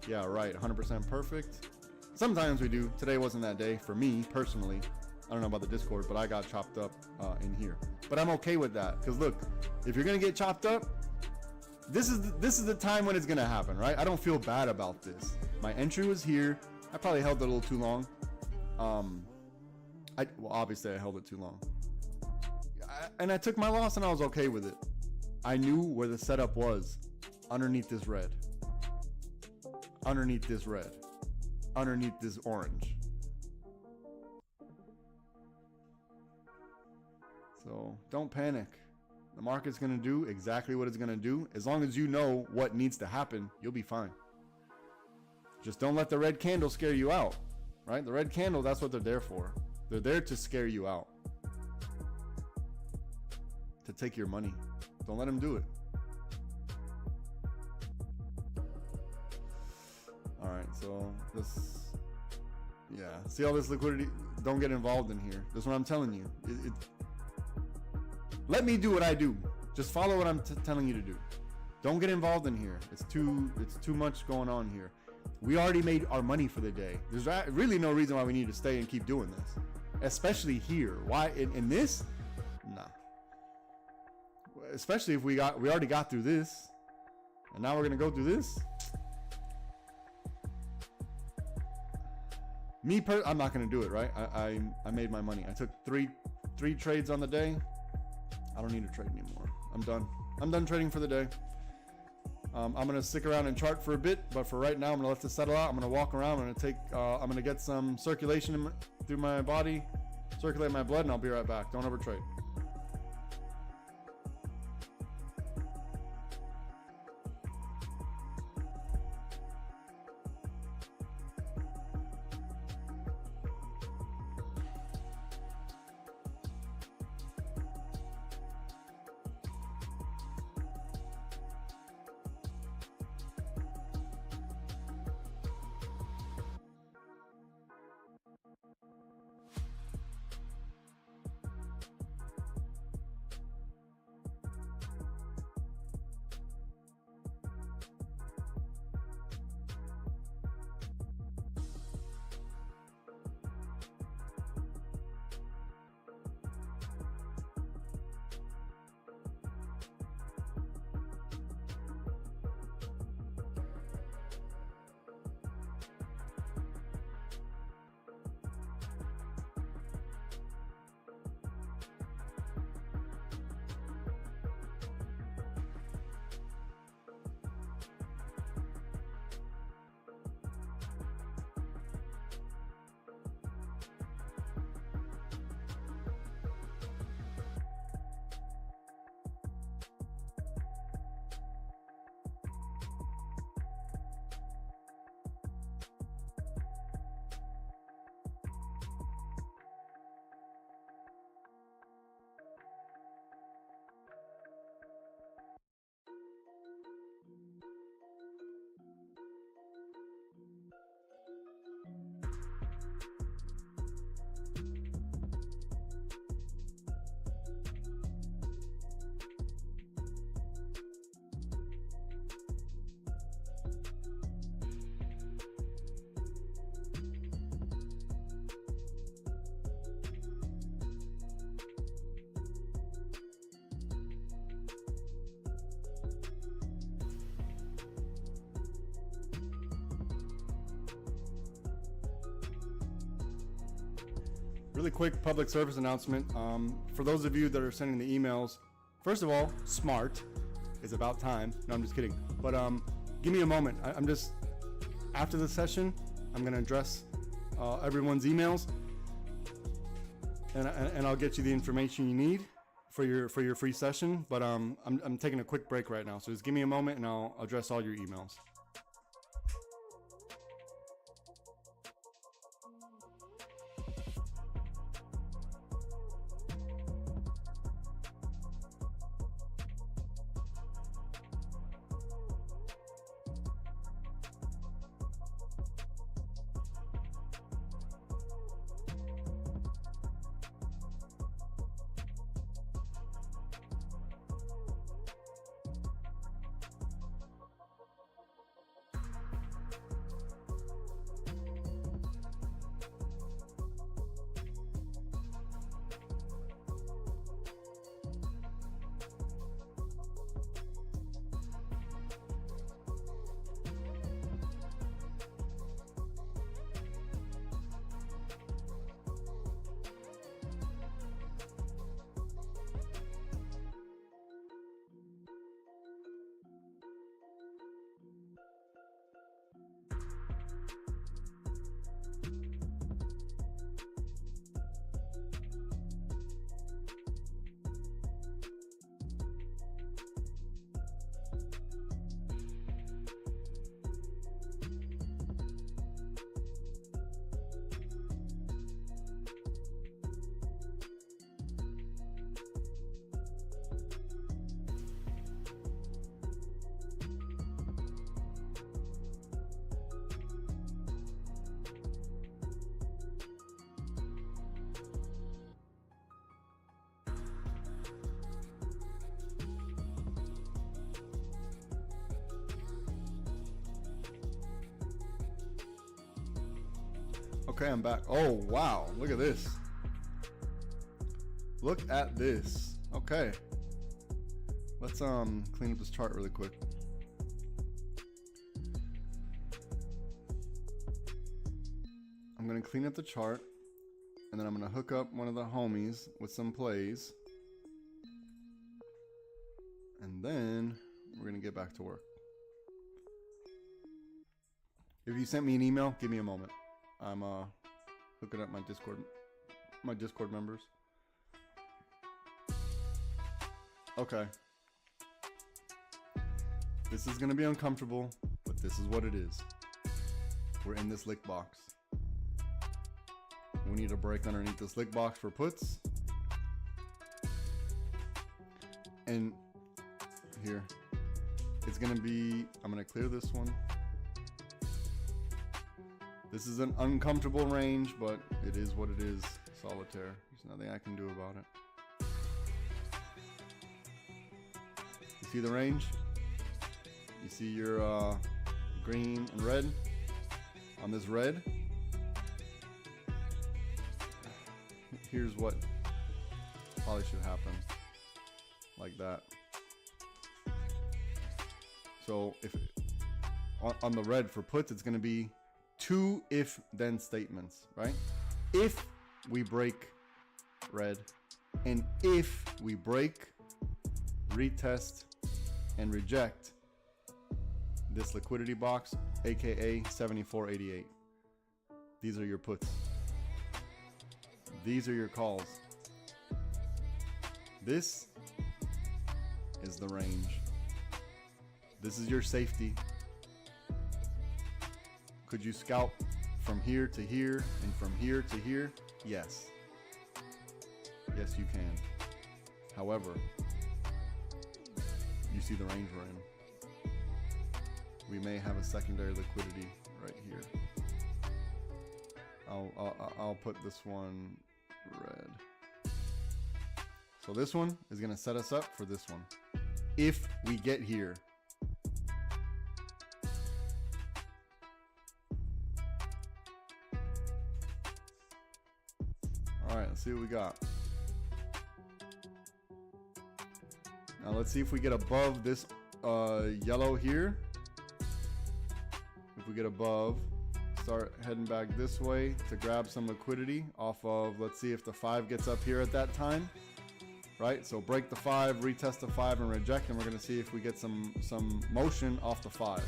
yeah, right, 100% perfect. Sometimes we do. Today wasn't that day for me personally. I don't know about the Discord, but I got chopped up in here. But I'm okay with that, because look, if you're gonna get chopped up, this is the time when it's gonna happen, right? I don't feel bad about this. My entry was here. I probably held it a little too long. Well, obviously I held it too long. And I took my loss and I was okay with it. I knew where the setup was. Underneath this red. Underneath this red. Underneath this orange. So don't panic. The market's going to do exactly what it's going to do. As long as you know what needs to happen, you'll be fine. Just don't let the red candle scare you out, right? The red candle, that's what they're there for. They're there to scare you out. To take your money. Don't let them do it. All right, so this, yeah. See all this liquidity? Don't get involved in here. That's what I'm telling you. Let me do what I do. Just follow what I'm telling you to do. Don't get involved in here. It's too much going on here. We already made our money for the day. There's really no reason why we need to stay and keep doing this. Especially here. Why in this? Nah. Especially if we already got through this. And now we're gonna go through this. I'm not gonna do it, right? I made my money. I took three trades on the day. I don't need to trade anymore. I'm done. I'm done trading for the day. I'm gonna stick around and chart for a bit, but for right now, I'm gonna let this settle out. I'm gonna walk around. I'm gonna get some circulation through my body, circulate my blood, and I'll be right back. Don't overtrade. really quick public service announcement. For those of you that are sending the emails, first of all, smart. It's about time. No, I'm just kidding. But give me a moment. I'm just, after the session, I'm going to address everyone's emails, and I'll get you the information you need for your free session. But I'm taking a quick break right now, so just give me a moment, and I'll address all your emails. Okay, I'm back. Oh, wow. Look at this. Look at this. Okay. Let's clean up this chart really quick. I'm going to clean up the chart, and then I'm going to hook up one of the homies with some plays. And then we're going to get back to work. If you sent me an email, give me a moment. I'm hooking up my Discord members. Okay. This is gonna be uncomfortable, but this is what it is. We're in this lick box. We need a break underneath this lick box for puts. And here, it's gonna be, I'm gonna clear this one. This is an uncomfortable range, but it is what it is. Solitaire. There's nothing I can do about it. You see the range? You see your green and red? On this red, here's what probably should happen. Like that. So if on the red for puts, it's going to be two if-then statements, right? If we break red, and if we break, retest, and reject this liquidity box, aka 7488. These are your puts. These are your calls. This is the range. This is your safety. Could you scalp from here to here and from here to here? Yes. Yes, you can. However, you see the range we're in. We may have a secondary liquidity right here. I'll put this one red. So this one is going to set us up for this one. If we get here. All right, let's see what we got. Now let's see if we get above this yellow here. If we get above start heading back this way to grab some liquidity off of, let's see if the 5 gets up here at that time, right? So break the 5, retest the 5 and reject, and we're going to see if we get some motion off the 5.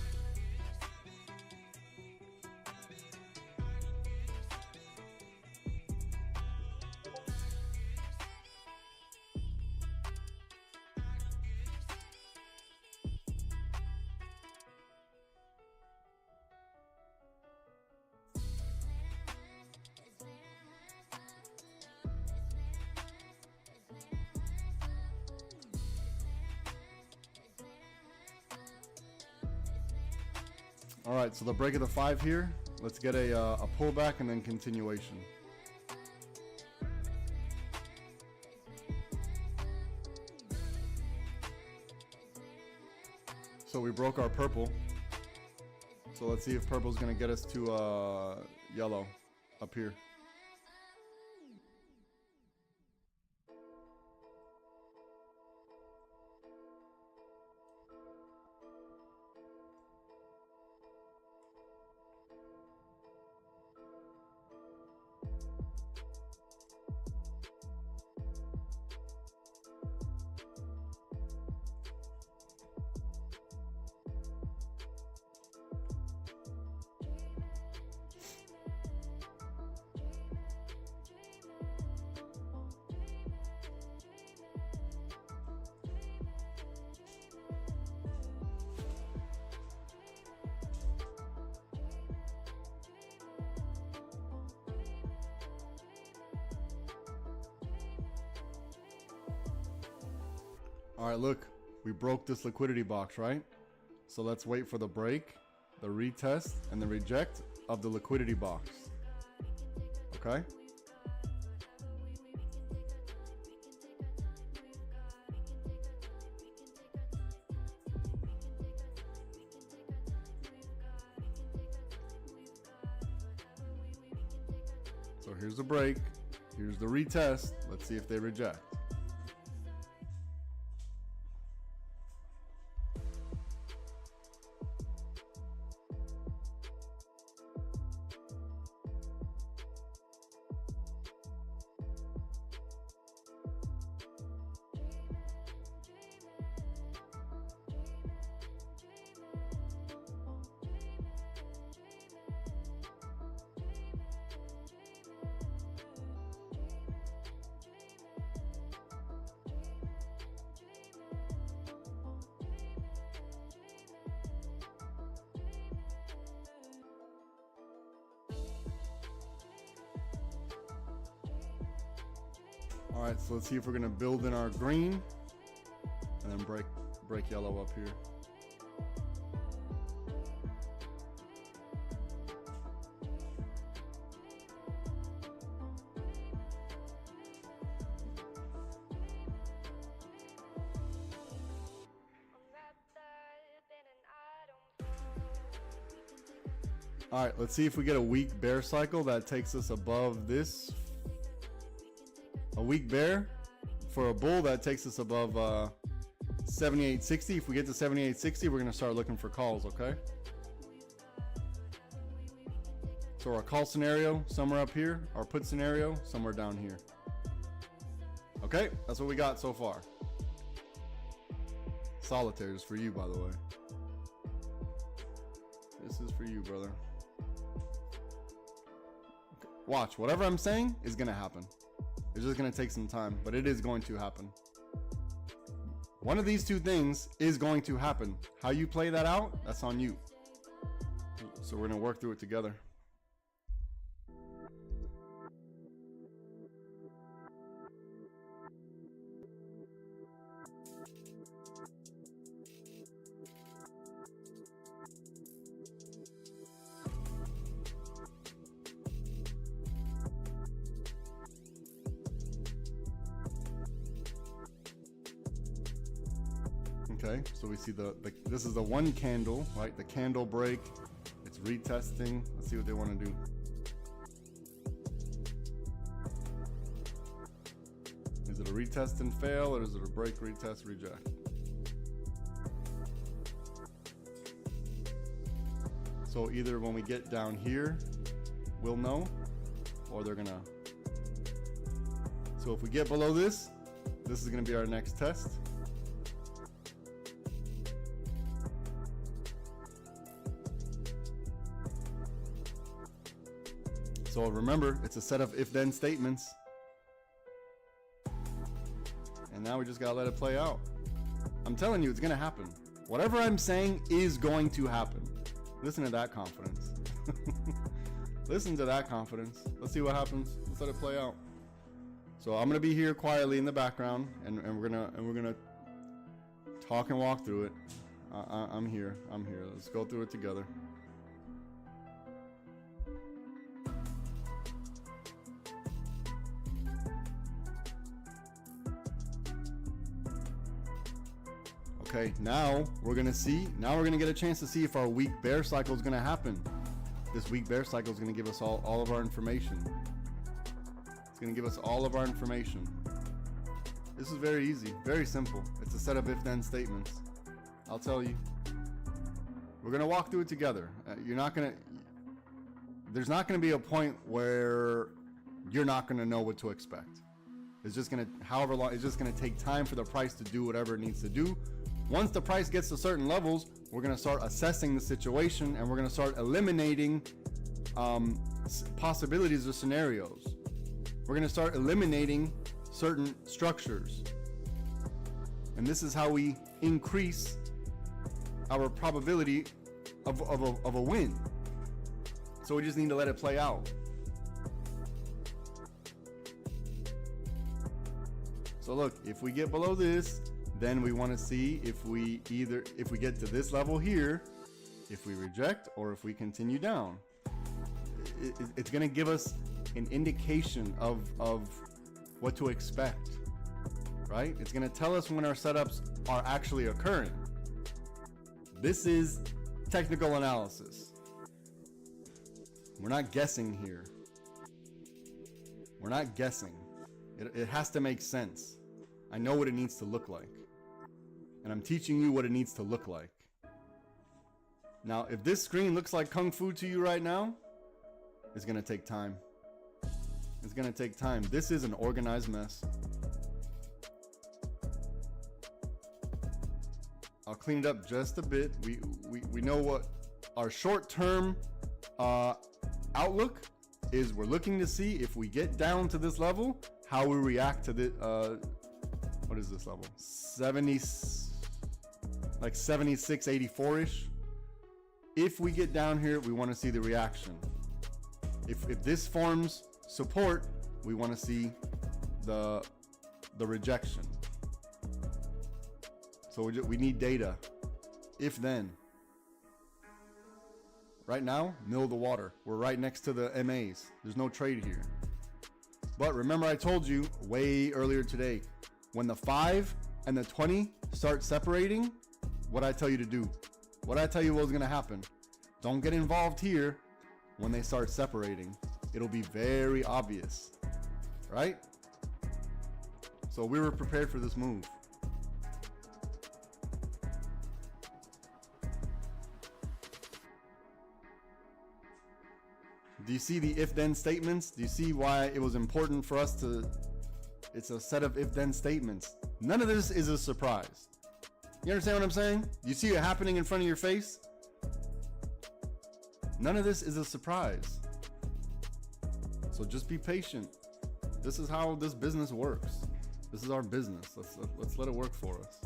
All right, so the break of the 5 here. Let's get a pullback and then continuation. So we broke our purple. So let's see if purple's gonna get us to yellow up here. All right, look, we broke this liquidity box, right? So let's wait for the break, the retest, and the reject of the liquidity box. Okay? So here's the break, here's the retest. Let's see if they reject. All right, so let's see if we're gonna build in our green and then break yellow up here. All right, let's see if we get a weak bear cycle that takes us above this. A weak bear for a bull that takes us above 78.60. If we get to 78.60, we're gonna start looking for calls, okay? So our call scenario, somewhere up here. Our put scenario, somewhere down here. Okay, that's what we got so far. Solitaires for you, by the way. This is for you, brother. Okay. Watch, whatever I'm saying is gonna happen. It's just going to take some time, but it is going to happen. One of these two things is going to happen. How you play that out, that's on you. So we're going to work through it together. Okay, so we see this is the one candle, right? The candle break. It's retesting. Let's see what they want to do. Is it a retest and fail, or is it a break, retest, reject? So either when we get down here, we'll know, or they're gonna. So if we get below this, this is gonna be our next test. So remember, it's a set of if-then statements. And now we just gotta let it play out. I'm telling you, it's gonna happen. Whatever I'm saying is going to happen. Listen to that confidence. Listen to that confidence. Let's see what happens. Let's let it play out. So I'm gonna be here quietly in the background, and we're gonna talk and walk through it. I'm here. Let's go through it together. Okay, now we're gonna get a chance to see if our weak bear cycle is gonna happen. This weak bear cycle is gonna give us all of our information. It's gonna give us all of our information. This is very easy, very simple. It's a set of if-then statements. I'll tell you. We're gonna walk through it together. There's not gonna be a point where you're not gonna know what to expect. It's just gonna, however long, it's just gonna take time for the price to do whatever it needs to do. Once the price gets to certain levels, we're going to start assessing the situation, and we're going to start eliminating possibilities or scenarios. We're going to start eliminating certain structures. And this is how we increase our probability of a win. So we just need to let it play out. So look, if we get below this, then we want to see if we get to this level here, if we reject or if we continue down. It's going to give us an indication of what to expect, right? It's going to tell us when our setups are actually occurring. This is technical analysis. We're not guessing here. We're not guessing. It has to make sense. I know what it needs to look like. And I'm teaching you what it needs to look like. Now, if this screen looks like Kung Fu to you right now, it's going to take time. It's going to take time. This is an organized mess. I'll clean it up just a bit. We know what our short-term outlook is. We're looking to see if we get down to this level, how we react to the what is this level? 76, 84-ish. If we get down here, we want to see the reaction. If this forms support, we want to see the rejection. So we need data. If then. Right now, middle of the water. We're right next to the MAs. There's no trade here. But remember, I told you way earlier today, when the 5 and the 20 start separating, what I tell you to do, what I tell you what's going to happen. Don't get involved here. When they start separating, it'll be very obvious, right? So we were prepared for this move. Do you see the if-then statements? Do you see why it was important for us to... It's a set of if-then statements. None of this is a surprise. You understand what I'm saying? You see it happening in front of your face? None of this is a surprise. So just be patient. This is how this business works. This is our business. Let's let it work for us.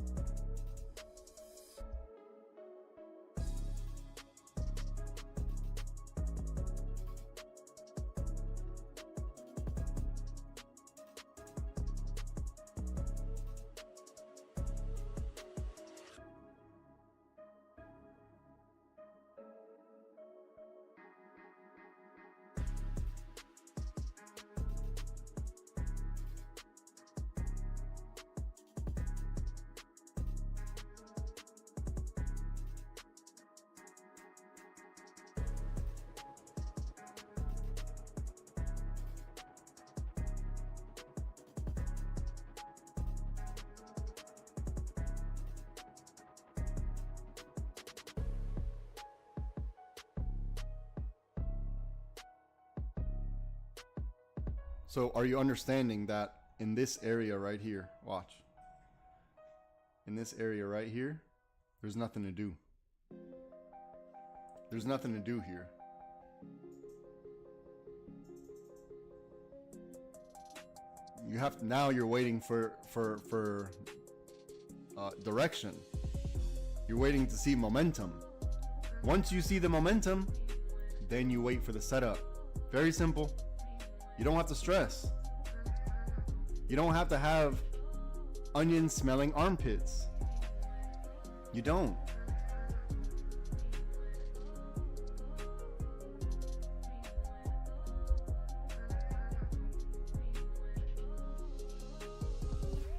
So are you understanding that in this area right here, watch. In this area right here, there's nothing to do. There's nothing to do here. You have to, now you're waiting for direction. You're waiting to see momentum. Once you see the momentum, then you wait for the setup. Very simple. You don't have to stress. You don't have to have onion smelling armpits. You don't.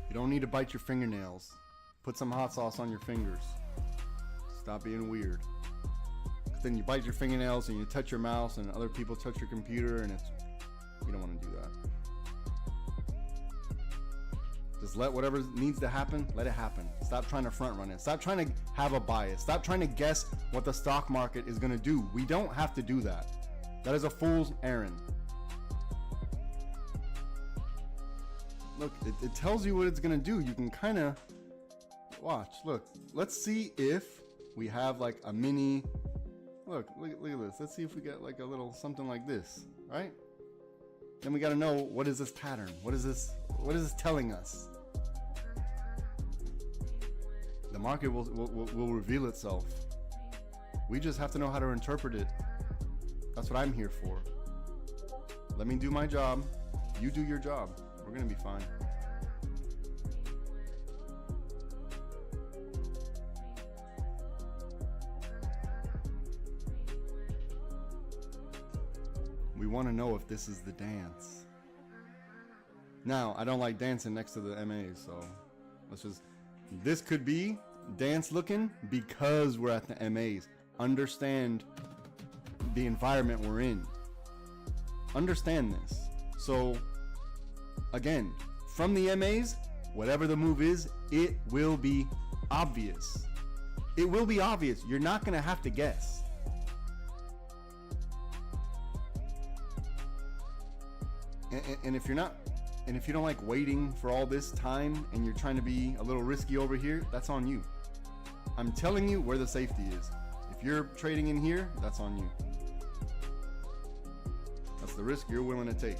You don't need to bite your fingernails. Put some hot sauce on your fingers. Stop being weird. Then you bite your fingernails and you touch your mouse and other people touch your computer, and you don't want to do that. Just let whatever needs to happen, let it happen. Stop trying to front run it. Stop trying to have a bias. Stop trying to guess what the stock market is going to do. We don't have to do that. That is a fool's errand. Look, it tells you what it's going to do. You can kind of watch. Look, let's see if we have like a mini. Look at this. Let's see if we get like a little something like this, right? Then we got to know, what is this pattern? What is this telling us? The market will reveal itself. We just have to know how to interpret it. That's what I'm here for. Let me do my job. You do your job. We're going to be fine. We want to know if this is the dance. Now, I don't like dancing next to the MAs, so let's just, this could be dance looking because we're at the MAs. Understand the environment we're in. Understand this. So, again, from the MAs, whatever the move is, it will be obvious. It will be obvious. You're not going to have to guess. And if you're not, and if you don't like waiting for all this time and you're trying to be a little risky over here, that's on you. I'm telling you where the safety is. If you're trading in here, that's on you. That's the risk you're willing to take.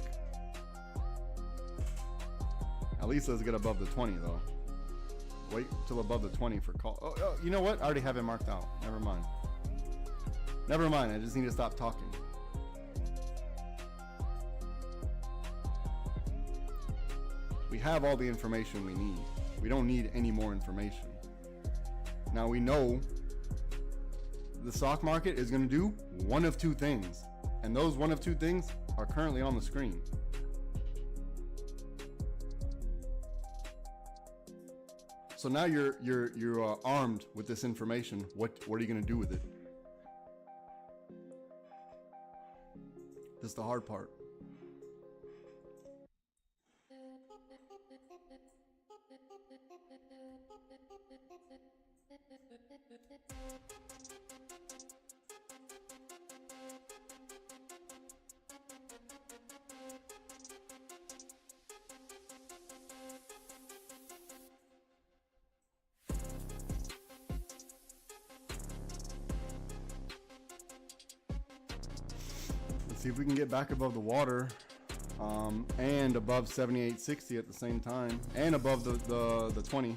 At least let's get above the 20 though. Wait till above the 20 for call. Oh, you know what? I already have it marked out. Never mind. Never mind. I just need to stop talking. We have all the information we need. We don't need any more information. Now we know the stock market is going to do one of two things, and those one of two things are currently on the screen. So now you're armed with this information. What are you going to do with it? This is the hard part. Let's see if we can get back above the water, and above 78.60 at the same time, and above the 20.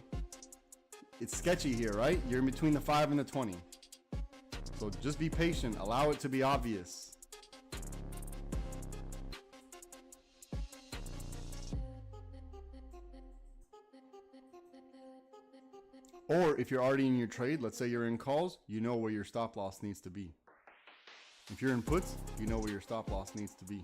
It's sketchy here, right? You're in between the 5 and the 20. So just be patient. Allow it to be obvious. Or if you're already in your trade, let's say you're in calls, you know where your stop loss needs to be. If you're in puts, you know where your stop loss needs to be.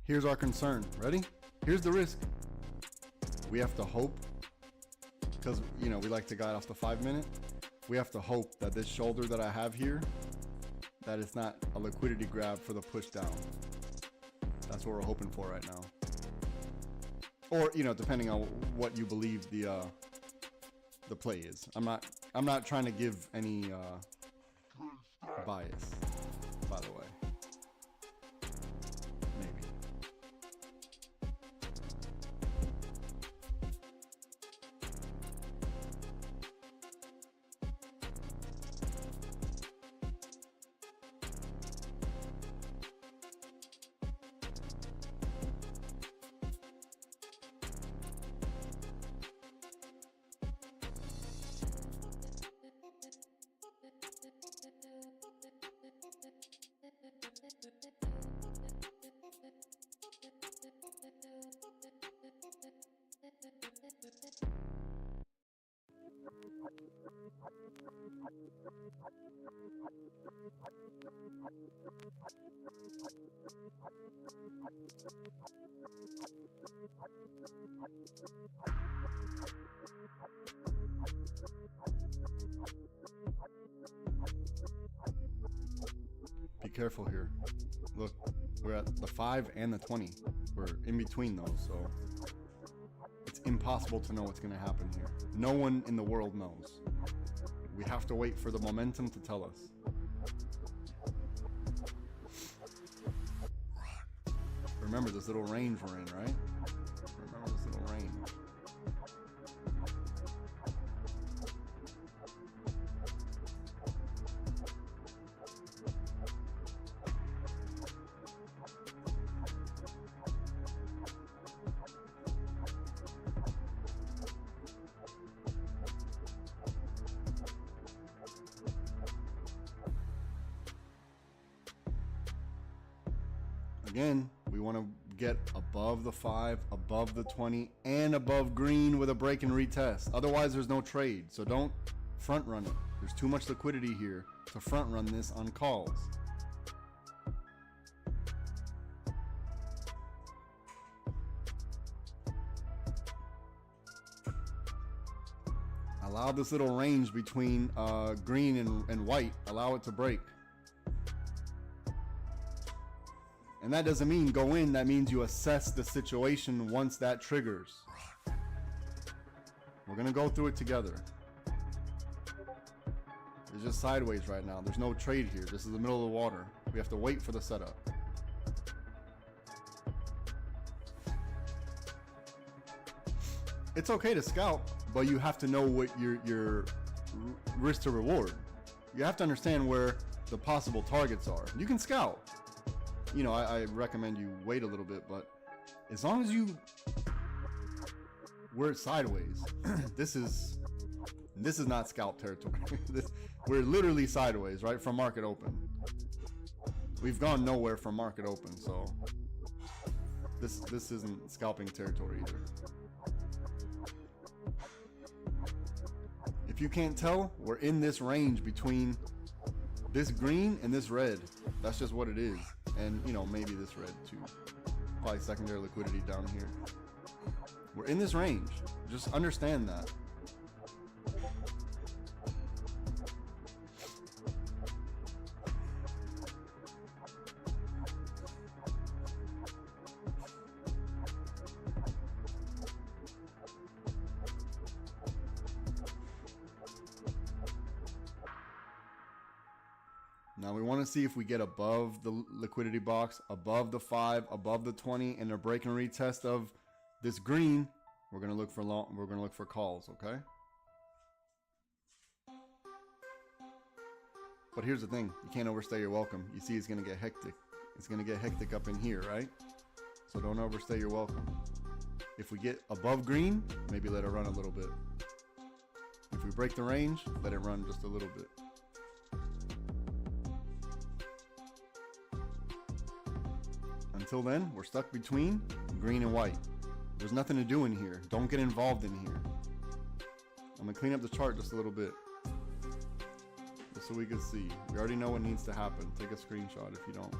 Here's our concern. Ready? Here's the risk. We have to hope, because you know we like to guide off the 5-minute. We have to hope that this shoulder that I have here, that it's not a liquidity grab for the push down. That's what we're hoping for right now. Or, you know, depending on what you believe the play is. I'm not trying to give any bias, by the way. Maybe. Be careful here. Look, we're at the 5 and the 20. We're in between those, so it's impossible to know what's going to happen here. No one in the world knows. We have to wait for the momentum to tell us. Remember this little range we're in, right? Remember this little range. Again, we want to get above the 5, above the 20, and above green with a break and retest. Otherwise, there's no trade. So don't front run it. There's too much liquidity here to front run this on calls. Allow this little range between green and white. Allow it to break. And that doesn't mean go in, that means you assess the situation once that triggers. We're gonna go through it together. It's just sideways right now. There's no trade here. This is the middle of the water. We have to wait for the setup. It's okay to scalp, but you have to know what your risk to reward. You have to understand where the possible targets are. You can scalp. You know, I recommend you wait a little bit, but as long as we're sideways, this is not scalp territory. We're literally sideways, right, from market open. We've gone nowhere from market open, so this isn't scalping territory either. If you can't tell, we're in this range between this green and this red. That's just what it is. And, you know, maybe this red too. Probably secondary liquidity down here. We're in this range. Just understand that. Now we want to see if we get above the liquidity box, above the 5, above the 20, and a break and retest of this green. We're gonna look for we're gonna look for calls, okay? But here's the thing: you can't overstay your welcome. You see, it's gonna get hectic. It's gonna get hectic up in here, right? So don't overstay your welcome. If we get above green, maybe let it run a little bit. If we break the range, let it run just a little bit. Until then, we're stuck between green and white. There's nothing to do in here. Don't get involved in here. I'm gonna clean up the chart just a little bit, just so we can see. We already know what needs to happen. Take a screenshot if you don't.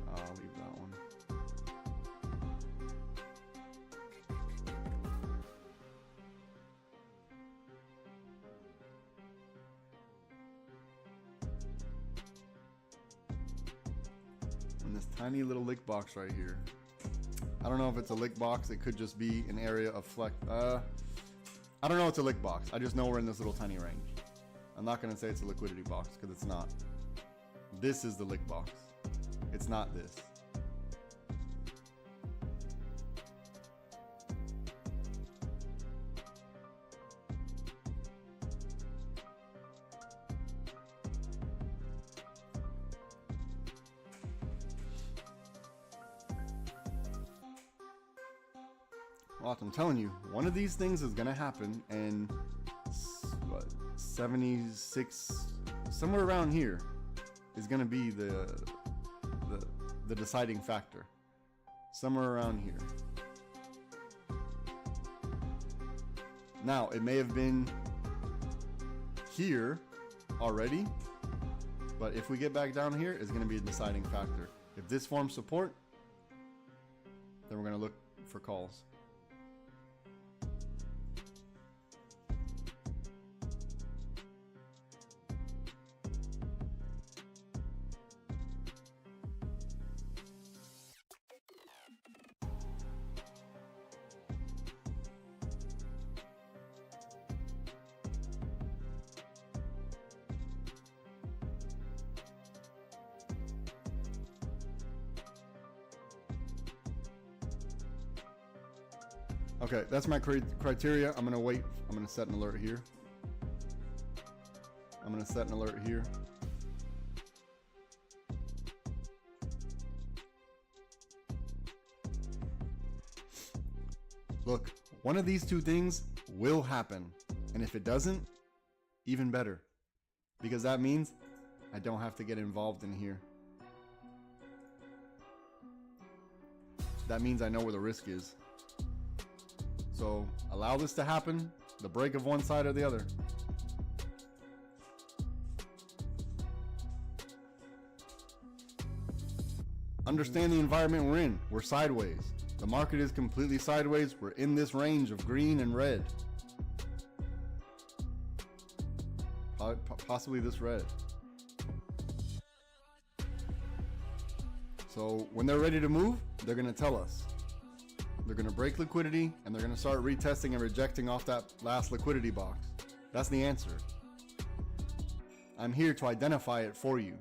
I'll leave that one. Tiny little lick box right here. I don't know if it's a lick box. It could just be an area of flex. I don't know it's a lick box. I just know we're in this little tiny range. I'm not going to say it's a liquidity box because it's not. This is the lick box. It's not this. Well, I'm telling you, one of these things is gonna happen, and what, 76, somewhere around here, is gonna be the deciding factor. Somewhere around here. Now, it may have been here already, but if we get back down here, it's gonna be a deciding factor. If this forms support, then we're gonna look for calls. Okay, that's my criteria. I'm gonna wait. I'm gonna set an alert here. I'm gonna set an alert here. Look, one of these two things will happen. And if it doesn't, even better. Because that means I don't have to get involved in here. That means I know where the risk is. So allow this to happen, the break of one side or the other. Understand the environment we're in. We're sideways. The market is completely sideways. We're in this range of green and red. Possibly this red. So when they're ready to move, they're going to tell us. They're going to break liquidity, and they're going to start retesting and rejecting off that last liquidity box. That's the answer. I'm here to identify it for you.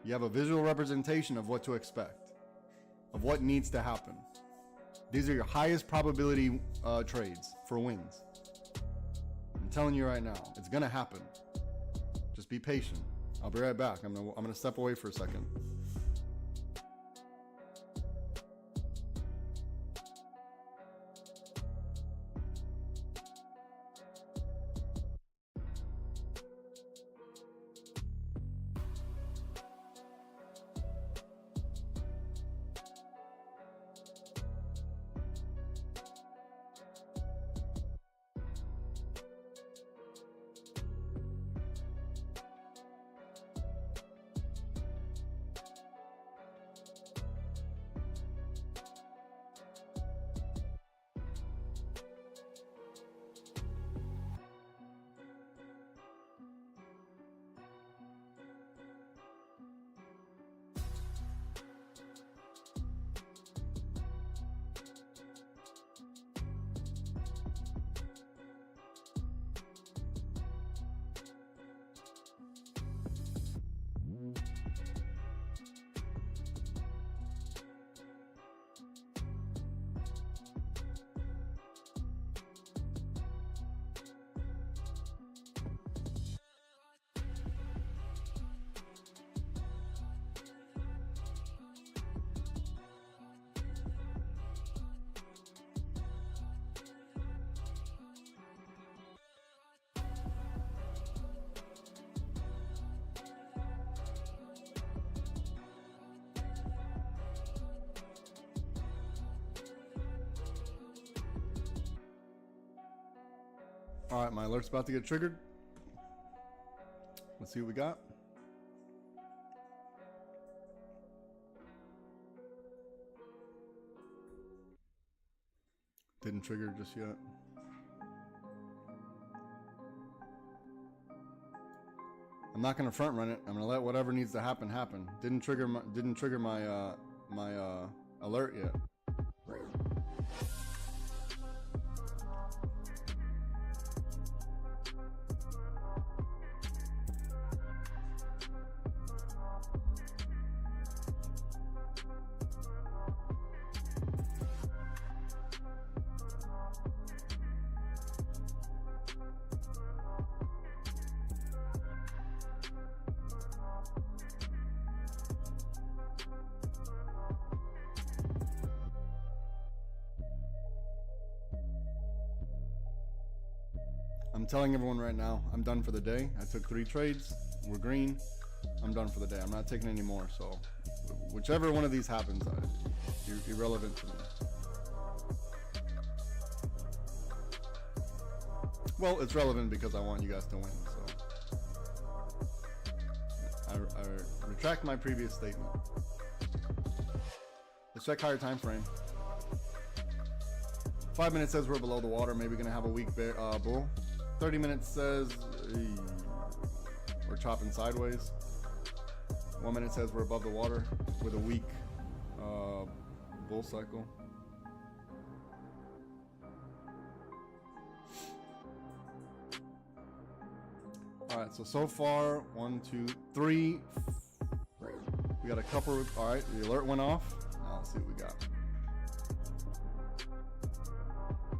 You have a visual representation of what to expect, of what needs to happen. These are your highest probability trades for wins. I'm telling you right now, it's going to happen. Just be patient. I'll be right back. I'm gonna step away for a second. All right, my alert's about to get triggered. Let's see what we got. Didn't trigger just yet. I'm not gonna front run it. I'm gonna let whatever needs to happen happen. Didn't trigger my alert yet. I'm telling everyone right now, I'm done for the day. I took 3 trades. We're green. I'm done for the day. I'm not taking any more. So whichever one of these happens, irrelevant to me. Well, it's relevant because I want you guys to win. So I retract my previous statement. Let's check higher time frame. 5 minutes says we're below the water. Maybe gonna have a weak bull. 30 minutes says we're chopping sideways. 1 minute says we're above the water with a weak bull cycle. All right, so far 1, 2, 3. We got a couple. All right, the alert went off. Now let's see what we got.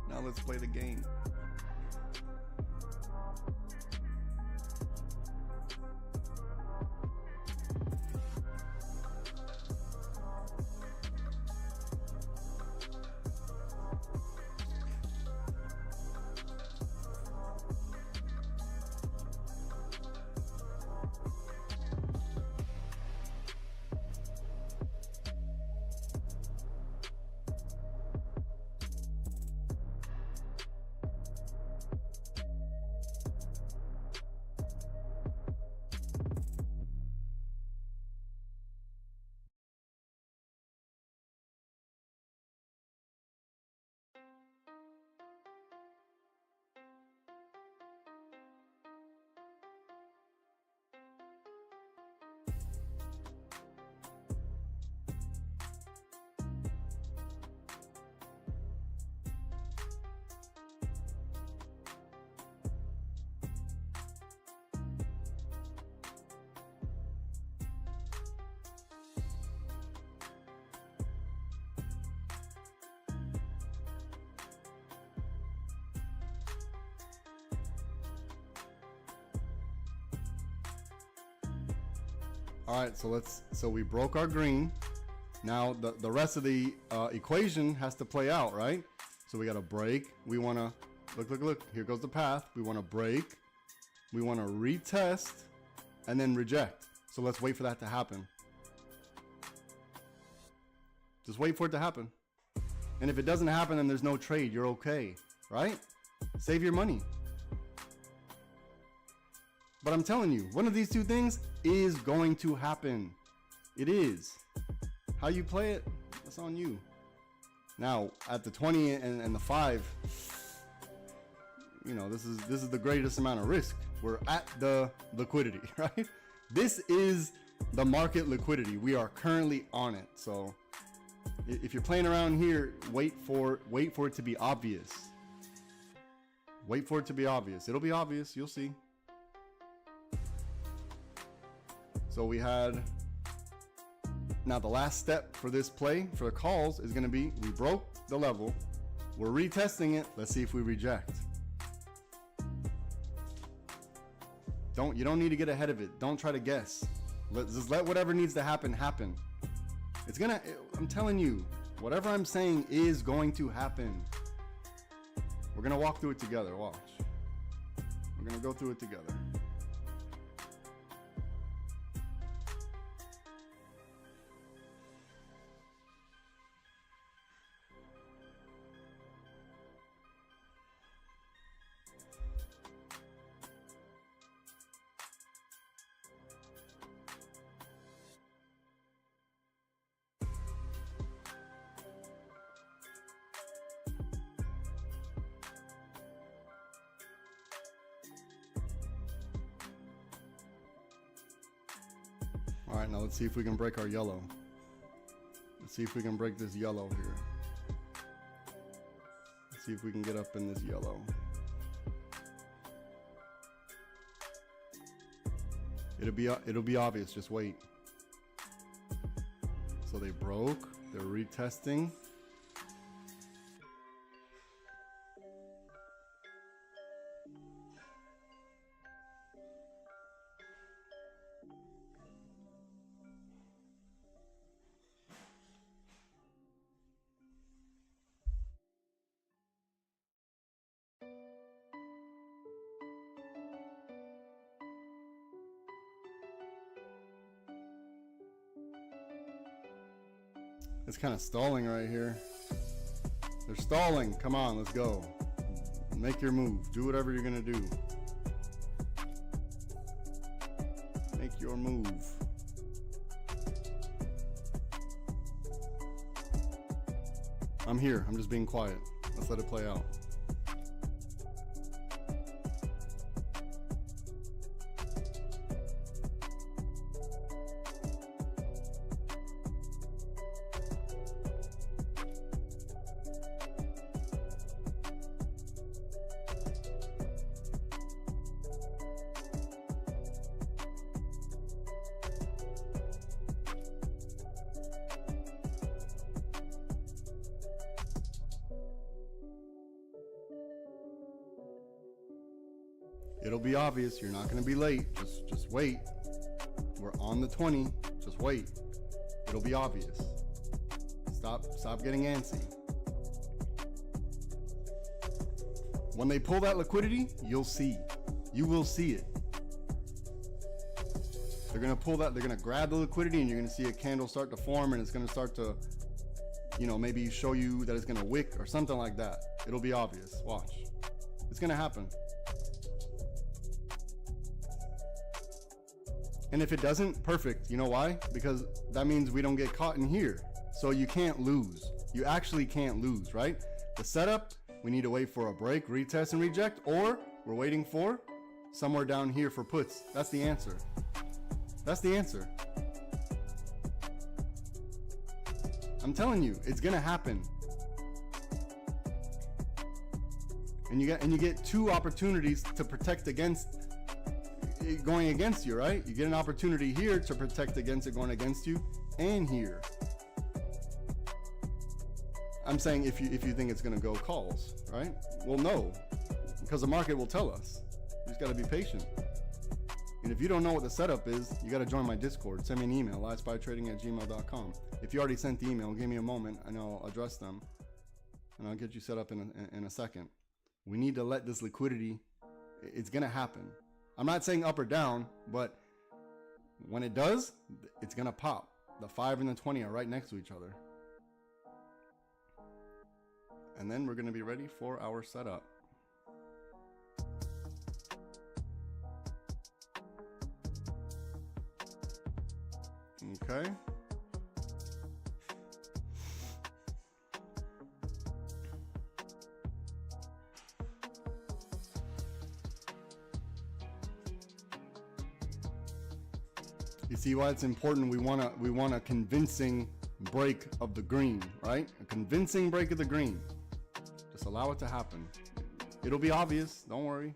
Now let's play the game. All right, so we broke our green. Now the rest of the equation has to play out, right? So we got to break. We want to look. Here goes the path. We want to break. We want to retest and then reject. So let's wait for that to happen. Just wait for it to happen. And if it doesn't happen, then there's no trade. You're okay, right? Save your money. But I'm telling you, one of these two things is going to happen. It is. How you play it, that's on you. Now, at the 20 and the 5, you know, this is the greatest amount of risk. We're at the liquidity, right? This is the market liquidity. We are currently on it. So if you're playing around here, wait for it to be obvious. Wait for it to be obvious. It'll be obvious. You'll see. So we had, now the last step for this play, for the calls, is going to be, we broke the level. We're retesting it. Let's see if we reject. You don't need to get ahead of it. Don't try to guess. Just let whatever needs to happen, happen. I'm telling you, whatever I'm saying is going to happen. We're going to walk through it together. Watch. We're going to go through it together. All right, now let's see if we can break our yellow. Let's see if we can break this yellow here. Let's see if we can get up in this yellow. It'll be obvious, just wait. So they broke, they're retesting. It's kind of stalling right here. They're stalling. Come on, let's go. Make your move. Do whatever you're gonna do. Make your move. I'm here. I'm just being quiet. Let's let it play out. It'll be obvious. You're not going to be late. Just wait. We're on the 20. Just wait. It'll be obvious. Stop getting antsy. When they pull that liquidity, you'll see. You will see it. They're going to pull that. They're going to grab the liquidity, and you're going to see a candle start to form, and it's going to start to, you know, maybe show you that it's going to wick or something like that. It'll be obvious. Watch. It's going to happen. And if it doesn't, perfect. You know why? Because that means we don't get caught in here. So you can't lose. You actually can't lose, right? The setup, we need to wait for a break, retest, and reject, or we're waiting for somewhere down here for puts. That's the answer. That's the answer. I'm telling you, it's gonna happen. And you get two opportunities to protect against it going against you, right? You get an opportunity here to protect against it going against you, and here. I'm saying if you think it's gonna go calls, right? Well, no, because the market will tell us. You just gotta be patient. And if you don't know what the setup is, you gotta join my Discord. Send me an email, LiveSPYTrading@gmail.com. If you already sent the email, give me a moment and I'll address them, and I'll get you set up in a second. We need to let this liquidity. It's gonna happen. I'm not saying up or down, but when it does, it's gonna pop. The 5 and the 20 are right next to each other. And then we're gonna be ready for our setup. Okay. You see why it's important? We want a convincing break of the green, right? A convincing break of the green. Just allow it to happen. It'll be obvious, don't worry.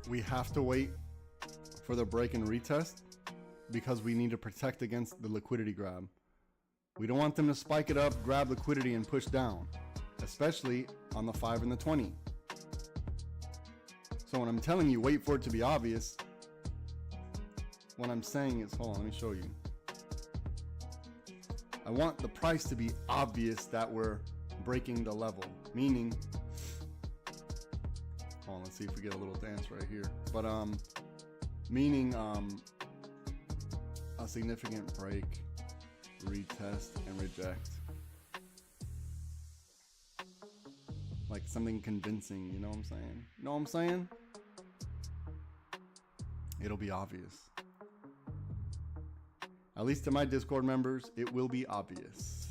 We have to wait for the break and retest because we need to protect against the liquidity grab. We don't want them to spike it up, grab liquidity, and push down. especially on the 5 and the 20. So when I'm telling you wait for it to be obvious, what I'm saying is, hold on, let me show you. I want the price to be obvious that we're breaking the level, meaning, hold on, let's see if we get a little dance right here. But meaning a significant break, retest, and reject. Like something convincing, you know what I'm saying? You know what I'm saying? It'll be obvious. At least to my Discord members, it will be obvious.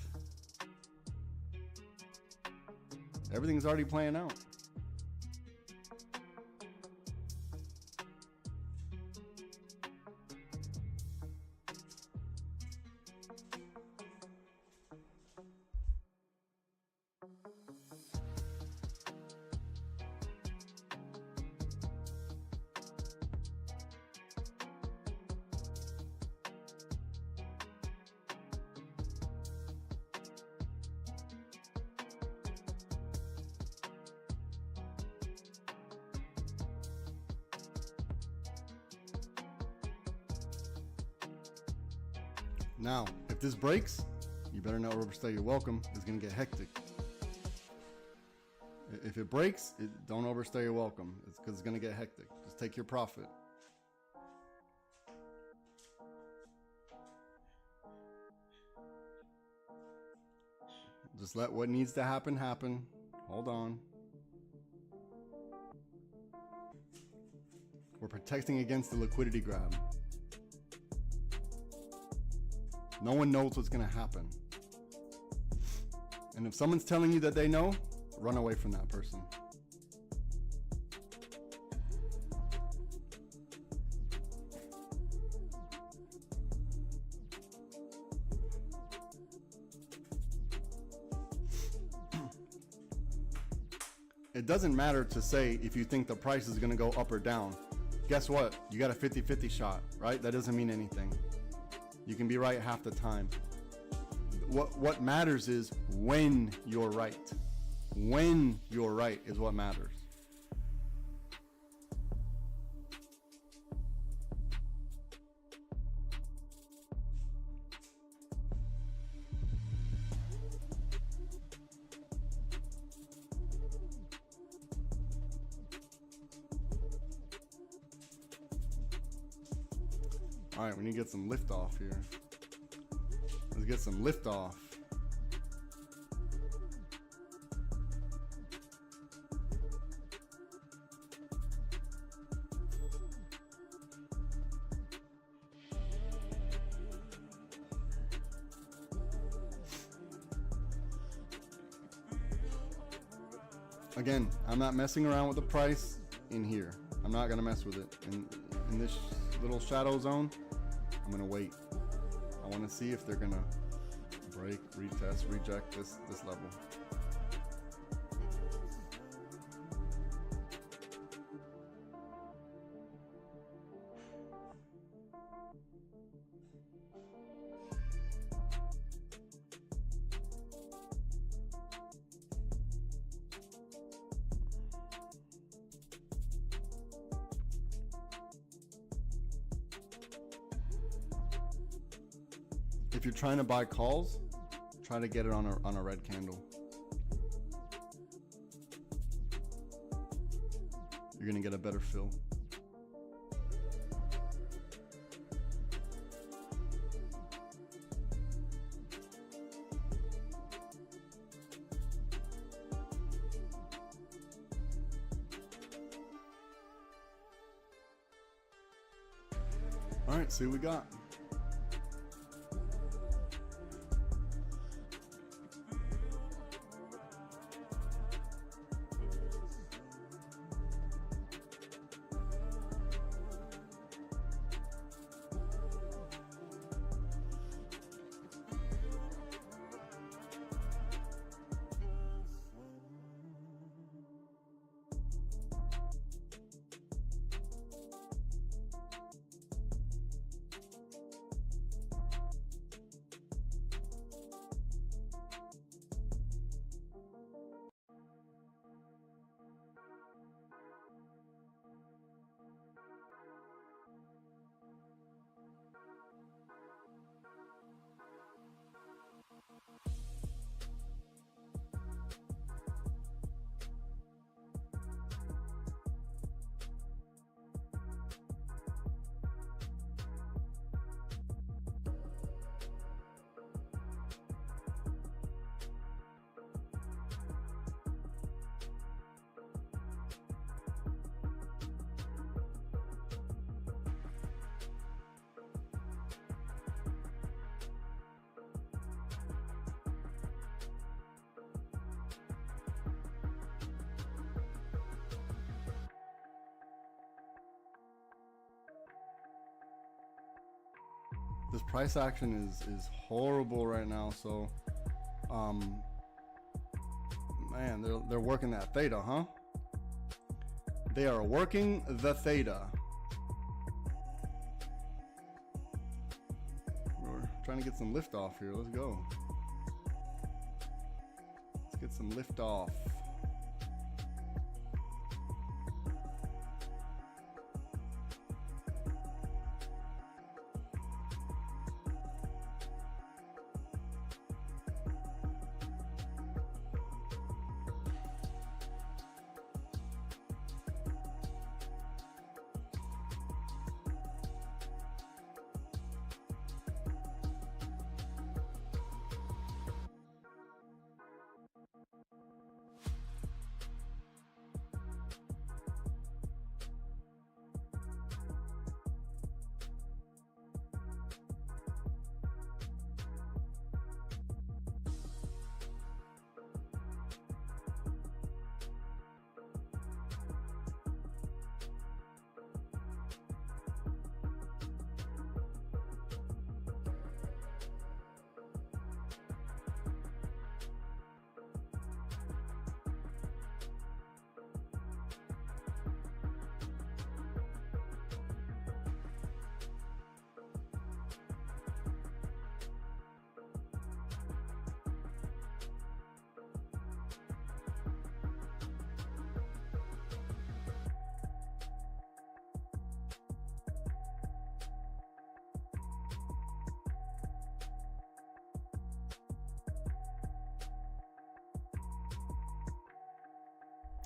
Everything's already playing out. Now, if this breaks, you better not overstay your welcome. It's going to get hectic. If it breaks, don't overstay your welcome. It's because it's going to get hectic. Just take your profit. Just let what needs to happen happen. Hold on. We're protecting against the liquidity grab. No one knows what's going to happen. And if someone's telling you that they know, run away from that person. It doesn't matter to say if you think the price is going to go up or down. Guess what? You got a 50-50 shot, right? That doesn't mean anything. You can be right half the time. What matters is when you're right. When you're right is what matters. All right, we need to get some lift off here. Let's get some lift off. Again, I'm not messing around with the price in here. I'm not gonna mess with it. In this little shadow zone, I'm gonna wait. I wanna see if they're gonna break, retest, reject this level. If you're trying to buy calls, try to get it on a red candle. You're gonna get a better fill. All right, see what we got. This price action is horrible right now. So, man, they're working that theta, huh? They are working the theta. We're trying to get some lift off here. Let's go. Let's get some lift off.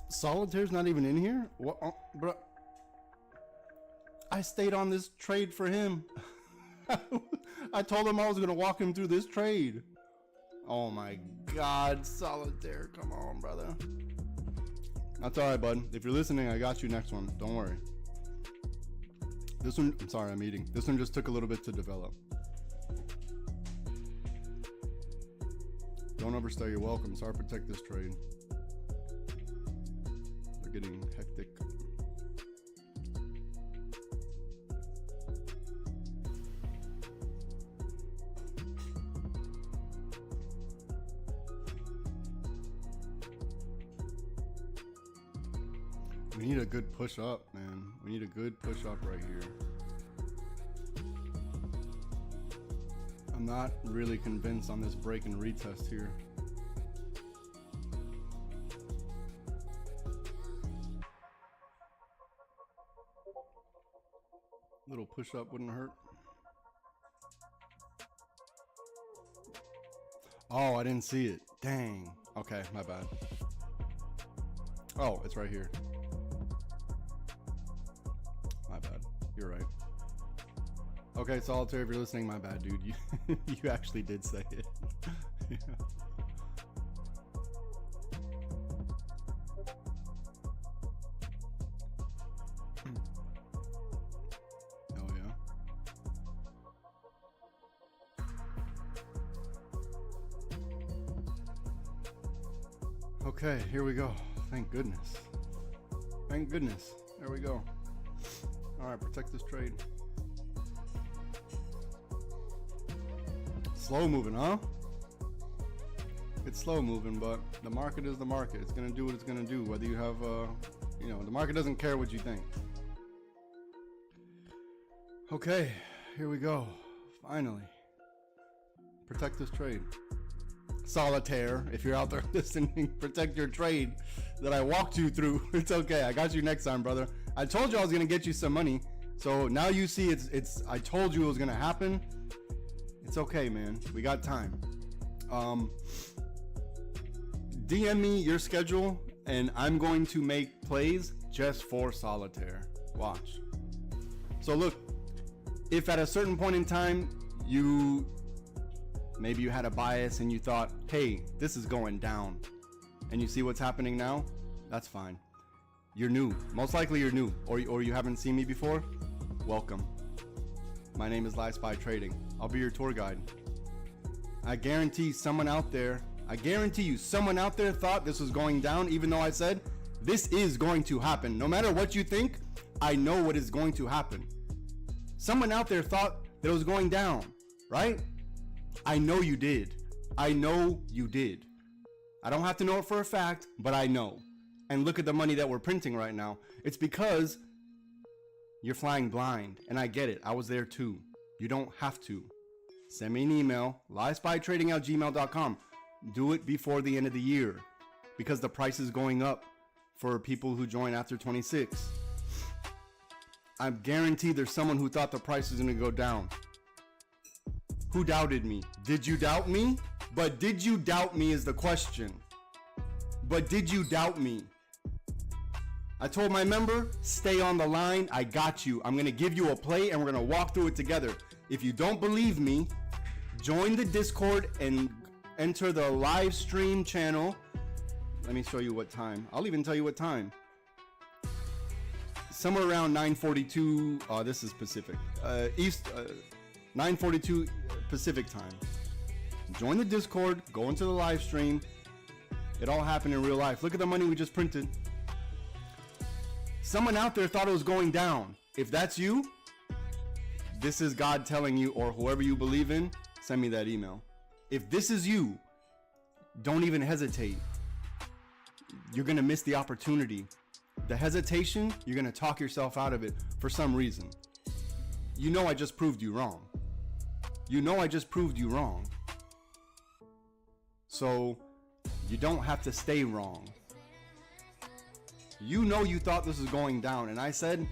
Solitaire's not even in here? What, bro? I stayed on this trade for him. I told him I was gonna walk him through this trade. Oh my God, Solitaire, come on, brother. That's all right, bud. If you're listening, I got you next one. Don't worry. This one, I'm sorry, I'm eating. This one just took a little bit to develop. Don't overstay your welcome. Sorry, protect this trade. Getting hectic. We need a good push up, man. We need a good push up right here. I'm not really convinced on this break and retest here. Little push up wouldn't hurt. Oh, I didn't see it. Dang. Okay, my bad. Oh, it's right here. My bad. You're right. Okay, Solitaire, if you're listening, my bad, dude. You actually did say it. Yeah. Okay, here we go. Thank goodness. Thank goodness. There we go. All right, protect this trade. Slow moving, huh? It's slow moving, but the market is the market. It's gonna do what it's gonna do, whether you have, you know, the market doesn't care what you think. Okay, here we go. Finally. Protect this trade. Solitaire, if you're out there listening, protect your trade that I walked you through. It's okay. I got you next time, brother. I told you I was gonna get you some money, so now you see it's I told you it was gonna happen. It's okay, man. We got time. DM me your schedule, and I'm going to make plays just for Solitaire. Watch. So look, if at a certain point in time maybe you had a bias and you thought, hey, this is going down, and you see what's happening now, that's fine. You're new. Most likely you're new, or you haven't seen me before. Welcome. My name is LiveSPYTrading. I'll be your tour guide. I guarantee you someone out there thought this was going down, even though I said this is going to happen. No matter what you think, I know what is going to happen. Someone out there thought that it was going down. right? I know you did. I know you did. I don't have to know it for a fact, but I know. And look at the money that we're printing right now. It's because you're flying blind, and I get it. I was there too. You don't have to. Send me an email, LiveSPYTrading@gmail.com. Do it before the end of the year, because the price is going up for people who join after 26. I'm guaranteed there's someone who thought the price was going to go down. Who doubted me? Did you doubt me? But did you doubt me is the question. But did you doubt me? I told my member, stay on the line. I got you. I'm going to give you a play and we're going to walk through it together. If you don't believe me, join the Discord and enter the live stream channel. Let me show you what time. I'll even tell you what time. Somewhere around 9:42. This is Pacific. 9:42 Pacific time. Join the Discord. Go into the live stream. It all happened in real life. Look at the money we just printed. Someone out there thought it was going down. If that's you, this is God telling you, or whoever you believe in, send me that email. If this is you, don't even hesitate. You're going to miss the opportunity. The hesitation, you're going to talk yourself out of it for some reason. You know I just proved you wrong. You know I just proved you wrong. So you don't have to stay wrong. You know you thought this was going down, and I said,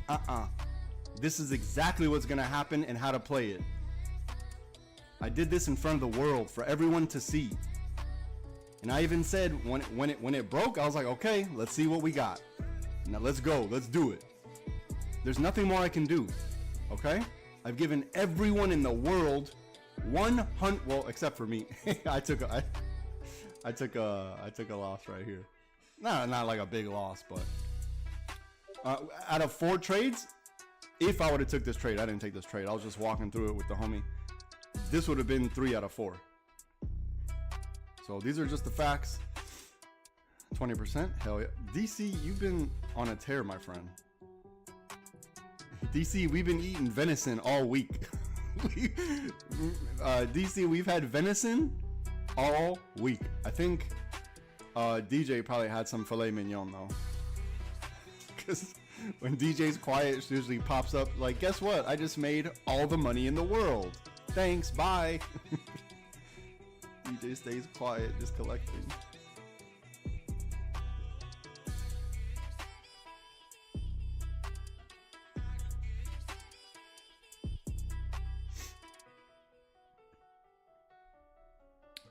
this is exactly what's going to happen and how to play it. I did this in front of the world for everyone to see. And I even said when it broke, I was like, okay, let's see what we got. Now let's go. Let's do it. There's nothing more I can do. Okay? I've given everyone in the world 100, well, except for me. I took a loss right here. Not like a big loss, but out of 4 trades, if I would have took this trade, I didn't take this trade. I was just walking through it with the homie. This would have been 3 out of 4. So these are just the facts. 20%, hell yeah. DC, you've been on a tear, my friend. DC, we've been eating venison all week. DC, we've had venison all week. I think DJ probably had some filet mignon though. Because when DJ's quiet, she usually pops up like, guess what? I just made all the money in the world. Thanks, bye. DJ stays quiet, just collecting.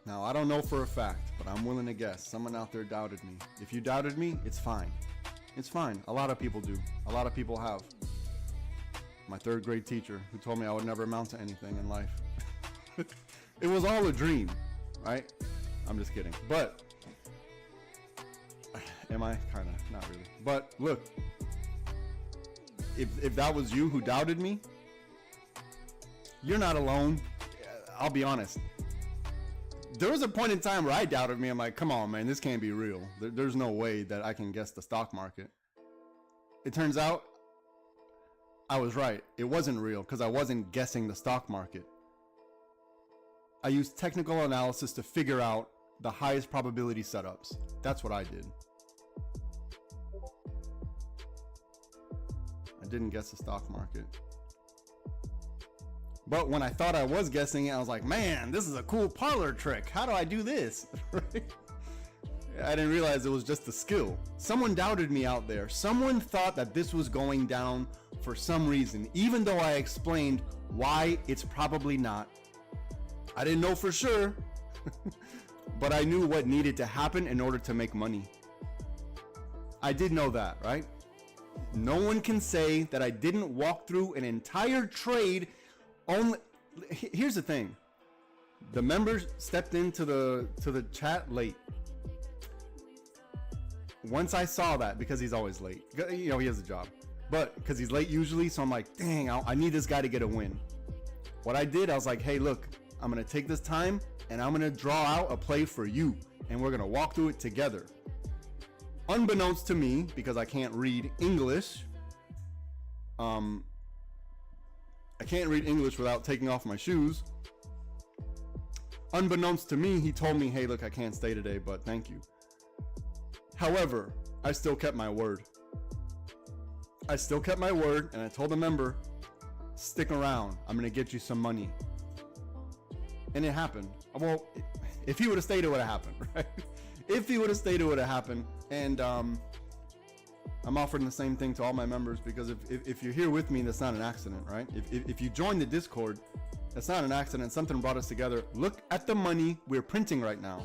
Now, I don't know for a fact, but I'm willing to guess. Someone out there doubted me. If you doubted me, it's fine. It's fine. A lot of people do. A lot of people have. My 3rd grade teacher who told me I would never amount to anything in life. It was all a dream, right? I'm just kidding. But, am I? Kind of, not really. But look, if that was you who doubted me, you're not alone. I'll be honest. There was a point in time where I doubted me. I'm like, come on, man, this can't be real. There's no way that I can guess the stock market. It turns out I was right. It wasn't real because I wasn't guessing the stock market. I used technical analysis to figure out the highest probability setups. That's what I did. I didn't guess the stock market. But when I thought I was guessing it, I was like, man, this is a cool parlor trick. How do I do this? I didn't realize it was just a skill. Someone doubted me out there. Someone thought that this was going down for some reason, even though I explained why it's probably not. I didn't know for sure, but I knew what needed to happen in order to make money. I did know that, right? No one can say that I didn't walk through an entire trade. Only, here's the thing. The members stepped into the chat late. Once I saw that, because he's always late, you know, he has a job, but because he's late usually, so I'm like, dang, I need this guy to get a win. What I did, I was like, hey, look, I'm gonna take this time and I'm gonna draw out a play for you, and we're gonna walk through it together. Unbeknownst to me, because I can't read English, I can't read English without taking off my shoes. Unbeknownst to me, he told me, hey, look, I can't stay today, but thank you. However, I still kept my word. I still kept my word, and I told the member, stick around. I'm going to get you some money. And it happened. Well, if he would have stayed, it would have happened, right? If he would have stayed, it would have happened. And I'm offering the same thing to all my members, because if you're here with me, that's not an accident, right? If you join the Discord, that's not an accident. Something brought us together. Look at the money we're printing right now.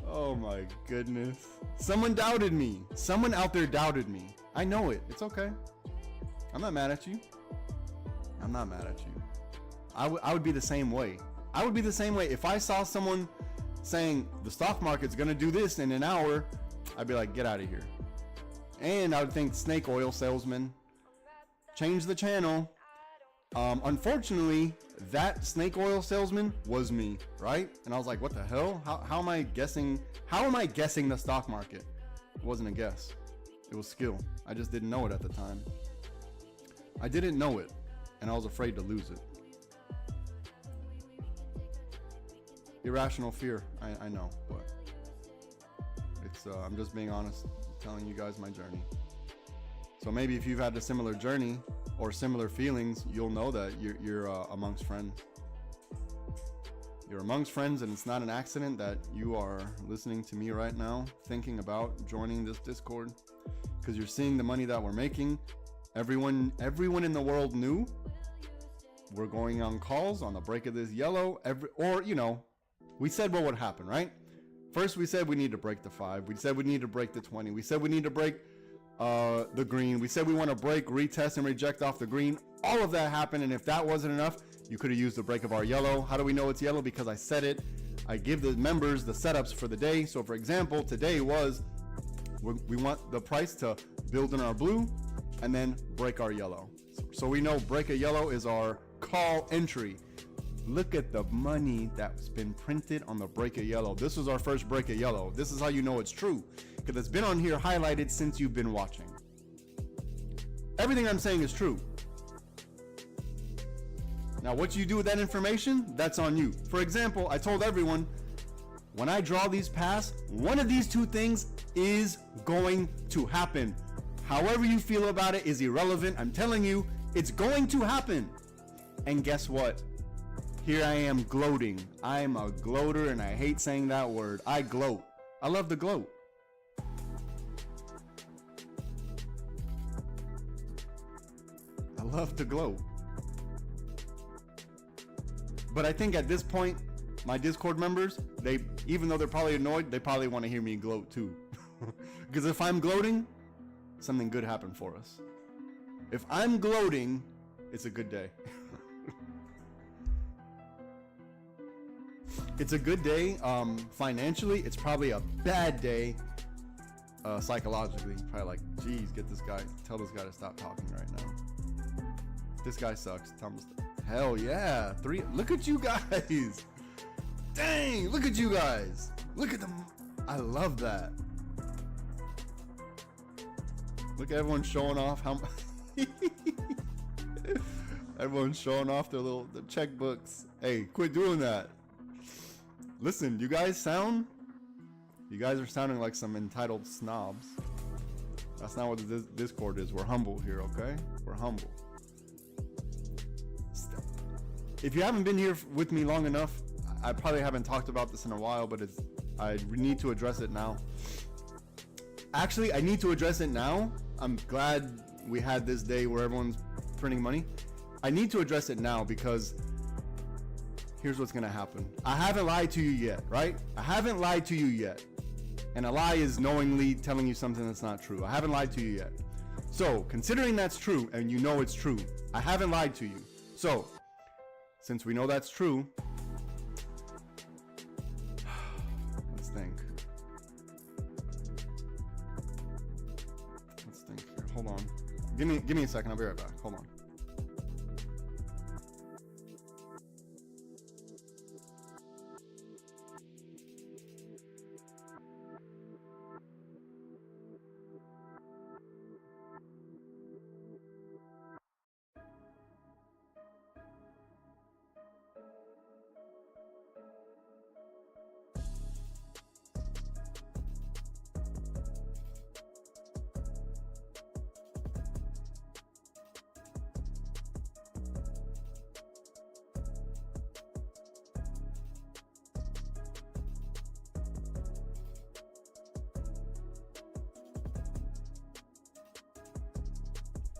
Oh my goodness. Someone doubted me. Someone out there doubted me. I know it. It's okay. I'm not mad at you. I'm not mad at you. I would be the same way. I would be the same way. If I saw someone saying the stock market's gonna do this in an hour, I'd be like, get out of here. And I would think snake oil salesman, change the channel. Unfortunately, that snake oil salesman was me, right? And I was like, what the hell? How am I guessing? How am I guessing the stock market? It wasn't a guess. It was skill. I just didn't know it at the time. I didn't know it, and I was afraid to lose it. Irrational fear. I know, but it's I'm just being honest, telling you guys my journey. So maybe if you've had a similar journey or similar feelings, you'll know that you're amongst friends. You're amongst friends, and it's not an accident that you are listening to me right now, thinking about joining this Discord, because you're seeing the money that we're making. Everyone in the world knew we're going on calls on the break of this yellow. We said what would happen, right? First, we said we need to break the 5. We said we need to break the 20. We said we need to break the green. We said we want to break, retest, and reject off the green. All of that happened, and if that wasn't enough, you could have used the break of our yellow. How do we know it's yellow? Because I said it. I give the members the setups for the day. So for example, today was, we want the price to build in our blue and then break our yellow. So we know break a yellow is our call entry. Look at the money that's been printed on the break a yellow. This was our first break a yellow. This is how you know it's true, because it's been on here highlighted since you've been watching. Everything I'm saying is true. Now, what you do with that information, that's on you. For example, I told everyone, when I draw these paths, one of these two things is going to happen. However you feel about it is irrelevant. I'm telling you, it's going to happen. And guess what? Here I am gloating. I'm a gloater, and I hate saying that word. I gloat. I love to gloat. I love to gloat. But I think at this point, my Discord members, even though they're probably annoyed, they probably want to hear me gloat too. Because if I'm gloating, something good happened for us. If I'm gloating, it's a good day. It's a good day financially. It's probably a bad day psychologically. Probably like, geez, tell this guy to stop talking right now. This guy sucks. Tell him to stop. Hell yeah. 3. Look at you guys. Dang, look at you guys. Look at them. I love that. Look at everyone showing off how everyone's showing off their checkbooks. Hey, quit doing that. Listen, you guys are sounding like some entitled snobs. That's not what this Discord is. We're humble here, okay? We're humble. If you haven't been here with me long enough, I probably haven't talked about this in a while, but I need to address it now. Actually, I need to address it now. I'm glad we had this day where everyone's printing money. I need to address it now because here's what's gonna happen. I haven't lied to you yet, right? I haven't lied to you yet. And a lie is knowingly telling you something that's not true. I haven't lied to you yet. So, considering that's true, and you know it's true, I haven't lied to you. So, since we know that's true, let's think. Let's think here. Hold on. Give me a second. I'll be right back. Hold on.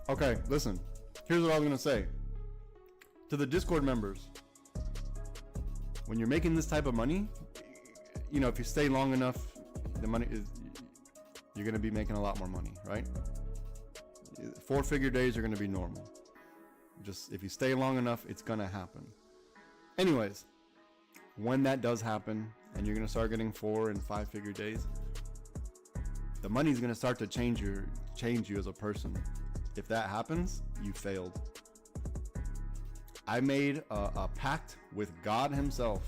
Okay, listen. Here's what I was gonna say. To the Discord members, when you're making this type of money, you know, if you stay long enough, the money is, you're gonna be making a lot more money, right? 4-figure days are gonna be normal. Just if you stay long enough, it's gonna happen. Anyways, when that does happen and you're gonna start getting 4- and 5-figure days, the money's gonna start to change you as a person. If that happens, you failed. I made a pact with God himself.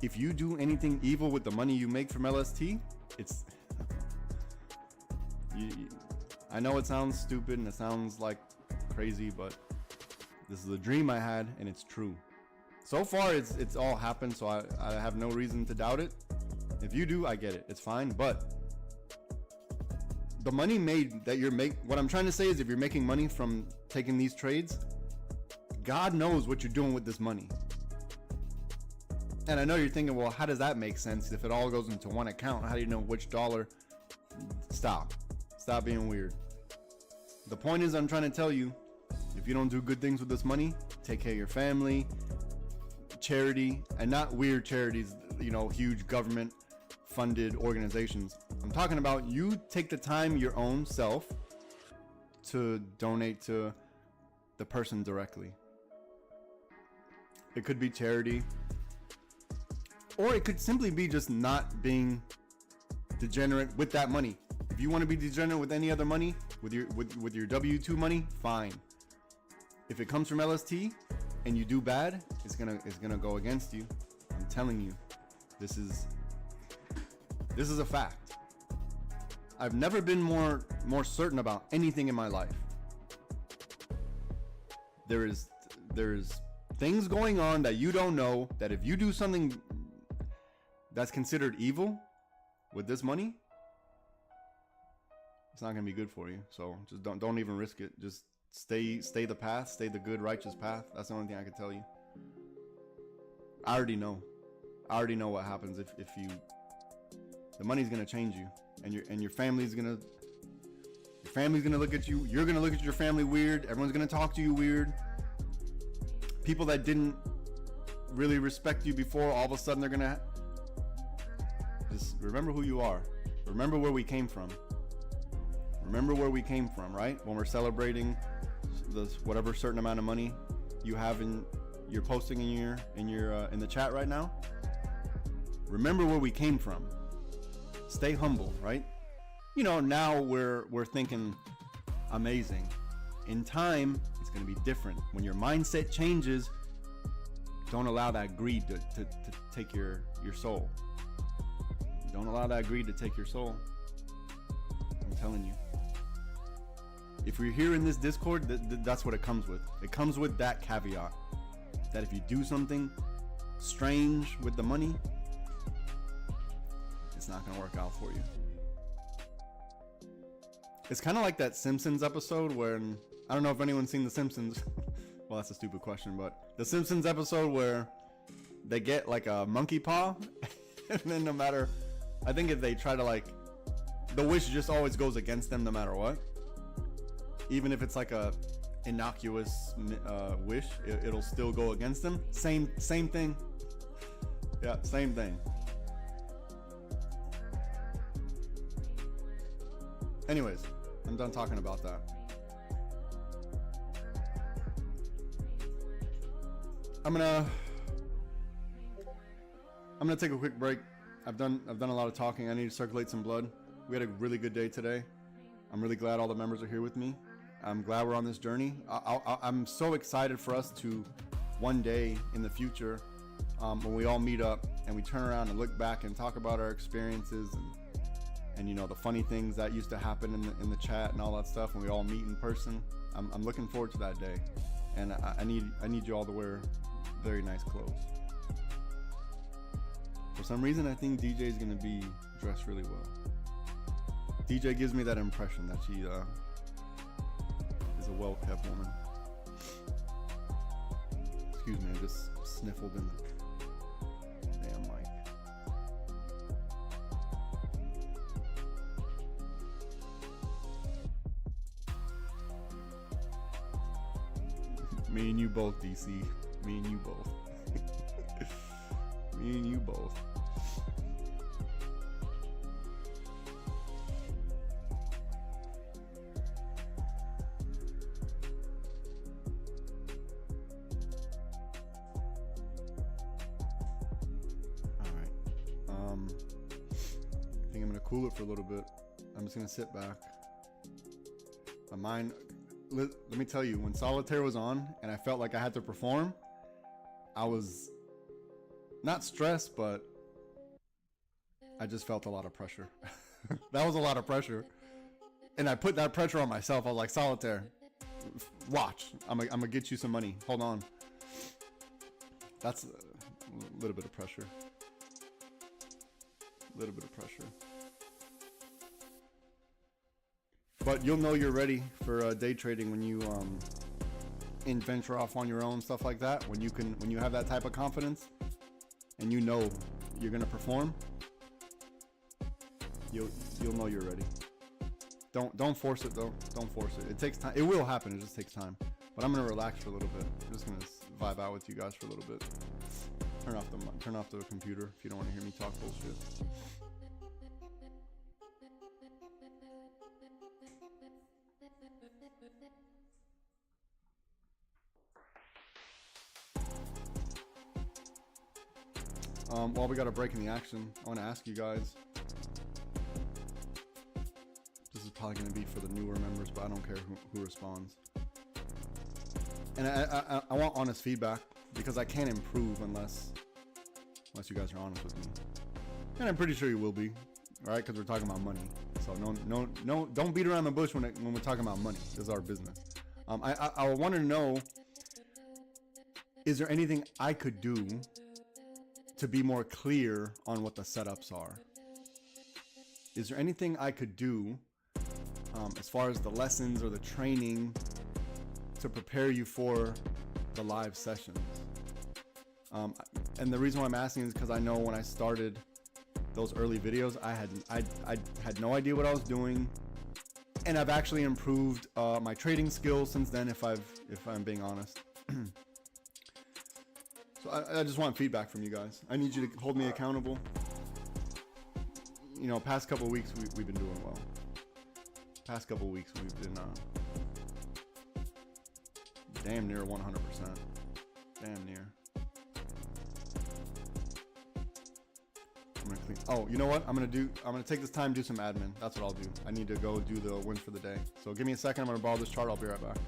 If you do anything evil with the money you make from LST, it's I know it sounds stupid and it sounds like crazy, but this is a dream I had and it's true. So far it's all happened, so I have no reason to doubt it. If you do, I get it, it's fine. But the money made that what I'm trying to say is, if you're making money from taking these trades, God knows what you're doing with this money. And I know you're thinking, well, how does that make sense? If it all goes into one account, how do you know which dollar? Stop being weird. The point is, I'm trying to tell you, if you don't do good things with this money, take care of your family, charity, and not weird charities, you know, huge government funded organizations. I'm talking about you take the time your own self to donate to the person directly. It could be charity, or it could simply be just not being degenerate with that money. If you want to be degenerate with any other money, with your W2 money, fine. If it comes from LST and you do bad, it's gonna go against you. I'm telling you, this is a fact. I've never been more certain about anything in my life. There's things going on that you don't know, that if you do something that's considered evil with this money, it's not gonna be good for you. So just don't even risk it. Just stay the path, stay the good, righteous path. That's the only thing I can tell you. I already know what happens if you, the money's gonna change you, and your family's gonna look at you. You're gonna look at your family weird. Everyone's gonna talk to you weird. People that didn't really respect you before, all of a sudden they're gonna just remember who you are. Remember where we came from. Remember where we came from, right? When we're celebrating this whatever certain amount of money you have you're posting in the chat right now. Remember where we came from. Stay humble, right? You know, now we're thinking amazing. In time, it's going to be different. When your mindset changes, don't allow that greed to take your soul. Don't allow that greed to take your soul. I'm telling you. If you're here in this Discord, that's what it comes with. It comes with that caveat, that if you do something strange with the money, it's not going to work out for you. It's kind of like that Simpsons episode where, I don't know if anyone's seen The Simpsons. Well, that's a stupid question, but the Simpsons episode where they get like a monkey paw, and then no matter, I think if they try to the wish just always goes against them no matter what. Even if it's like a innocuous wish, it'll still go against them. Same thing. Yeah, same thing. Anyways, I'm done talking about that. I'm gonna take a quick break. I've done a lot of talking. I need to circulate some blood. We had a really good day today. I'm really glad all the members are here with me. I'm glad we're on this journey. I'm so excited for us to one day in the future, when we all meet up and we turn around and look back and talk about our experiences and you know, the funny things that used to happen in the chat and all that stuff when we all meet in person. I'm looking forward to that day, and I need you all to wear very nice clothes. For some reason, I think DJ is gonna be dressed really well. DJ gives me that impression that she is a well-kept woman. Excuse me, I just sniffled in the damn mic. you both, DC. Me and you both. Me and you both. I think I'm gonna cool it for a little bit. I'm just gonna sit back. My mind, let me tell you, when solitaire was on and I felt like I had to perform, I was not stressed, but I just felt a lot of pressure. That was a lot of pressure. And I put that pressure on myself. I was like, solitaire, watch. I'm gonna get you some money. Hold on. That's a little bit of pressure. A little bit of pressure. But you'll know you're ready for day trading when you venture off on your own, stuff like that. When you have that type of confidence and you know you're gonna perform, you'll know you're ready. Don't force it though. Don't force it. It takes time. It will happen. It just takes time. But I'm gonna relax for a little bit. I'm just gonna vibe out with you guys for a little bit. Turn off the computer if you don't want to hear me talk bullshit. While we got a break in the action, I want to ask you guys. This is probably going to be for the newer members, but I don't care who responds. And I want honest feedback, because I can't improve unless you guys are honest with me. And I'm pretty sure you will be, all right? Because we're talking about money. So no, don't beat around the bush when we're talking about money. This is our business. I want to know, is there anything I could do to be more clear on what the setups are? Is there anything I could do as far as the lessons or the training to prepare you for the live sessions? And the reason why I'm asking is because I know when I started those early videos, I had no idea what I was doing, and I've actually improved my trading skills since then, if I'm being honest. So I just want feedback from you guys. I need you to hold me accountable. You know, past couple of weeks we've been doing well. Past couple of weeks we've been damn near 100%. Damn near. I'm gonna clean. Oh, you know what? I'm gonna take this time to do some admin. That's what I'll do. I need to go do the wins for the day. So give me a second. I'm gonna borrow this chart. I'll be right back.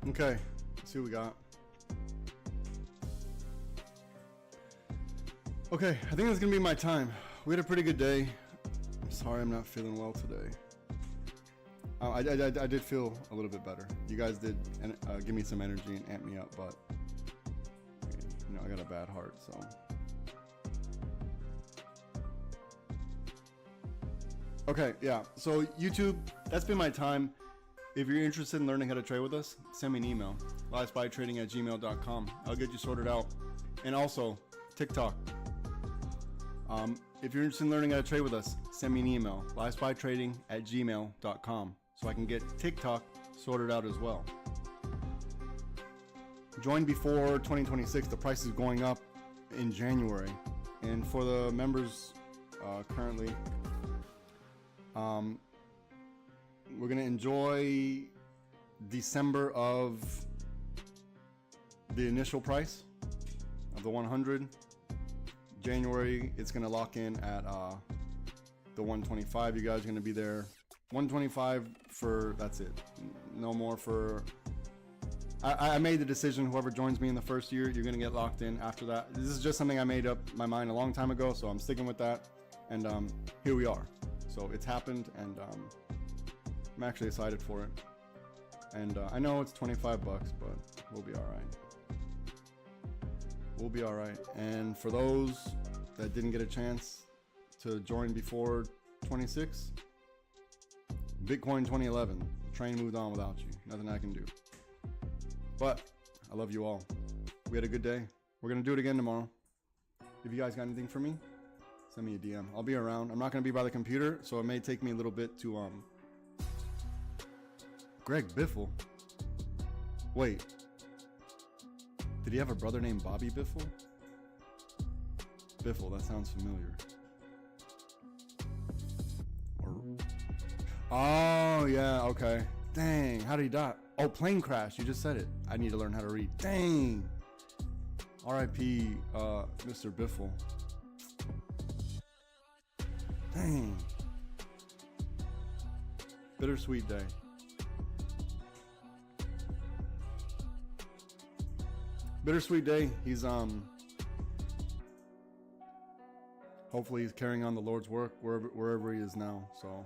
Okay, let's see what we got. Okay, I think that's gonna be my time. We had a pretty good day. I'm sorry I'm not feeling well today. I did feel a little bit better. You guys did give me some energy and amp me up, but you know, I got a bad heart, so. Okay, yeah, so YouTube, that's been my time. If you're interested in learning how to trade with us, send me an email, LiveSPYTrading@gmail.com. I'll get you sorted out. And also, TikTok. If you're interested in learning how to trade with us, send me an email, LiveSPYTrading@gmail.com, so I can get TikTok sorted out as well. Join before 2026. The price is going up in January. And for the members currently, we're going to enjoy December of the initial price of the 100. January, it's going to lock in at the 125. You guys are going to be there. 125 for, that's it. No more for, I made the decision, whoever joins me in the first year, you're going to get locked in after that. This is just something I made up my mind a long time ago, so I'm sticking with that. And here we are. So it's happened, and I'm actually excited for it. And I know it's 25 bucks, but we'll be all right. We'll be all right. And for those that didn't get a chance to join before 26, Bitcoin 2011, train moved on without you. Nothing I can do. But I love you all. We had a good day. We're going to do it again tomorrow. If you guys got anything for me, send me a DM. I'll be around. I'm not going to be by the computer, so it may take me a little bit to Greg Biffle. Wait. Did he have a brother named Bobby Biffle? Biffle, that sounds familiar. Oh, yeah, okay. Dang, how did he die? Oh, plane crash. You just said it. I need to learn how to read. Dang. R.I.P. Mr. Biffle. Dang. Bittersweet day. Bittersweet day. He's hopefully he's carrying on the Lord's work wherever he is now. So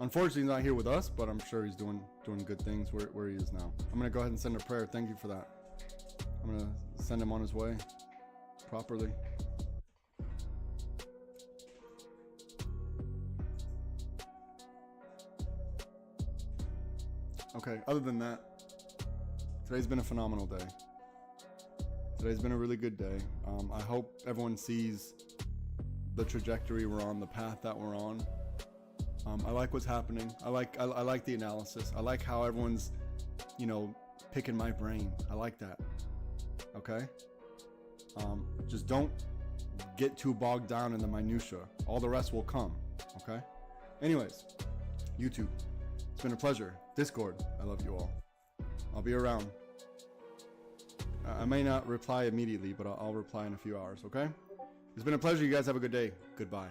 unfortunately he's not here with us, but I'm sure he's doing good things where he is now. I'm gonna go ahead and send a prayer. Thank you for that. I'm gonna send him on his way properly. Okay, other than that, today's been a phenomenal day. Today's been a really good day. I hope everyone sees the trajectory we're on, the path that we're on. I like what's happening. I like the analysis. I like how everyone's, you know, picking my brain. I like that. Okay? Just don't get too bogged down in the minutia. All the rest will come. Okay? Anyways, YouTube, it's been a pleasure. Discord, I love you all. I'll be around. I may not reply immediately, but I'll reply in a few hours, okay? It's been a pleasure. You guys have a good day. Goodbye.